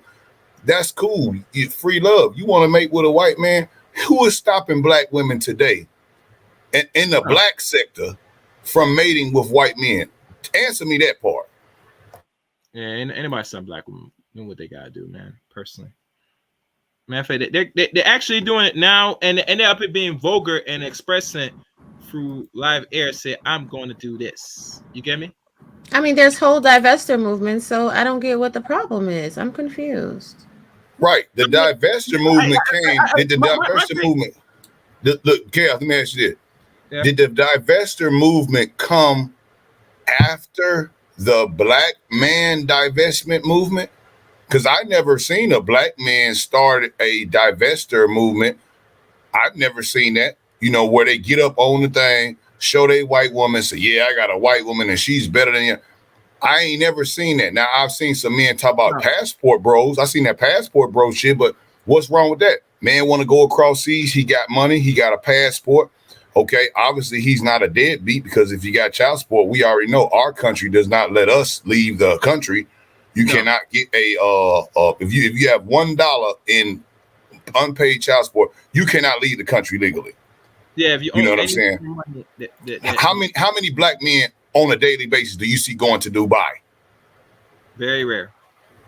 That's cool. Free love. You want to mate with a white man? Who is stopping black women today and in the black sector from mating with white men? Answer me that part. Yeah, anybody some black women know what they gotta do, man. Personally, man, they're actually doing it now, and they end up being vulgar and expressing it through live air. Say, I'm going to do this. You get me? I mean, there's whole divester movements, so I don't get what the problem is. I'm confused. Right. The I mean, divestiture movement came. Did the my divestiture thing. movement? Look, Chaos, let me ask you this. Yeah. Did the divestiture movement come after the black man divestment movement? Because I never seen a black man start a divestiture movement. I've never seen that. You know, where they get up on the thing, show they white woman, say, yeah, I got a white woman and she's better than you. I ain't never seen that. Now, I've seen some men talk about passport bros. I seen that passport bro shit, but what's wrong with that? Man want to go across seas. He got money. He got a passport. Okay, obviously he's not a deadbeat, because if you got child support, we already know our country does not let us leave the country. You cannot get if you have $1 in unpaid child support, you cannot leave the country legally. Yeah, if you know what I'm saying? Money, How many black men on a daily basis do you see going to Dubai? Very rare.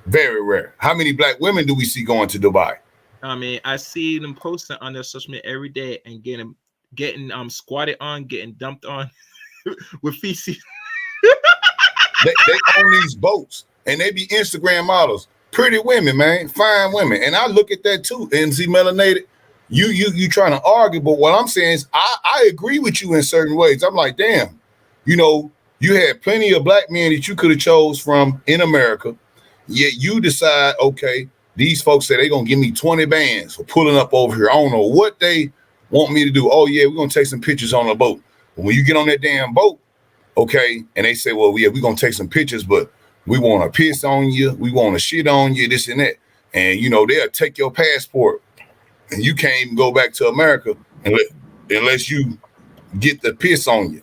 Very rare. How many black women do we see going to Dubai? I mean, I see them posting on their social media every day and getting squatted on, getting dumped on with feces. They own these boats and they be Instagram models. Pretty women, man, fine women. And I look at that too. And see, melanated, you trying to argue, but what I'm saying is I agree with you in certain ways. I'm like, damn, you know, you had plenty of black men that you could have chose from in America. Yet you decide, okay, these folks say they're going to give me 20 bands for pulling up over here. I don't know what they want me to do. Oh, yeah, we're going to take some pictures on the boat. But when you get on that damn boat, okay, and they say, well, yeah, we're going to take some pictures, but we want to piss on you. We want to shit on you, this and that. And, you know, they'll take your passport and you can't even go back to America unless you get the piss on you.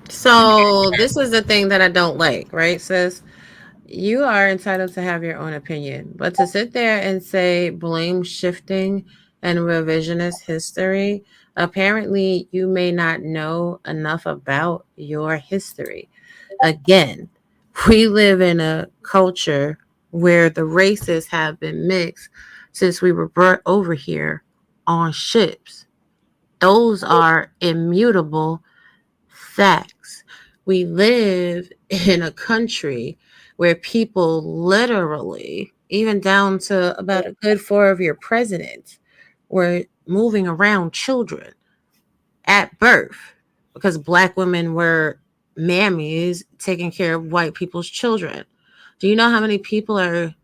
So this is the thing that I don't like, right, sis? You are entitled to have your own opinion, but to sit there and say blame shifting and revisionist history, apparently you may not know enough about your history. Again, we live in a culture where the races have been mixed since we were brought over here on ships. Those are immutable facts. We live in a country where people literally, even down to about a good four of your presidents, were moving around children at birth because black women were mammies taking care of white people's children. Do you know how many people are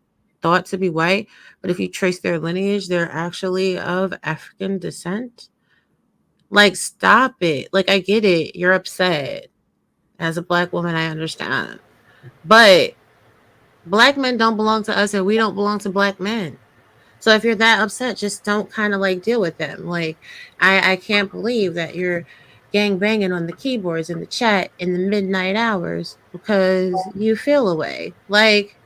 thought to be white, but if you trace their lineage, they're actually of African descent? Like, stop it. Like, I get it. You're upset. As a black woman, I understand. But black men don't belong to us and we don't belong to black men. So if you're that upset, just don't kind of like deal with them. Like, I can't believe that you're gang banging on the keyboards in the chat in the midnight hours because you feel away. Like,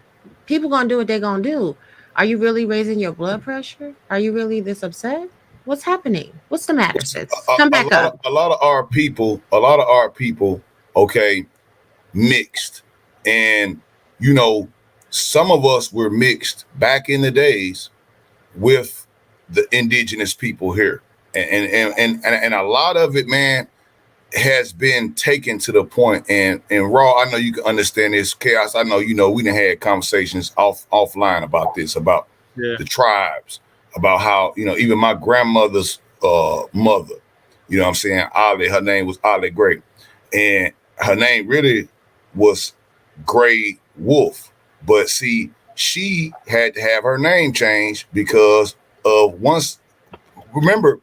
people gonna do what they're gonna do. Are you really raising your blood pressure? Are you really this upset? What's happening? What's the matter, sis? Come back up. A lot of our people, okay, mixed. And, you know, some of us were mixed back in the days with the indigenous people here. And a lot of it, man, has been taken to the point. And Raw, I know you can understand this. Chaos, I know, you know, we done had conversations offline about this, about the tribes, about how, you know, even my grandmother's mother, you know what I'm saying, Ali, her name was Ali Gray. And her name really was Gray Wolf. But see, she had to have her name changed because of remember,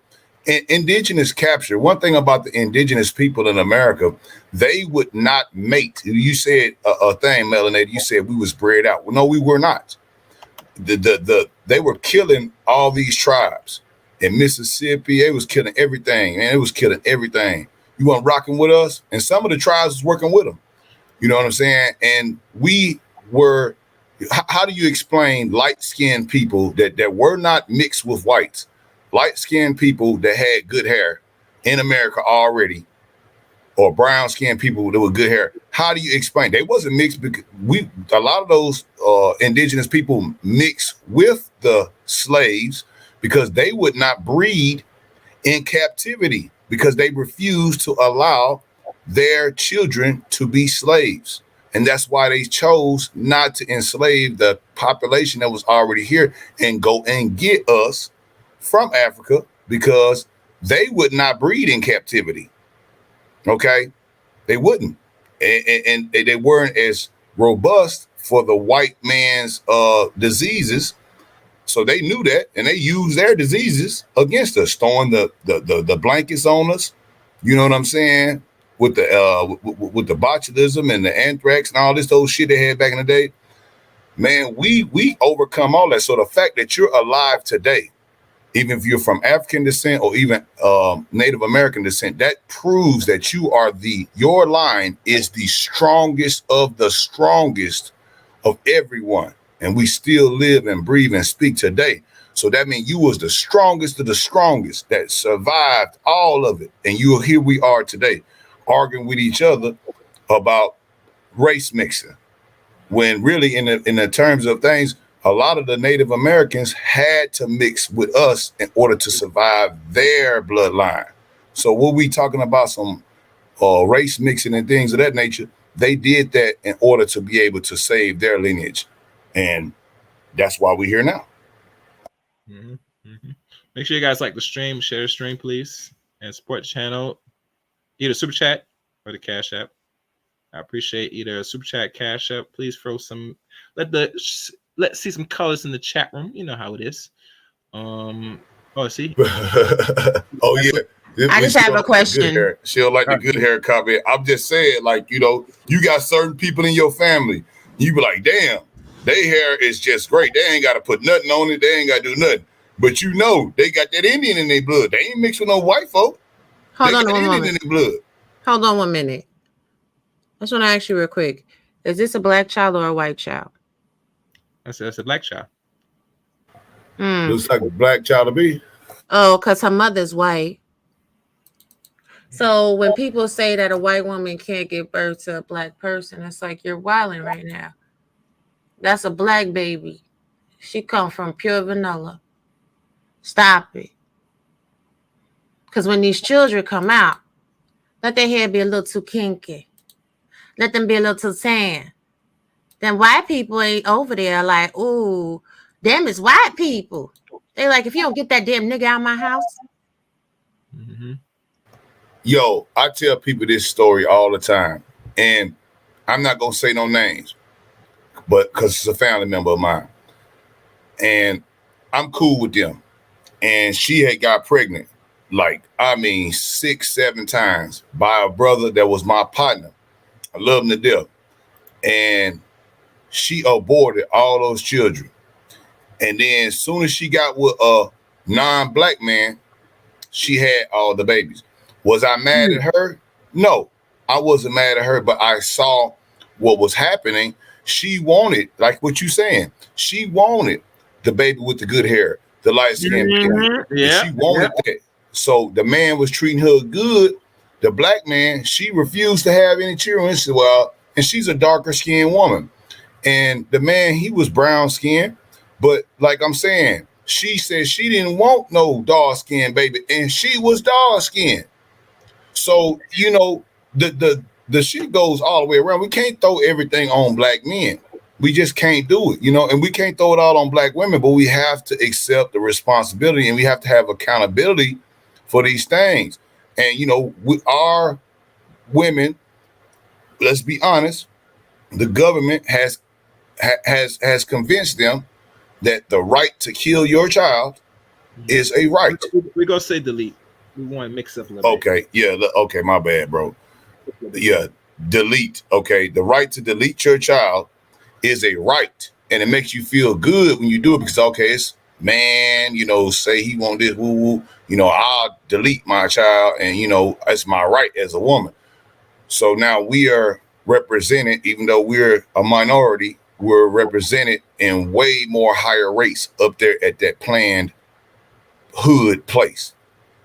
indigenous capture. One thing about the indigenous people in America, they would not mate. You said a thing, Melanated. You said we was bred out. Well, no, we were not. They were killing all these tribes in Mississippi. They was killing everything, and it was killing everything. You weren't rocking with us, and some of the tribes was working with them. You know what I'm saying? And we were. How do you explain light-skinned people that were not mixed with whites? Light-skinned people that had good hair in America already, or brown-skinned people that were good hair. How do you explain? They wasn't mixed because a lot of those indigenous people mixed with the slaves because they would not breed in captivity because they refused to allow their children to be slaves. And that's why they chose not to enslave the population that was already here and go and get us from Africa, because they would not breed in captivity. Okay? They wouldn't. And they weren't as robust for the white man's diseases. So they knew that, and they used their diseases against us, throwing the blankets on us. You know what I'm saying? With the botulism and the anthrax and all this old shit they had back in the day. Man, we overcome all that. So the fact that you're alive today, even if you're from African descent or even Native American descent, that proves that your line is the strongest of the strongest of everyone. And we still live and breathe and speak today. So that means you was the strongest of the strongest that survived all of it. And here we are today, arguing with each other about race mixing. When really in the terms of things, a lot of the Native Americans had to mix with us in order to survive their bloodline. So what we talking about, some race mixing and things of that nature, they did that in order to be able to save their lineage. And that's why we're here now. Mm-hmm. Mm-hmm. Make sure you guys like the stream, share the stream, please, and support the channel. Either super chat or the Cash App. I appreciate either a super chat, Cash App. Please throw some. Let's see some colors in the chat room. You know how it is. See. Oh yeah. I just have a question. She'll like the good hair comment. I'm just saying, like, you got certain people in your family. You be like, damn, their hair is just great. They ain't got to put nothing on it. They ain't got to do nothing. But they got that Indian in their blood. They ain't mixed with no white folk. Hold on one minute. I just want to ask you real quick. Is this a black child or a white child? That's a black child. Looks like a black child to be. Oh, because her mother's white. So when people say that a white woman can't give birth to a black person, it's like you're wilding right now. That's a black baby. She come from pure vanilla. Stop it. Because when these children come out, let their hair be a little too kinky. Let them be a little too tan. Then white people ain't over there like, ooh, them is white people. They like, if you don't get that damn nigga out of my house. Mm-hmm. Yo, I tell people this story all the time, and I'm not gonna say no names, but because it's a family member of mine, and I'm cool with them. And she had got pregnant, 6, 7 times by a brother that was my partner. I love him to death. And she aborted all those children. And then as soon as she got with a non-black man, she had all the babies. Was I mad at her? No, I wasn't mad at her, but I saw what was happening. She wanted, like what you saying, she wanted the baby with the good hair, the light skin. Mm-hmm. Yeah. She wanted that. So the man was treating her good. The black man, she refused to have any children. She said, well, and she's a darker skinned woman. And the man, he was brown skinned. But like I'm saying, she said she didn't want no dark skinned baby. And she was dark skinned. So, the shit goes all the way around. We can't throw everything on black men. We just can't do it, and we can't throw it all on black women, but we have to accept the responsibility and we have to have accountability for these things. And, with our women, let's be honest, the government has convinced them that the right to kill your child is a right. We're going to say delete. We want to mix up a little bit. Okay. Yeah. Okay. My bad, bro. Yeah. Delete. Okay. The right to delete your child is a right. And it makes you feel good when you do it because, okay, it's man, say he want this, woo, I'll delete my child and, it's my right as a woman. So now we are represented, even though we're a minority, we're represented in way more higher rates up there at that planned hood place.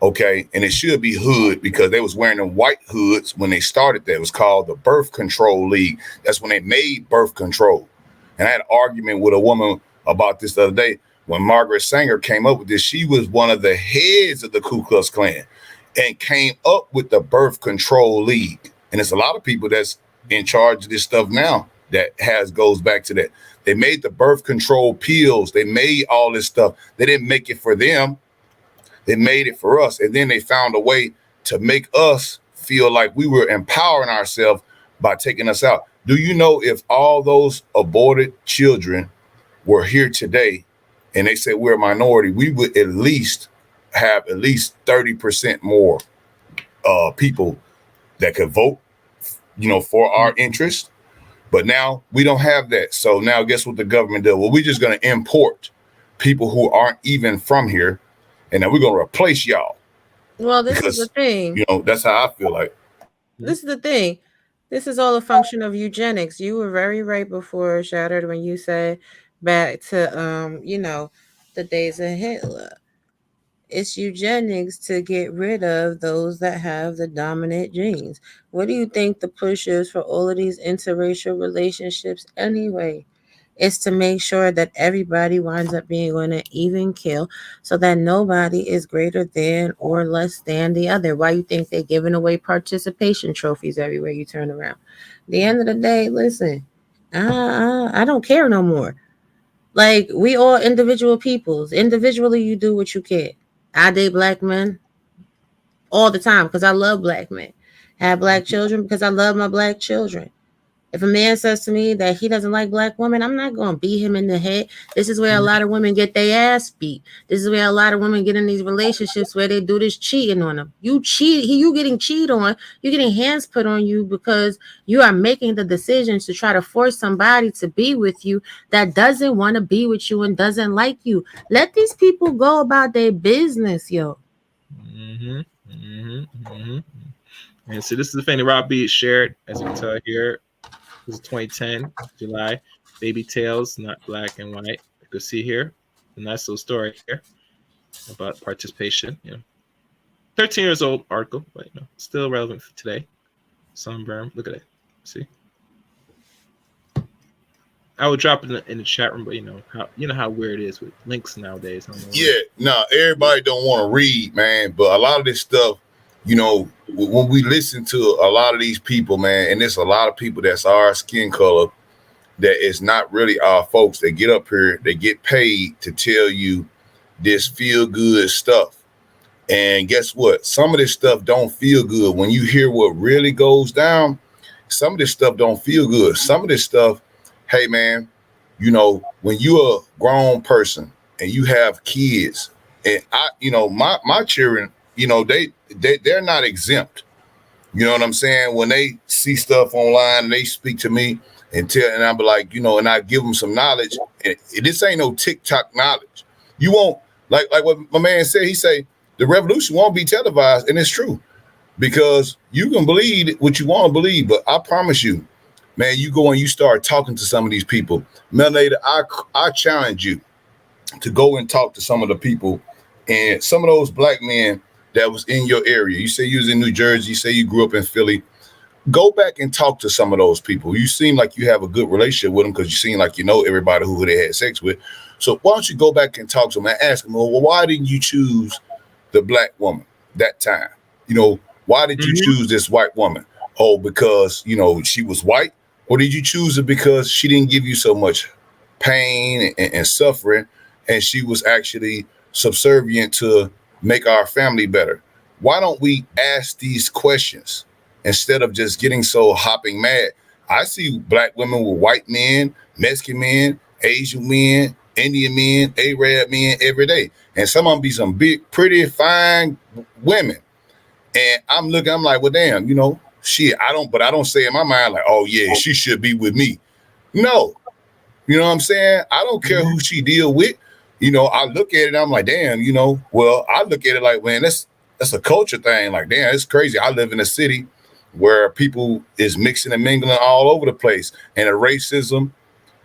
Okay. And it should be hood because they was wearing them white hoods when they started that. It was called the Birth Control League. That's when they made birth control. And I had an argument with a woman about this the other day. When Margaret Sanger came up with this, she was one of the heads of the Ku Klux Klan and came up with the Birth Control League. And it's a lot of people that's in charge of this stuff now that goes back to that. They made the birth control pills. They made all this stuff. They didn't make it for them. They made it for us. And then they found a way to make us feel like we were empowering ourselves by taking us out. Do you know if all those aborted children were here today and they said we're a minority, we would at least have at least 30% more people that could vote, for our interest. But now we don't have that. So now guess what the government does? Well, we're just going to import people who aren't even from here. And then we're going to replace y'all. Well, this is the thing. That's how I feel like. This is the thing. This is all a function of eugenics. You were very right before, Shattered, when you said back to, the days of Hitler. It's eugenics to get rid of those that have the dominant genes. What do you think the push is for all of these interracial relationships anyway? It's to make sure that everybody winds up being on an even kill so that nobody is greater than or less than the other. Why you think they're giving away participation trophies everywhere you turn around? At the end of the day, listen, I don't care no more. Like, we all individual peoples. Individually, you do what you can. I date black men all the time because I love black men. I have black children because I love my black children. If a man says to me that he doesn't like black women, I'm not going to beat him in the head. This is where a lot of women get their ass beat. This is where a lot of women get in these relationships where they do this cheating on them. You getting cheated on. You're getting hands put on you because you are making the decisions to try to force somebody to be with you that doesn't want to be with you and doesn't like you. Let these people go about their business, yo. And so this is the thing that Rob B shared, as you can tell here. This is 2010, July. Baby Tales, not black and white. You can see here a nice little story here about participation. 13 years old article, but still relevant for today. Sunburn, look at it. See, I would drop it in the chat room, but how weird it is with links nowadays. Everybody don't want to read, man. But a lot of this stuff, when we listen to a lot of these people, man, and there's a lot of people that's our skin color that is not really our folks. They get up here, they get paid to tell you this feel good stuff. And guess what? Some of this stuff don't feel good. When you hear what really goes down, some of this stuff don't feel good. Some of this stuff, hey, man, when you're a grown person and you have kids, and my children, they're not exempt. You know what I'm saying? When they see stuff online and they speak to me and I'm like, and I give them some knowledge. And this ain't no TikTok knowledge. You won't, like what my man said, he say, the revolution won't be televised. And it's true, because you can believe what you want to believe. But I promise you, man, you go and you start talking to some of these people. Melanated, I challenge you to go and talk to some of the people and some of those black men that was in your area. You say you was in New Jersey. You say you grew up in Philly. Go back and talk to some of those people. You seem like you have a good relationship with them because you seem like you know everybody who they had sex with. So why don't you go back and talk to them and ask them, well, why didn't you choose the black woman that time? Why did you choose this white woman? Oh, because, she was white? Or did you choose her because she didn't give you so much pain and suffering, and she was actually subservient to make our family better? Why don't we ask these questions instead of just getting so hopping mad? I see black women with white men, Mexican men, Asian men, Indian men, Arab men every day. And some of them be some big, pretty, fine women. And I'm like, well, damn, I don't say in my mind like, oh yeah, she should be with me. No. You know what I'm saying? I don't care who she deal with. I look at it, I'm like, damn, I look at it like, man, that's a culture thing. Like, damn, it's crazy. I live in a city where people is mixing and mingling all over the place. And the racism,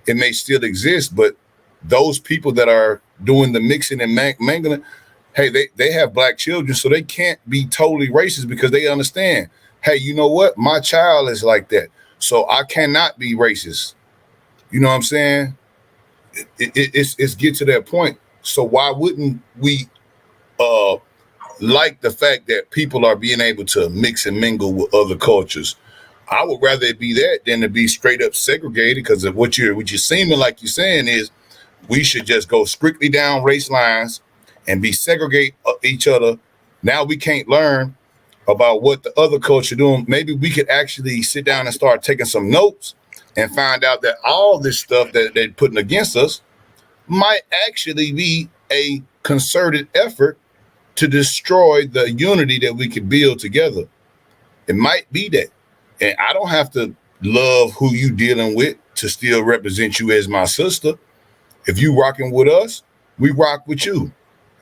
it may still exist, but those people that are doing the mixing and mingling, hey, they have black children, so they can't be totally racist because they understand, hey, you know what? My child is like that, so I cannot be racist. You know what I'm saying? It's get to that point. So why wouldn't we like the fact that people are being able to mix and mingle with other cultures? I would rather it be that than to be straight up segregated, because of what you're seeming like you're saying is we should just go strictly down race lines and be segregate each other. Now we can't learn about what the other culture doing. Maybe we could actually sit down and start taking some notes and find out that all this stuff that they're putting against us might actually be a concerted effort to destroy the unity that we could build together. It might be that. And I don't have to love who you dealing with to still represent you as my sister. If you rocking with us, we rock with you.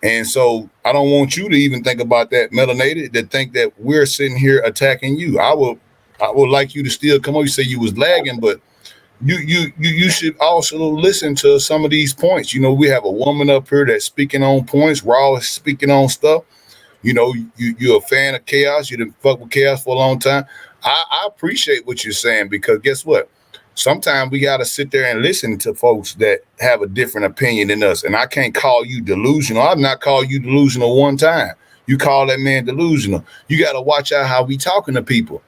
And so I don't want you to even think about that, melanated, that think that we're sitting here attacking you. I would like you to still come on. You say you was lagging, but you should also listen to some of these points. You know, we have a woman up here that's speaking on points. Raw is speaking on stuff. You know, you're a fan of chaos. You didn't fuck with chaos for a long time. I appreciate what you're saying, because guess what? Sometimes we got to sit there and listen to folks that have a different opinion than us. And I can't call you delusional. I've not called you delusional one time. You call that man delusional. You got to watch out how we talking to people.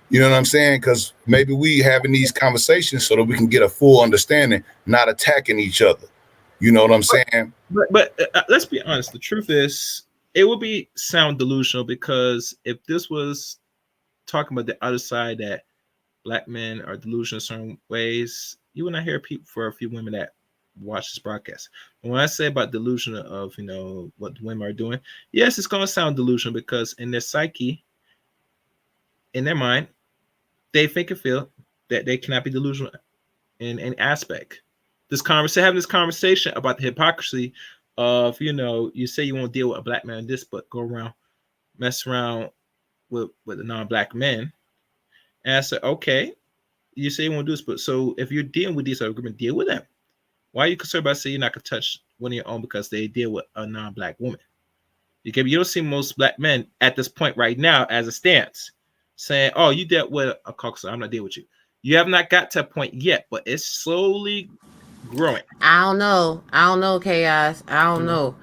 You know what I'm saying? Because maybe we having these conversations so that we can get a full understanding, not attacking each other. You know what I'm saying? But let's be honest. The truth is, it would be sound delusional, because if this was talking about the other side, that Black men are delusional in certain ways, you would not hear people for a few women that watch this broadcast. And when I say about delusional of, you know, what women are doing, yes, it's going to sound delusional, because in their psyche, in their mind, they think and feel that they cannot be delusional in any aspect. Having this conversation about the hypocrisy of, you know, you say you won't deal with a Black man this, but go around, mess around with the non-Black men. And I said, okay, you say you won't do this, but so if you're dealing with these agreements, deal with them. Why are you concerned about saying you're not going to touch one of your own because they deal with a non-Black woman? You don't see most Black men at this point right now as a stance saying, oh, you dealt with a Caucasus, I'm not dealing with you. You have not got to a point yet, but it's slowly growing. I don't know, Chaos. I don't know.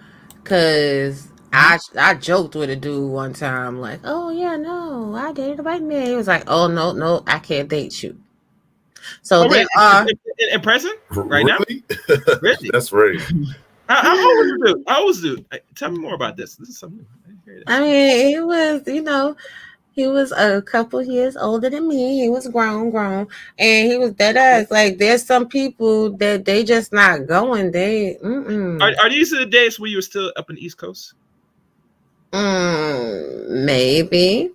Because I joked with a dude one time, like, oh, yeah, no, I dated a white man. He was like, oh, no, I can't date you. So there are... In present? Right really? Now? Really? That's right. I always do. Tell me more about this. This is something. I mean, he was, you know, he was a couple years older than me. He was grown, and he was dead ass. Like, there's some people that they just not going. Are these the days where you were still up in the East Coast? Maybe.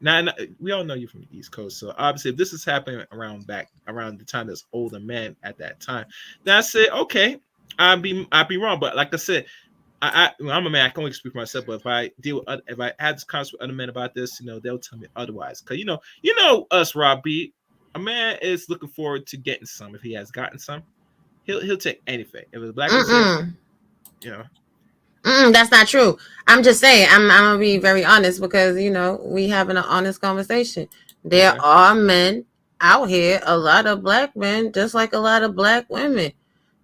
Now, we all know you from the East Coast, so obviously, if this is happening around the time there's older men at that time, then I say, okay, I'd be wrong. But like I said, I'm a man. I can only speak for myself. But if I have this conversation with other men about this, you know, they'll tell me otherwise. Because you know us, Rob B. A man is looking forward to getting some. If he has gotten some, he'll take anything. If it's Black, you know. That's not true. I'm just saying. I'm gonna be very honest, because you know we having an honest conversation. There are men out here, a lot of Black men, just like a lot of Black women.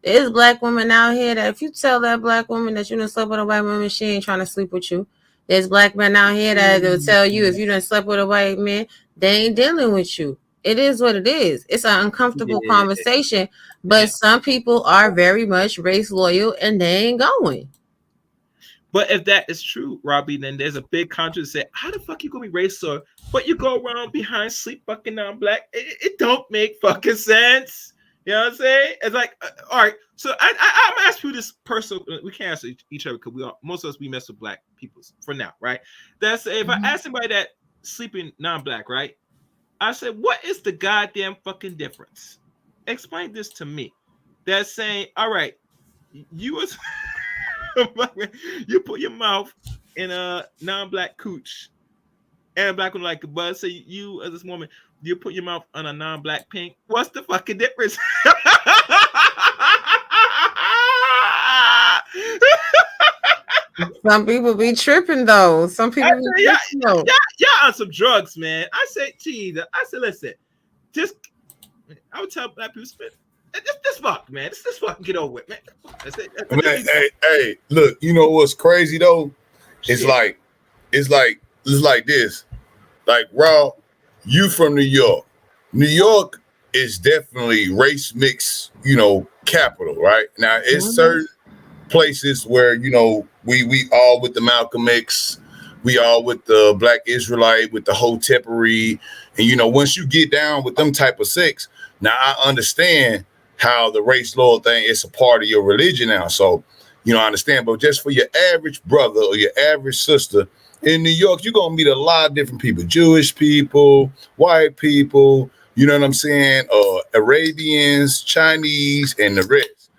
There's Black women out here that if you tell that Black woman that you done slept with a white woman, she ain't trying to sleep with you. There's Black men out here that will tell you if you done slept with a white man, they ain't dealing with you. It is what it is. It's an uncomfortable conversation, but some people are very much race loyal and they ain't going. But if that is true, Robbie, then there's a big controversy. Say, how the fuck you gonna be racist, but you go around behind sleep fucking non-Black? It don't make fucking sense. You know what I'm saying? It's like, all right. So I'm gonna ask you this personal. We can't answer each other because most of us we mess with Black people for now, right? That's if I ask somebody that sleeping non-Black, right? I said, what is the goddamn fucking difference? Explain this to me. That's saying, all right, you was. You put your mouth in a non-Black cooch, and a Black one like a buzz. So you, as this woman, you put your mouth on a non-Black pink. What's the fucking difference? Some people be tripping though. Some people be y'all on some drugs, man. I say, geez, listen, just I would tell Black people, this fuck, man. This fucking get over with, man. Man, hey, look, you know what's crazy though? It's like this. Like, Raw, you from New York. New York is definitely race mix, capital, right? Now it's certain places where, we all with the Malcolm X, we all with the Black Israelite, with the Hotepery. And, once you get down with them type of sects, now I understand how the race law thing is a part of your religion now. So, I understand. But just for your average brother or your average sister in New York, you're going to meet a lot of different people, Jewish people, white people, you know what I'm saying? Arabians, Chinese, and the rest.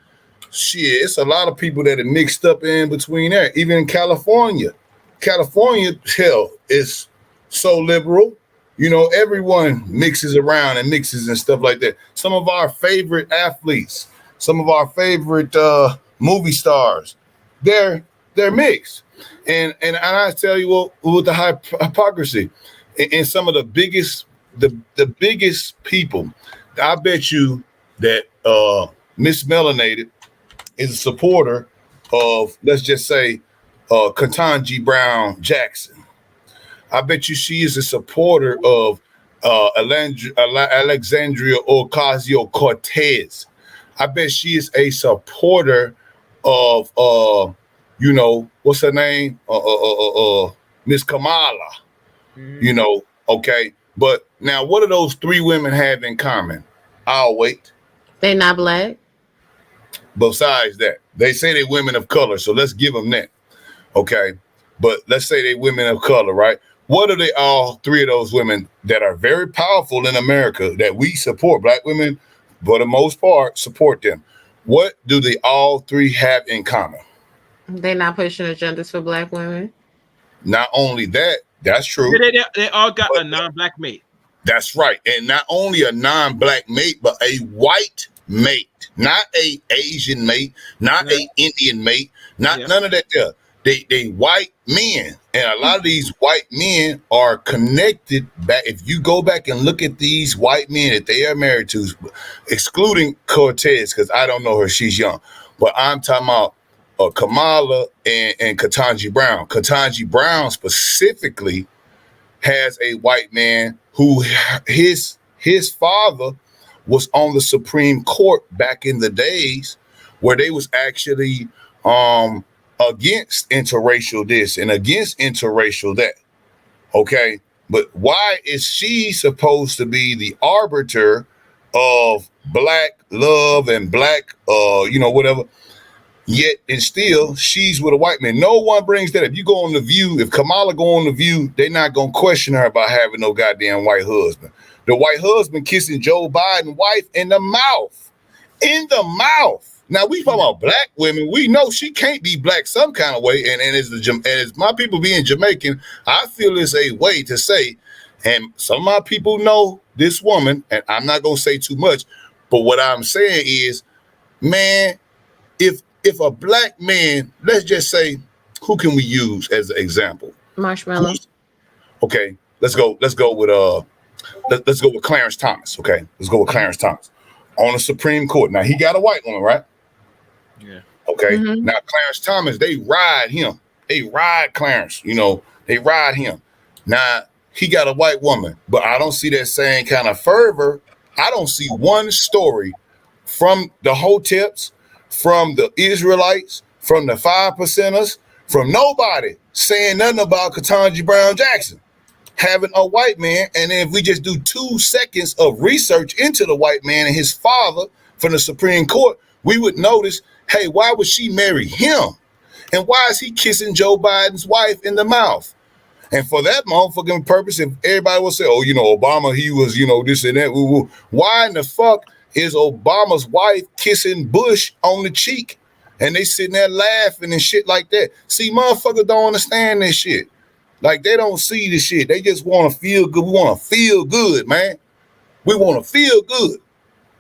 Shit, it's a lot of people that are mixed up in between there. Even in California. California, hell, is so liberal. Everyone mixes around and mixes and stuff like that. Some of our favorite athletes, some of our favorite movie stars, they're mixed. And I tell you what, with the hypocrisy and some of the biggest people, I bet you that Miss Melanated is a supporter of, let's just say, Ketanji Brown Jackson. I bet you she is a supporter of Alexandria Ocasio-Cortez. I bet she is a supporter of what's her name? Miss Kamala. Okay. But now what do those three women have in common? I'll wait. They not black. Besides that, they say they're women of color, so let's give them that. Okay. But let's say they're women of color, right? What are they, all three of those women that are very powerful in America that we support? Black women, for the most part, support them. What do they all three have in common? They not pushing agendas for black women. Not only that, that's true. They all got a non-black mate. That's right. And not only a non-black mate, but a white mate. Not a Asian mate, not a Indian mate, none of that there. They white men. And a lot of these white men are connected back. If you go back and look at these white men that they are married to, excluding Cortez, because I don't know her, she's young. But I'm talking about Kamala and Ketanji Brown. Ketanji Brown specifically has a white man who his father was on the Supreme Court back in the days where they was actually against interracial this and against interracial that. Okay. But why is she supposed to be the arbiter of black love and black, whatever? Yet and still, she's with a white man. No one brings that. If you go on The View, if Kamala go on The View, they're not going to question her about having no goddamn white husband. The white husband kissing Joe Biden's wife in the mouth. In the mouth. Now, we talking about black women. We know she can't be black some kind of way. And as my people being Jamaican, I feel it's a way to say, and some of my people know this woman, and I'm not going to say too much, but what I'm saying is, man, if a black man, let's just say, who can we use as an example? Marshmallow. Okay, let's go with let's go with Clarence Thomas. Okay, let's go with Clarence Thomas on the Supreme Court. Now he got a white woman, right? Yeah. Okay. Mm-hmm. Now Clarence Thomas, they ride him. They ride Clarence. They ride him. Now he got a white woman, but I don't see that same kind of fervor. I don't see one story from the Hoteps, from the Israelites, from the 5%ers, from nobody saying nothing about Ketanji Brown Jackson having a white man. And then if we just do 2 seconds of research into the white man and his father from the Supreme Court, we would notice, hey, why would she marry him? And why is he kissing Joe Biden's wife in the mouth? And for that motherfucking purpose, if everybody will say, oh, Obama, he was, this and that. Why in the fuck is Obama's wife kissing Bush on the cheek? And they sitting there laughing and shit like that. See, motherfuckers don't understand this shit. Like, they don't see the shit. They just want to feel good. We want to feel good, man. We want to feel good.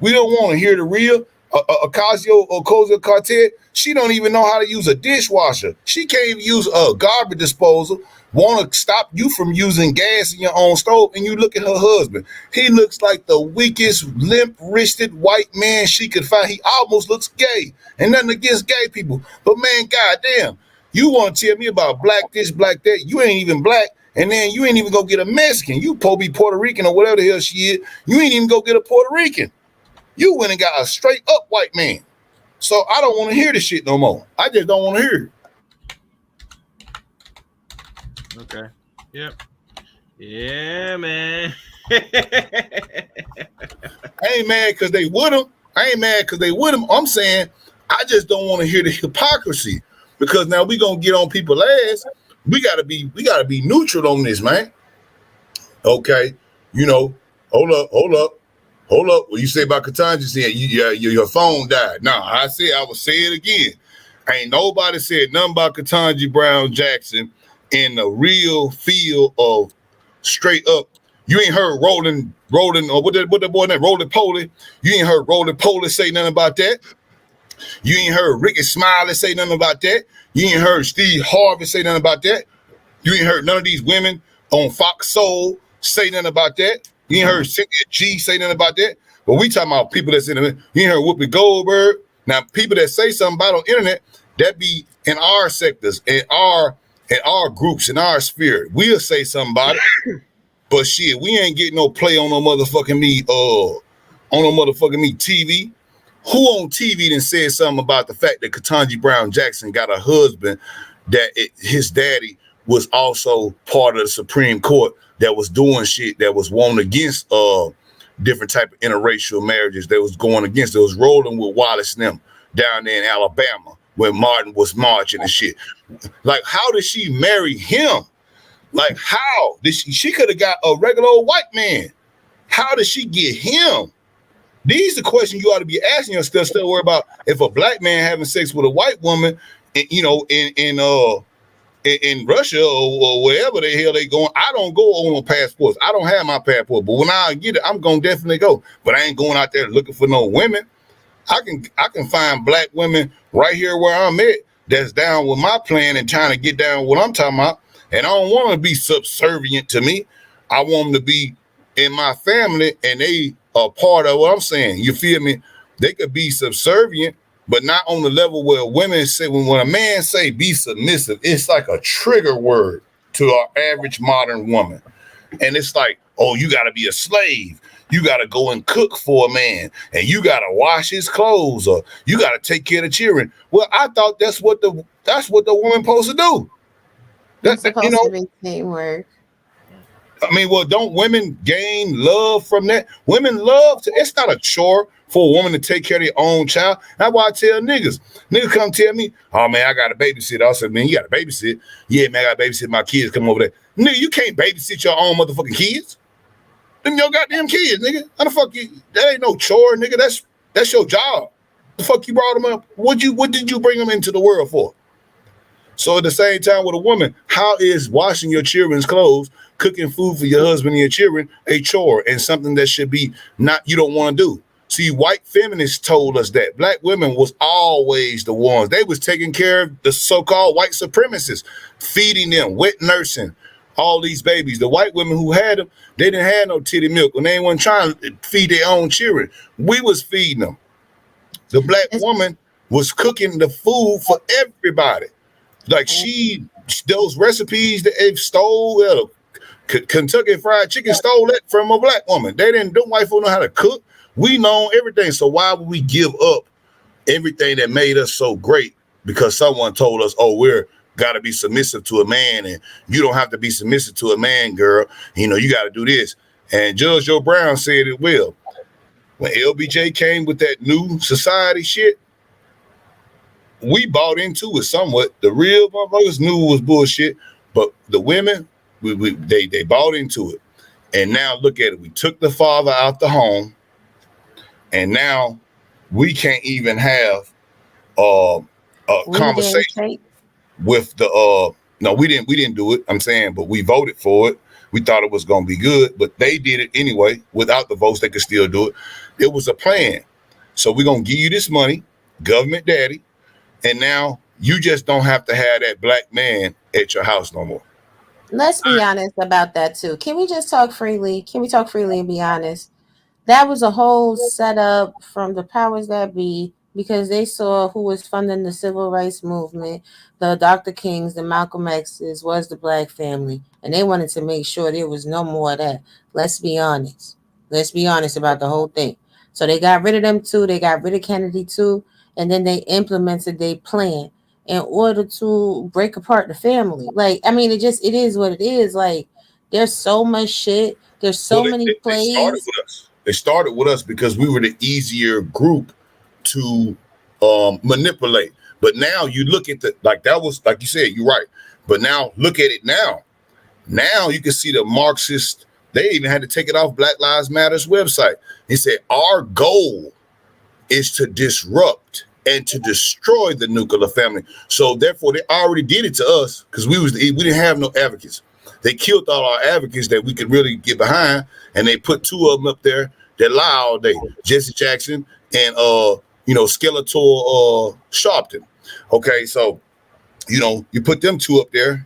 We don't want to hear the real. Ocasio-Cortez, she don't even know how to use a dishwasher. She can't even use a garbage disposal. Want to stop you from using gas in your own stove, and you look at her husband. He looks like the weakest, limp-wristed white man she could find. He almost looks gay, and nothing against gay people. But man, goddamn, you want to tell me about black this, black that? You ain't even black, And then you ain't even go get a Mexican. You be Puerto Rican or whatever the hell she is. You ain't even go get a Puerto Rican. You went and got a straight up white man. So I don't want to hear this shit no more. I just don't want to hear it. Okay. Yep. Yeah, man. I ain't mad because they with him. I'm saying I just don't want to hear the hypocrisy, because now we gonna get on people's ass. We gotta be neutral on this, man. Okay, hold up. What you say about Ketanji saying your phone died? Nah, I will say it again. Ain't nobody said nothing about Ketanji Brown Jackson in the real feel of straight up. You ain't heard Rolling, or what the boy name, Rolling Poly. You ain't heard Rolling Poly say nothing about that. You ain't heard Ricky Smiley say nothing about that. You ain't heard Steve Harvey say nothing about that. You ain't heard none of these women on Fox Soul say nothing about that. You ain't heard Cynthia G say nothing about that. But we talking about people that's in the, you ain't heard Whoopi Goldberg. Now, people that say something about on the internet, that be in our sectors, in our groups, in our sphere. We'll say something about it. But shit, we ain't getting no play on no motherfucking TV. Who on TV then said something about the fact that Ketanji Brown Jackson got a husband that his daddy was also part of the Supreme Court that was doing shit that was warned against different type of interracial marriages that was going against. That was rolling with Wallace and them down there in Alabama when Martin was marching and shit. Like, how did she marry him? Like, how did she could have got a regular old white man? How did she get him? These are the questions you ought to be asking yourself. Still worry about if a black man having sex with a white woman, in Russia or wherever the hell they going. I don't go on passports. I don't have my passport, but when I get it, I'm gonna definitely go. But I ain't going out there looking for no women. I can find black women right here where I'm at that's down with my plan and trying to get down with what I'm talking about. And I don't want to be subservient to me. I want them to be in my family and they are part of what I'm saying. You feel me? They could be subservient, but not on the level where women say, when a man say be submissive, it's like a trigger word to our average modern woman. And it's like, oh, you got to be a slave. You got to go and cook for a man, and you got to wash his clothes, or you got to take care of the children. Well, I thought that's what the woman supposed to do. That's supposed to be teamwork. I mean, well, don't women gain love from that? Women love to. It's not a chore for a woman to take care of their own child. That's why I tell niggas come tell me, oh man, I got to babysit. I said, man, you got to babysit? Yeah, man, I got to babysit my kids. Come over there. Nigga, you can't babysit your own motherfucking kids. Them your goddamn kids, nigga. How the fuck you? That ain't no chore, nigga. That's your job. The fuck you brought them up? What did you bring them into the world for? So at the same time with a woman, how is washing your children's clothes, cooking food for your husband and your children a chore and something that should be not, you don't want to do? See, white feminists told us that black women was always the ones. They was taking care of the so-called white supremacists, feeding them, wet nursing all these babies. The white women who had them, they didn't have no titty milk when they weren't trying to feed their own children. We was feeding them. The black woman was cooking the food for everybody. Like those recipes that they stole, Kentucky Fried Chicken stole that from a black woman. Them white folk know how to cook. We know everything. So why would we give up everything that made us so great because someone told us, oh, we're got to be submissive to a man, and you don't have to be submissive to a man, girl. You got to do this. And Judge Joe Brown said it well. When LBJ came with that new society shit, we bought into it somewhat. The real motherfuckers knew it was bullshit, but the women, they bought into it. And now look at it. We took the father out the home, and now we can't even have a conversation with the no, we didn't do it. I'm saying, but we voted for it. We thought it was gonna be good, but they did it anyway. Without the votes, they could still do it. It was a plan. So we're gonna give you this money, government daddy, and now you just don't have to have that black man at your house no more. Let's be honest about that too. Can we just talk freely? Can we talk freely and be honest? That was a whole setup from the powers that be because they saw who was funding the civil rights movement, the Dr. Kings, the Malcolm X's, was the black family. And they wanted to make sure there was no more of that. Let's be honest. Let's be honest about the whole thing. So they got rid of them too. They got rid of Kennedy too. And then they implemented their plan in order to break apart the family. Like, I mean, it is what it is. Like, there's so much shit. There's so Well, many they started plays. with us. They started with us because we were the easier group to manipulate. But now you look at that was like you said, you're right. But now look at it now. Now you can see the Marxist. They even had to take it off Black Lives Matter's website. He said our goal is to disrupt and to destroy the nuclear family. So therefore, they already did it to us because we didn't have no advocates. They killed all our advocates that we could really get behind, and they put two of them up there that lie all day: Jesse Jackson and Skeletor Sharpton. Okay, so you put them two up there,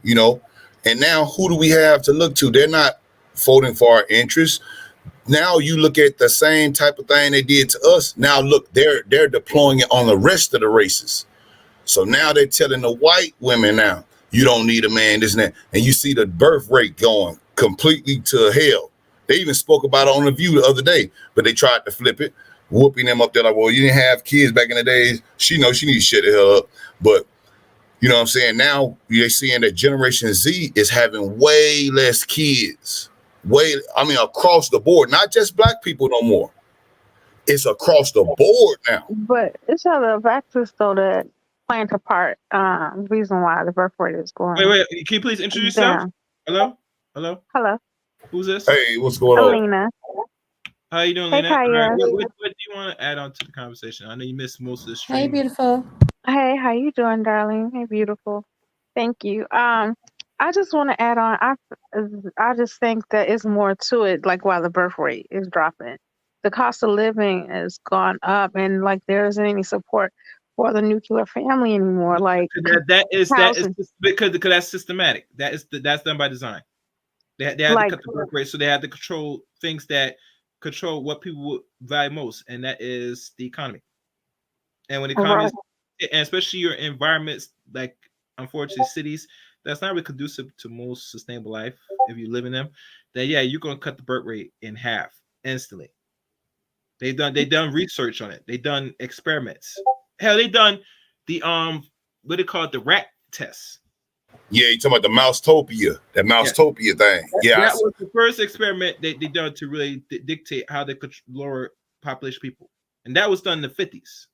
and now who do we have to look to? They're not voting for our interests. Now you look at the same type of thing they did to us. Now look, they're deploying it on the rest of the races. So now they're telling the white women now, you don't need a man, this and that. And you see the birth rate going completely to hell. They even spoke about it on The View the other day, but they tried to flip it, whooping them up there like, well, you didn't have kids back in the days. She knows she needs to shut the hell up. But you know what I'm saying? Now you're seeing that Generation Z is having way less kids. Across the board, not just black people no more. It's across the board now. But it's other factors though that play into part. Reason why the birth rate is going. Wait. Can you please introduce yourself? down. Hello. Who's this? Hey, what's going on? Alina. How you doing, Hey, Lena? All Kaya. right, what do you want to add on to the conversation? I know you missed most of the stream. Hey, beautiful. Hey, how you doing, darling? Hey, beautiful. Thank you. I just want to add on. I just think that it's more to it. Like while the birth rate is dropping, the cost of living has gone up, and like there isn't any support for the nuclear family anymore. Like that is housing. because that's systematic. That's done by design. They had to cut the birth rate, so they had to control things that control what people would value most, and that is the economy. And when the economy, and especially your environments, like unfortunately cities, that's not really conducive to most sustainable life if you live in them, then yeah, you're gonna cut the birth rate in half instantly. They done research on it. They done experiments. Hell, they done the what they call it, the rat tests. Yeah, you talking about the Mousetopia, that Mousetopia thing. Yeah, that was the first experiment they done to really dictate how they could lower population people, and that was done in the 50s.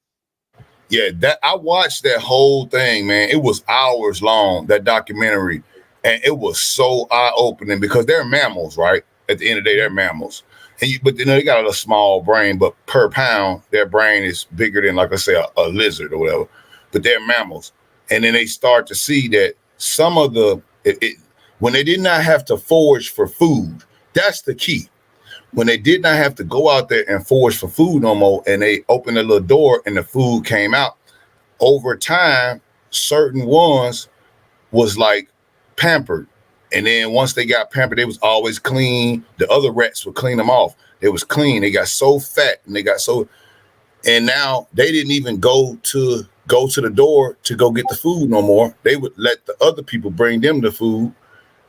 Yeah, that I watched that whole thing, man. It was hours long, that documentary, and it was so eye-opening because they're mammals, right? At the end of the day, they're mammals. But they got a small brain, but per pound, their brain is bigger than, like I say, a lizard or whatever. But they're mammals. And then they start to see that some of when they did not have to forage for food, that's the key. When they did not have to go out there and forage for food no more, and they opened a little door and the food came out, over time, certain ones was like pampered. And then once they got pampered, they was always clean. The other rats would clean them off. They was clean. They got so fat and now they didn't even go to the door to go get the food no more. They would let the other people bring them the food,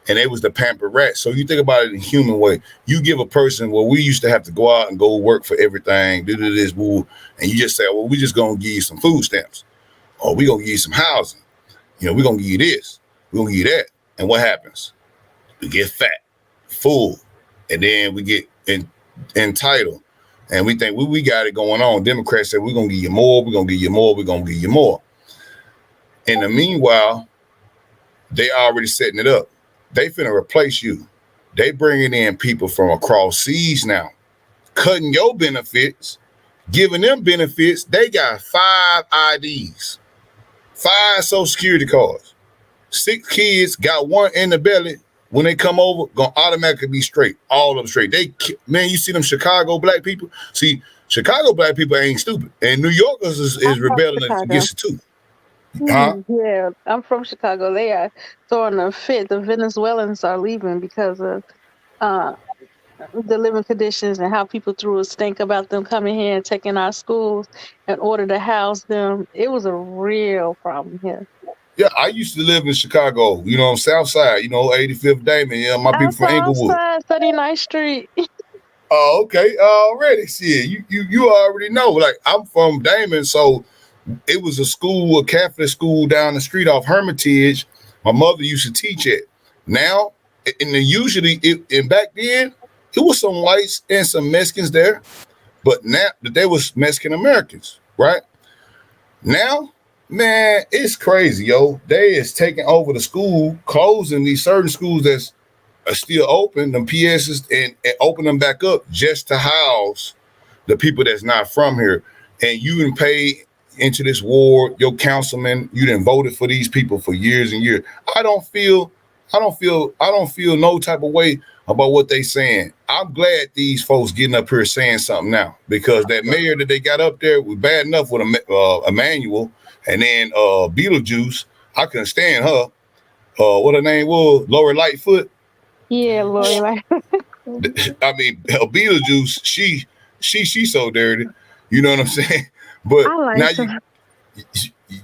and they was the pampered rat. So you think about it in a human way. You give a person, well, we used to have to go out and go work for everything, do this, and you just say, well, we just gonna give you some food stamps, or we gonna give you some housing. We're gonna give you this, we're gonna give you that. And what happens? We get fat, full, and then we get entitled. And we think we got it going on. Democrats say, we're going to give you more, we're going to give you more, we're going to give you more. In the meanwhile, they already setting it up. They finna replace you. They bringing in people from across seas now, cutting your benefits, giving them benefits. They got 5 IDs, 5 Social Security cards, 6 kids, got 1 in the belly. When they come over, gonna automatically be straight. All of them straight. You see them Chicago black people? See, Chicago black people ain't stupid. And New Yorkers is rebelling against it too. Huh? Yeah, I'm from Chicago. They are throwing a fit. The Venezuelans are leaving because of the living conditions and how people threw a stink about them coming here and taking our schools in order to house them. It was a real problem here. Yeah, I used to live in Chicago, on South Side, 85th Damon. Yeah, my people from Inglewood. Outside 39th Street. Oh, okay. Already. See, you already know. Like, I'm from Damon, so it was a Catholic school down the street off Hermitage. My mother used to teach it. Now, and back then, it was some whites and some Mexicans there, but now there was Mexican Americans, right? Now, man, it's crazy, yo. They is taking over the school, closing these certain schools that's are still open, them PSs, and open them back up just to house the people that's not from here. And you didn't pay into this ward, your councilman, you didn't voted for these people for years and years. I don't feel no type of way about what they saying. I'm glad these folks getting up here saying something now, because that mayor that they got up there was bad enough with Emmanuel, and then Beetlejuice. I couldn't stand her. What her name was? Lori Lightfoot. Yeah, Lori Lightfoot. I mean, Beetlejuice. She's so dirty. You know what I'm saying? But I now like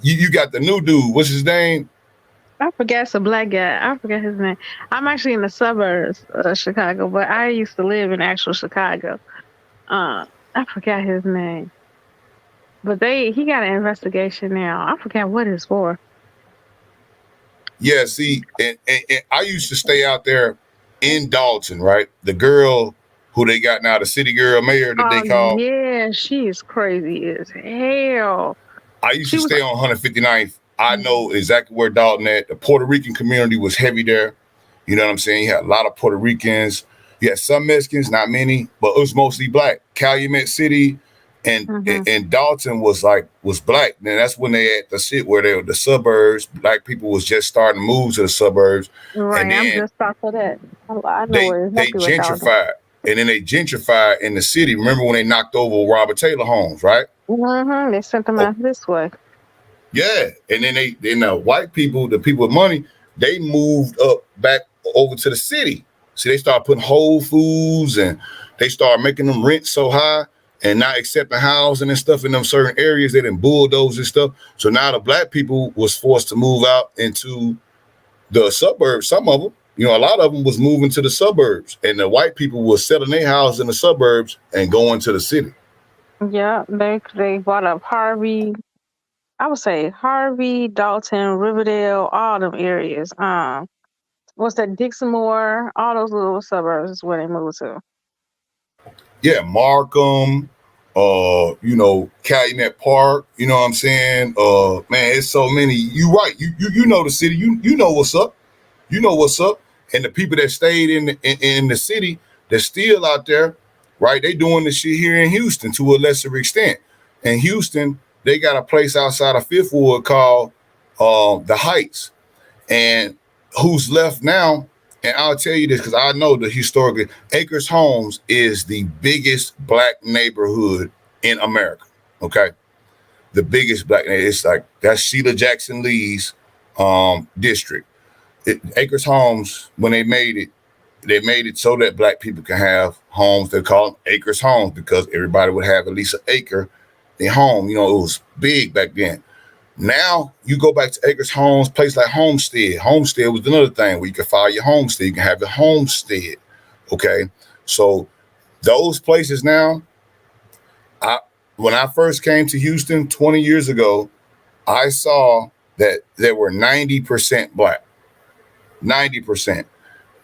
you got the new dude. What's his name? I forget, it's a black guy. I forget his name. I'm actually in the suburbs of Chicago, but I used to live in actual Chicago. I forgot his name. But he got an investigation now. I forget what it's for. Yeah, see, and I used to stay out there in Dalton, right? The girl who they got now, the city girl mayor that they call. Yeah, she is crazy as hell. I used to stay on 159th. I know exactly where Dalton at. The Puerto Rican community was heavy there. You know what I'm saying? You had a lot of Puerto Ricans. You had some Mexicans, not many, but it was mostly black. Calumet City and Dalton was black. And that's when they had the shit where they were the suburbs. Black people was just starting to move to the suburbs. Right, and then I'm just off of that. I know they gentrified. And then they gentrified in the city. Remember when they knocked over Robert Taylor homes, right? They sent them out this way. Yeah, and then the white people, the people with money, they moved up back over to the city. See, they started putting Whole Foods, and they started making them rent so high and not accepting housing and stuff in them certain areas. They didn't bulldoze and stuff. So now the black people was forced to move out into the suburbs. Some of them, a lot of them was moving to the suburbs, and the white people was selling their house in the suburbs and going to the city. Yeah, they bought up Harvey. I would say Harvey, Dalton, Riverdale, all them areas. What's that, Dixmoor? All those little suburbs is where they moved to. Yeah, Markham, Calumet Park. You know what I'm saying? Man, it's so many. You right. You know the city. You know what's up. You know what's up. And the people that stayed in the city, they're still out there, right? They doing the shit here in Houston to a lesser extent. In Houston, they got a place outside of Fifth Ward called the Heights. And who's left now, and I'll tell you this because I know that historically, Acres Homes is the biggest black neighborhood in America, okay? The biggest black neighborhood. It's like, that's Sheila Jackson Lee's district. Acres Homes, when they made it so that black people can have homes. They call them Acres Homes because everybody would have at least an acre in home. It was big back then. Now you go back to Acres Homes, place like Homestead. Homestead was another thing where you can file your homestead. You can have your homestead. Okay. So those places now, when I first came to Houston 20 years ago, I saw that there were 90% black. 90%.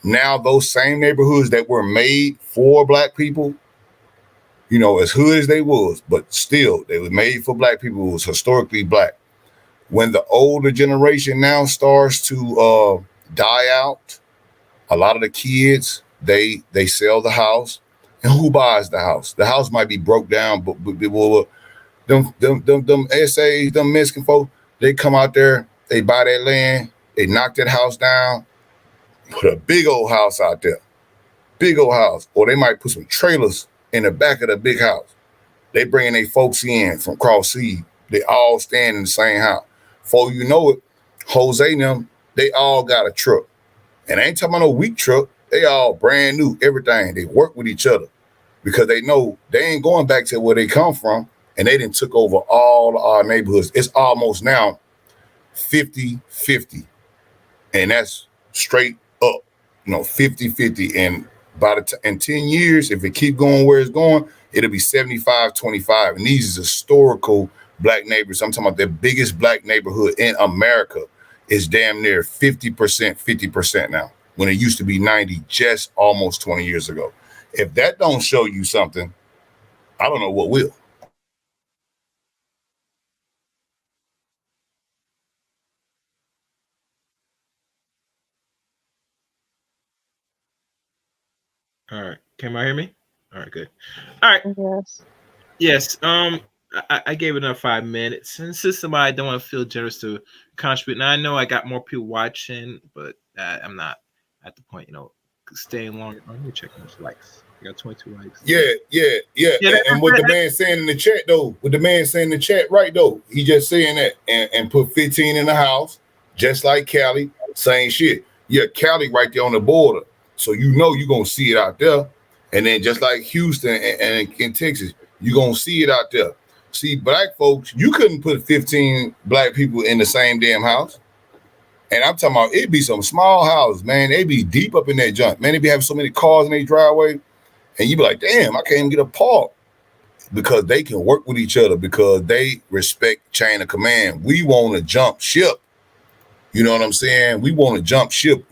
Now those same neighborhoods that were made for black people, as hood as they was, but still they were made for black people, who was historically black. When the older generation now starts to die out, a lot of the kids, they sell the house. And who buys the house? The house might be broke down, but them essays, them Mexican folk, they come out there, they buy that land, they knock that house down, put a big old house out there. Big old house. Or they might put some trailers in the back of the big house. They bringing their folks in from cross seas. They all stand in the same house. Before you know it, Jose and them, they all got a truck. And I ain't talking about no weak truck. They all brand new, everything. They work with each other because they know they ain't going back to where they come from, and they done took over all our neighborhoods. It's almost now 50-50, and that's straight up, 50-50. And in 10 years, if it keep going where it's going, it'll be 75-25. And these is historical black neighbors. I'm talking about the biggest black neighborhood in America is damn near 50%, 50% now, when it used to be 90 just almost 20 years ago. If that don't show you something, I don't know what will. All right. Can I hear me? All right, good. All right. Yes. Yes. I gave it another 5 minutes, and since somebody don't want to feel generous to contribute, now I know I got more people watching, but I'm not at the point, staying longer. I'm gonna check those likes. I got 22 likes. Yeah. And what the man saying in the chat though, right though, he just saying that and put 15 in the house, just like Cali, same shit. Yeah, Cali right there on the border, so you're gonna see it out there, and then just like Houston and in Texas, you're gonna see it out there. See, black folks, you couldn't put 15 black people in the same damn house. And I'm talking about it'd be some small houses, man. They be deep up in that junk. Man, they be having so many cars in their driveway. And you be like, damn, I can't even get a park. Because they can work with each other, because they respect chain of command. We want to jump ship. You know what I'm saying? We want to jump ship.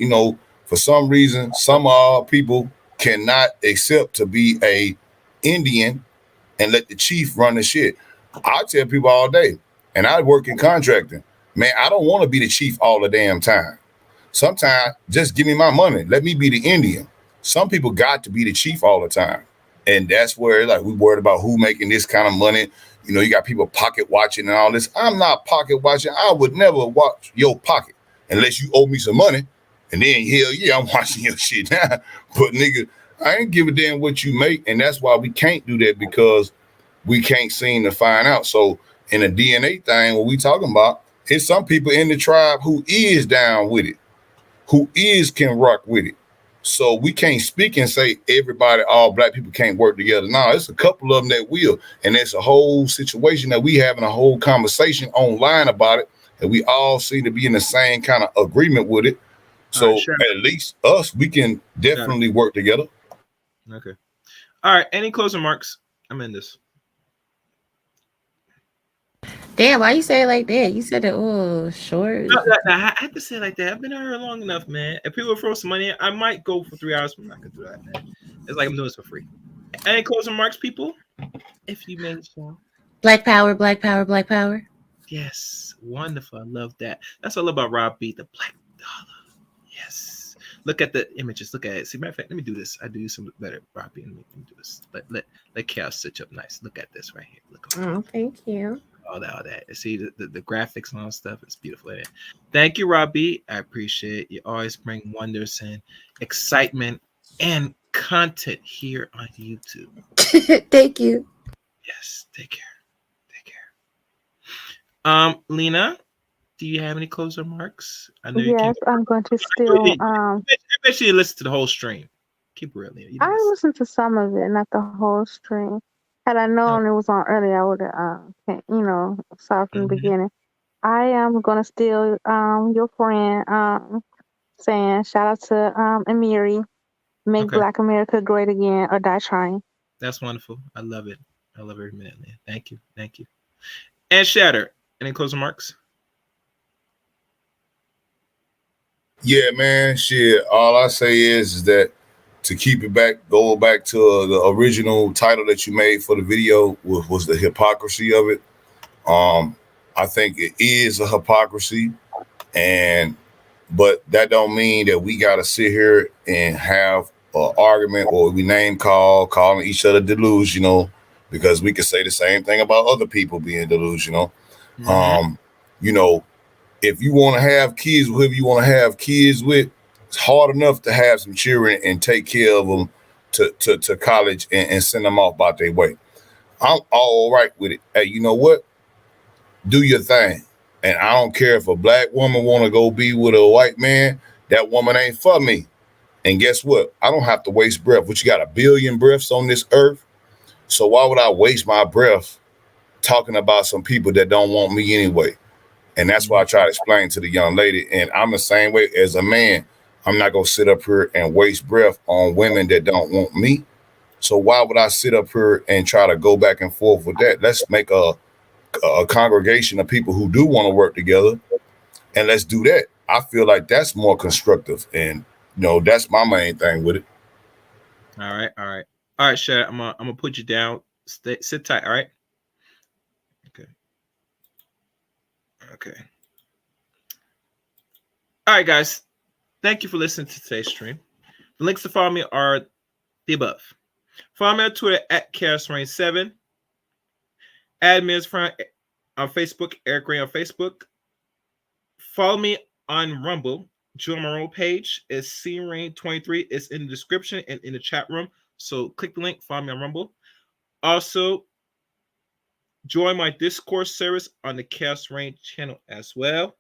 For some reason, some people cannot accept to be a Indian and let the chief run the shit. I tell people all day, and I work in contracting, man, I don't want to be the chief all the damn time. Sometimes just give me my money. Let me be the Indian. Some people got to be the chief all the time. And that's where we worried about who making this kind of money. You got people pocket watching and all this. I'm not pocket watching. I would never watch your pocket unless you owe me some money. And then hell yeah, I'm watching your shit now. But nigga, I ain't give a damn what you make. And that's why we can't do that, because we can't seem to find out. So in a DNA thing, what we talking about is some people in the tribe who is down with it, who can rock with it. So we can't speak and say all black people can't work together. No, it's a couple of them that will. And it's a whole situation that we having a whole conversation online about it. And we all seem to be in the same kind of agreement with it. So at least us, we can definitely work together. Okay. All right. Any closing remarks? I'm in this. Damn, why you say it like that? You said it short. No, I have to say it like that. I've been here long enough, man. If people throw some money, I might go for 3 hours, but I'm not gonna do that, man. It's like I'm doing this for free. Any closing remarks, people? If you made so. Black power, black power, black power. Yes, wonderful. I love that. That's what I love about Rob B, the black dollar. Yes. Look at the images. Look at it. See, matter of fact, let me do this. I do some better, Rob B. Let me do this. Let Chaos stitch up nice. Look at this right here. Look. Thank you. All that. See the graphics and all that stuff. It's beautiful. Thank you, Robbie. I appreciate it. You always bring wonders and excitement and content here on YouTube. Thank you. Yes. Take care. Lena, do you have any closing remarks? I know you can't. I'm going to still. I bet you listen to the whole stream. Keep it real, Lena. I listened to some of it, not the whole stream. Had I known it was on early, I would have, saw from the beginning. I am gonna steal your friend saying shout out to Amiri, make Black America great again or die trying. That's wonderful. I love it. I love every minute, man. Thank you. And Shatter, any closing remarks? Yeah, man. Shit. All I say is that to keep it back, go back to the original title that you made for the video was the hypocrisy of it. I think it is a hypocrisy, but that don't mean that we got to sit here and have an argument or we calling each other delusional, because we could say the same thing about other people being delusional. If you want to have kids with whoever you want to have kids with, it's hard enough to have some children and take care of them to college and send them off about their way. I'm all right with it. Hey, you know what? Do your thing. And I don't care if a black woman want to go be with a white man, that woman ain't for me. And guess what? I don't have to waste breath. But you got 1 billion breaths on this earth. So why would I waste my breath talking about some people that don't want me anyway? And that's why I try to explain to the young lady. And I'm the same way as a man. I'm not going to sit up here and waste breath on women that don't want me. So why would I sit up here and try to go back and forth with that? Let's make a congregation of people who do want to work together, and let's do that. I feel like that's more constructive, and that's my main thing with it. All right, Shad. I'm gonna put you down. Sit tight. All right. Okay. All right, guys. Thank you for listening to today's stream. The links to follow me are the above. Follow me on Twitter at ChaosReign7. Add me as friend on Facebook, Eric Ray on Facebook. Follow me on Rumble. Join my Rumble page. It's CRain23. It's in the description and in the chat room. So click the link, follow me on Rumble. Also, join my Discord service on the Chaos Reign channel as well.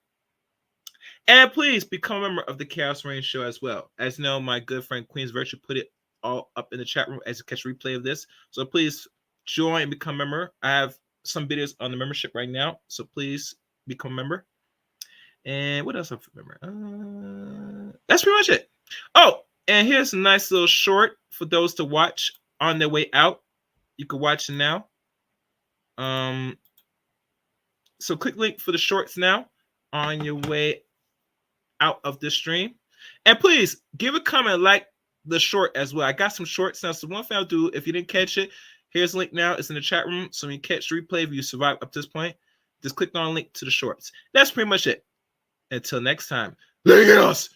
And please become a member of the Chaos Reign show as well. As you know, my good friend Queen's Virtue put it all up in the chat room as you catch a replay of this. So please join and become a member. I have some videos on the membership right now. So please become a member. And what else I remember? That's pretty much it. Oh, and here's a nice little short for those to watch on their way out. You can watch it now. So click link for the shorts now on your way out of this stream. And please give a comment, like the short as well. I got some shorts now. So one thing I'll do, if you didn't catch it, here's a link now. It's in the chat room. So when you catch the replay, if you survive up to this point, just click on a link to the shorts. That's pretty much it. Until next time, Legos.